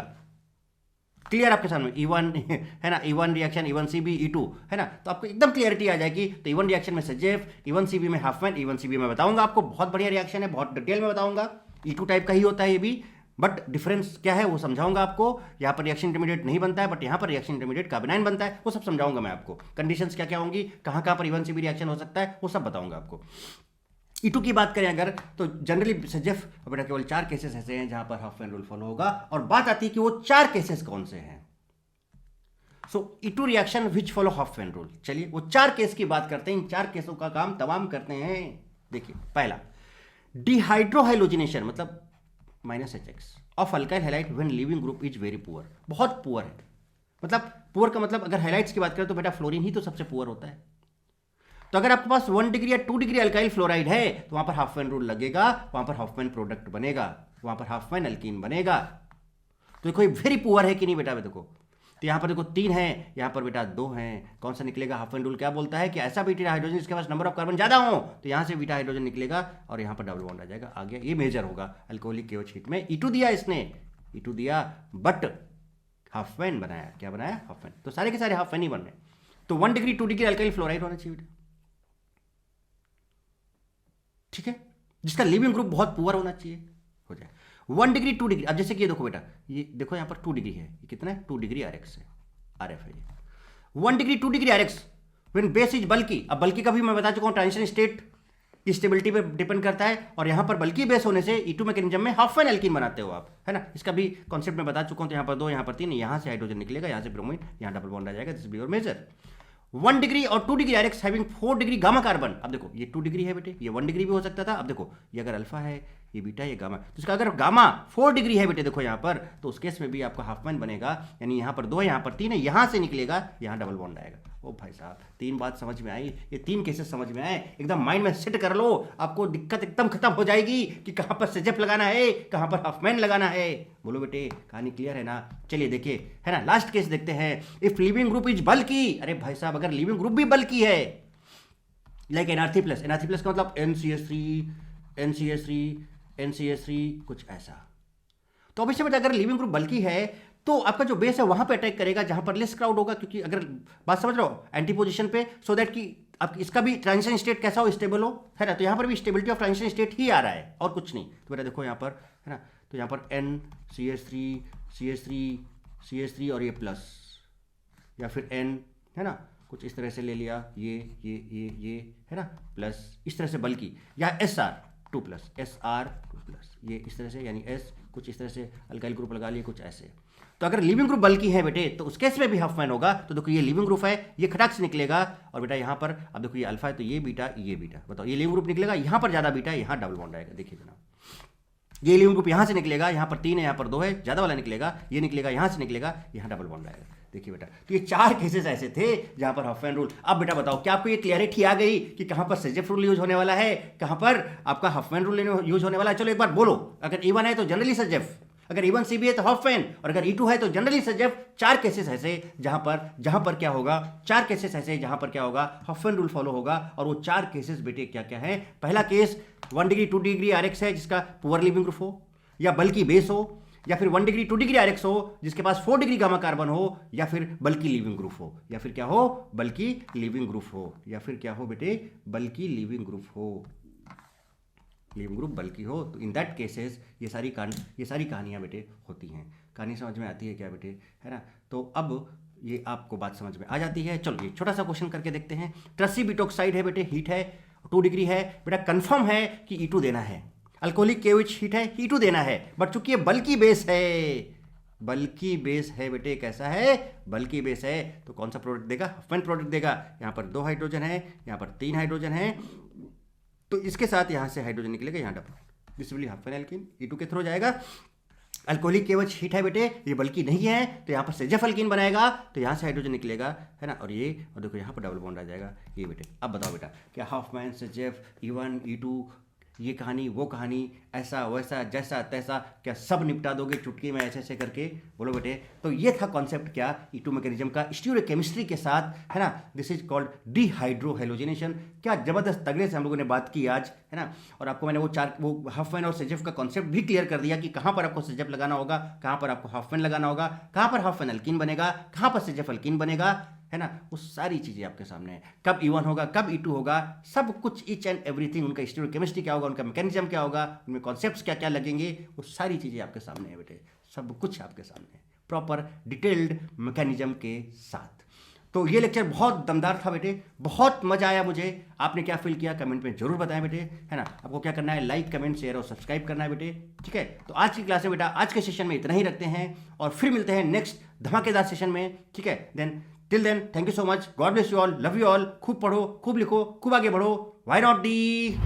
क्लियर आपके सामने E1 है ना, E1 रिएक्शन, E1CB, E2 है ना, तो आपको एकदम क्लियरिटी आ जाएगी। तो E1 रिएक्शन में सेजेफ, E1CB में हॉफमैन, E1CB में बताऊंगा आपको, बहुत बढ़िया रिएक्शन है, बहुत डिटेल में बताऊंगा। E2 टाइप का ही होता है ये भी, बट डिफरेंस क्या है वो समझाऊंगा आपको। यहाँ पर रिएक्शन इंटरमीडिएट नहीं बनता है, बट यहाँ पर रिएक्शन इंटरमीडिएट कार्बोनाइन बनता है, वो सब समझाऊंगा मैं आपको। कंडीशंस क्या क्या होंगी, कहाँ कहाँ पर E1CB रिएक्शन हो सकता है, वो सब बताऊंगा आपको। E2 की बात करें अगर, तो जनरली सेजेफ बेटा केवल 4 केसेस ऐसे हैं जहां पर हॉफमैन रूल फॉलो होगा, और बात आती है कि वो 4 केसेस कौन से हैं। So E2 reaction which follow Hofmann rule. चलिए वो 4 केस की बात करते हैं, इन 4 केसों का काम तमाम करते हैं। देखिए पहला, डिहाइड्रोहाइलोजिनेशन मतलब -HX of alkyl halide when leaving group is very poor. बहुत पुअर है, मतलब पुअर का मतलब अगर हैलाइड्स की बात करें तो बेटा फ्लोरीन ही तो सबसे पुअर होता है। तो अगर आपके पास 1 डिग्री या 2 डिग्री अल्काइल फ्लोराइड है, तो वहां पर हॉफमैन रूल लगेगा, वहां पर हॉफमैन प्रोडक्ट बनेगा, वहां पर हॉफमैन अल्कीन बनेगा। तो कोई वेरी पुअर है कि नहीं बेटा। देखो तो यहाँ पर देखो 3 है, यहाँ पर बेटा 2 हैं, कौन सा निकलेगा। हॉफमैन रूल क्या बोलता है कि ऐसा बीटा हाइड्रोजन जिसके पास नंबर ऑफ कार्बन ज्यादा हो, तो यहाँ से बीटा हाइड्रोजन निकलेगा और यहाँ पर डबल बॉन्ड आ जाएगा, आ गया। ये मेजर होगा अल्कोहलिक KOH हीट में। E2 दिया इसने, E2 दिया, बट हॉफमैन बनाया, क्या बनाया, हॉफमैन। तो सारे के सारे हॉफमैन ही बन रहे। तो 1 डिग्री 2 डिग्री अल्काइल फ्लोराइड होना चाहिए बेटा, ठीक है, जिसका लिविंग ग्रुप बहुत पुअर होना चाहिए, हो जाए 1 डिग्री 2 डिग्री। अब जैसे कि ये देखो बेटा, ये देखो यहाँ पर 2 डिग्री है, ये कितना है, 2 डिग्री RX है, RF है ये। 1 degree 2 degree RX when base is bulky. अब बल्की का भी मैं बता चुका हूँ, ट्रांजिशन स्टेट की स्टेबिलिटी पे डिपेंड करता है, और यहाँ पर बल्की बेस होने से E2 मैकेनिज्म में हॉफमैन एल्कीन बनाते हो आप, है ना। इसका भी कॉन्सेप्ट मैं बता चुका हूँ। तो यहाँ पर 2, यहाँ पर 3, यहाँ से हाइड्रोजन निकलेगा, यहाँ से ब्रोमीन, यहाँ डबल बॉन्ड आ जाएगा, this be your major. 1 degree और 2 degree RX having 4 degree gamma carbon. अब देखो ये 2 डिग्री है बेटे, ये 1 डिग्री भी हो सकता था। अब देखो ये अगर अल्फा है, ये बीटा, ये गामा, तो इसका अगर गामा 4 डिग्री है बेटे, देखो यहाँ पर, तो उस केस में भी आपका हॉफमैन बनेगा, यानी यहाँ पर 2 है, यहाँ पर 3 है, यहाँ से निकलेगा, यहाँ डबल बॉन्ड आएगा। ओ भाई साहब, 3 बात समझ में आई, ये 3 केसेस समझ में आए, एकदम माइंड में सेट कर लो, आपको दिक्कत एकदम खत्म हो जाएगी कि कहाँ पर सेजेफ लगाना है, कहाँ पर हॉफमैन लगाना है। बोलो बेटे, कहानी क्लियर है ना। चलिए देखिए, है ना, लास्ट केस देखते हैं। इफ लिविंग ग्रुप इज बल्की, अरे भाई साहब अगर लिविंग ग्रुप भी बल्की है, लाइक NR3+ का मतलब NCH3 कुछ ऐसा। तो अब इससे बेटा अगर लिविंग ग्रुप बल्की है, तो आपका जो बेस है वहां पे अटैक करेगा जहां पर लेस क्राउड होगा, क्योंकि अगर बात समझ रहे हो, एंटी पोजिशन पे, सो दैट कि आप इसका भी ट्रांजिशन स्टेट कैसा हो, स्टेबल हो, है ना। तो यहाँ पर भी स्टेबिलिटी ऑफ ट्रांजिशन स्टेट ही आ रहा है और कुछ नहीं। तो बेटा देखो यहाँ पर, है ना, तो यहाँ पर CH3 और ये प्लस, या फिर N, है ना, कुछ इस तरह से ले लिया, ये है ना, प्लस इस तरह से बल्कि, या SR2+, ये इस तरह से, यानी S कुछ इस तरह से अल्काइल ग्रुप लगा लिए, कुछ ऐसे। तो अगर लिविंग ग्रुप बल्कि है बेटे तो उस केस में भी हाफ मैन होगा। तो देखो ये लिविंग ग्रुप है, ये खटाक से निकलेगा, और बेटा यहाँ पर अब देखो ये अल्फा है तो ये बीटा, बताओ ये लिविंग ग्रुप निकलेगा, यहाँ पर ज़्यादा बीटा है, यहाँ डबल बॉन्ड आएगा। देखिए जनाब ये लिविंग ग्रुप यहाँ से निकलेगा, यहाँ पर 3 है, यहाँ पर 2 है, ज़्यादा वाला निकलेगा, ये निकलेगा यहाँ से निकलेगा, यहाँ डबल बॉन्ड आएगा। देखिए बेटा तो ये 4 केसेस ऐसे थे जहाँ पर हॉफमैन रूल। अब बेटा बताओ क्या आपको ये क्लियरिटी आ गई कि कहाँ पर सेजेफ रूल यूज होने वाला है, कहाँ पर आपका हॉफमैन रूल यूज होने वाला है? चलो एक बार बोलो। अगर E1 है तो जनरली सेजेफ, अगर E1 CB है तो हॉफमैन, और अगर E2 है तो जनरली सेजेफ। 4 केसेस ऐसे जहाँ पर क्या होगा, 4 केसेस ऐसे जहाँ पर क्या होगा, हॉफमैन रूल फॉलो होगा। और वो 4 केसेस बेटे क्या क्या है? पहला केस 1 डिग्री 2 डिग्री RX है जिसका पुअर लिविंग ग्रुप हो, या बल्कि बेस हो, या फिर 1 डिग्री 2 डिग्री RX हो जिसके पास 4 डिग्री गामा कार्बन हो, या फिर बल्कि लिविंग ग्रुप हो, या फिर क्या हो, बल्कि लिविंग ग्रुप हो, या फिर क्या हो बेटे, बल्कि लिविंग ग्रुप हो, लिविंग ग्रुप बल्कि हो। तो इन दैट केसेस ये सारी कहानियाँ बेटे होती हैं। कहानी समझ में आती है क्या बेटे, है ना? तो अब ये आपको बात समझ में आ जाती है। चलो ये छोटा सा क्वेश्चन करके देखते हैं। ट्रसी बिटॉक्साइड है बेटे, हीट है, 2 डिग्री है बेटा, कंफर्म है कि E2 देना है। अल्कोहलिक केविच हीट है, E2 देना है, बट चूंकि ये बल्कि बेस है बेटे, कैसा है, बल्कि बेस है, तो कौन सा प्रोडक्ट देगा, हॉफमैन प्रोडक्ट देगा। यहाँ पर 2 हाइड्रोजन है, यहाँ पर 3 हाइड्रोजन है, तो इसके साथ यहाँ से हाइड्रोजन निकलेगा, यहाँ double, this will be Hofmann alkene, E2 के थ्रू जाएगा। अल्कोहलिक केवच हीट है बेटे, ये बल्कि नहीं है, तो यहाँ पर सेजेफ अल्कीन बनाएगा, तो यहाँ से हाइड्रोजन निकलेगा, है ना, और देखो यहाँ पर डबल बॉन्ड आ जाएगा ये बेटे। अब बताओ बेटा क्या हॉफमैन, सेजेफ, E1, E2, ये कहानी वो कहानी, ऐसा वैसा जैसा तैसा, क्या सब निपटा दोगे चुटकी में ऐसे ऐसे करके? बोलो बेटे। तो ये था कॉन्सेप्ट क्या, E2 मैकेनिज्म का स्टीरियोकेमिस्ट्री के साथ, है ना। This is called dehydrohalogenation. क्या जबरदस्त तगड़े से हम लोगों ने बात की आज, है ना। और आपको मैंने वो हॉफमैन और सेजेफ का कॉन्सेप्ट भी क्लियर कर दिया कि कहाँ पर आपको सेजेफ लगाना होगा, कहाँ पर आपको हॉफमैन लगाना होगा, कहाँ पर हॉफमैन अल्कीन बनेगा, कहाँ पर सेजेफ अल्कीन बनेगा, है ना। वो सारी चीज़ें आपके सामने है, कब E1 होगा, कब E2 होगा, सब कुछ, ईच एंड एवरीथिंग, उनका स्टीरियोकेमिस्ट्री क्या होगा, उनका मैकेनिज्म क्या होगा, उनमें कॉन्सेप्ट्स क्या क्या लगेंगे, वो सारी चीज़ें आपके सामने है बेटे, सब कुछ आपके सामने है, प्रॉपर डिटेल्ड मैकेनिज्म के साथ। तो ये लेक्चर बहुत दमदार था बेटे, बहुत मजा आया मुझे। आपने क्या फील किया कमेंट में जरूर बताएं बेटे, है ना। आपको क्या करना है, लाइक, कमेंट, शेयर और सब्सक्राइब करना है बेटे, ठीक है। तो आज की क्लास में बेटा, आज के सेशन में इतना ही रखते हैं, और फिर मिलते हैं नेक्स्ट धमाकेदार सेशन में, ठीक है। Then till then thank you so much, God bless you all, love you all. खूब पढ़ो, खूब लिखो, खूब आगे बढ़ो, व्हाई नॉट डी।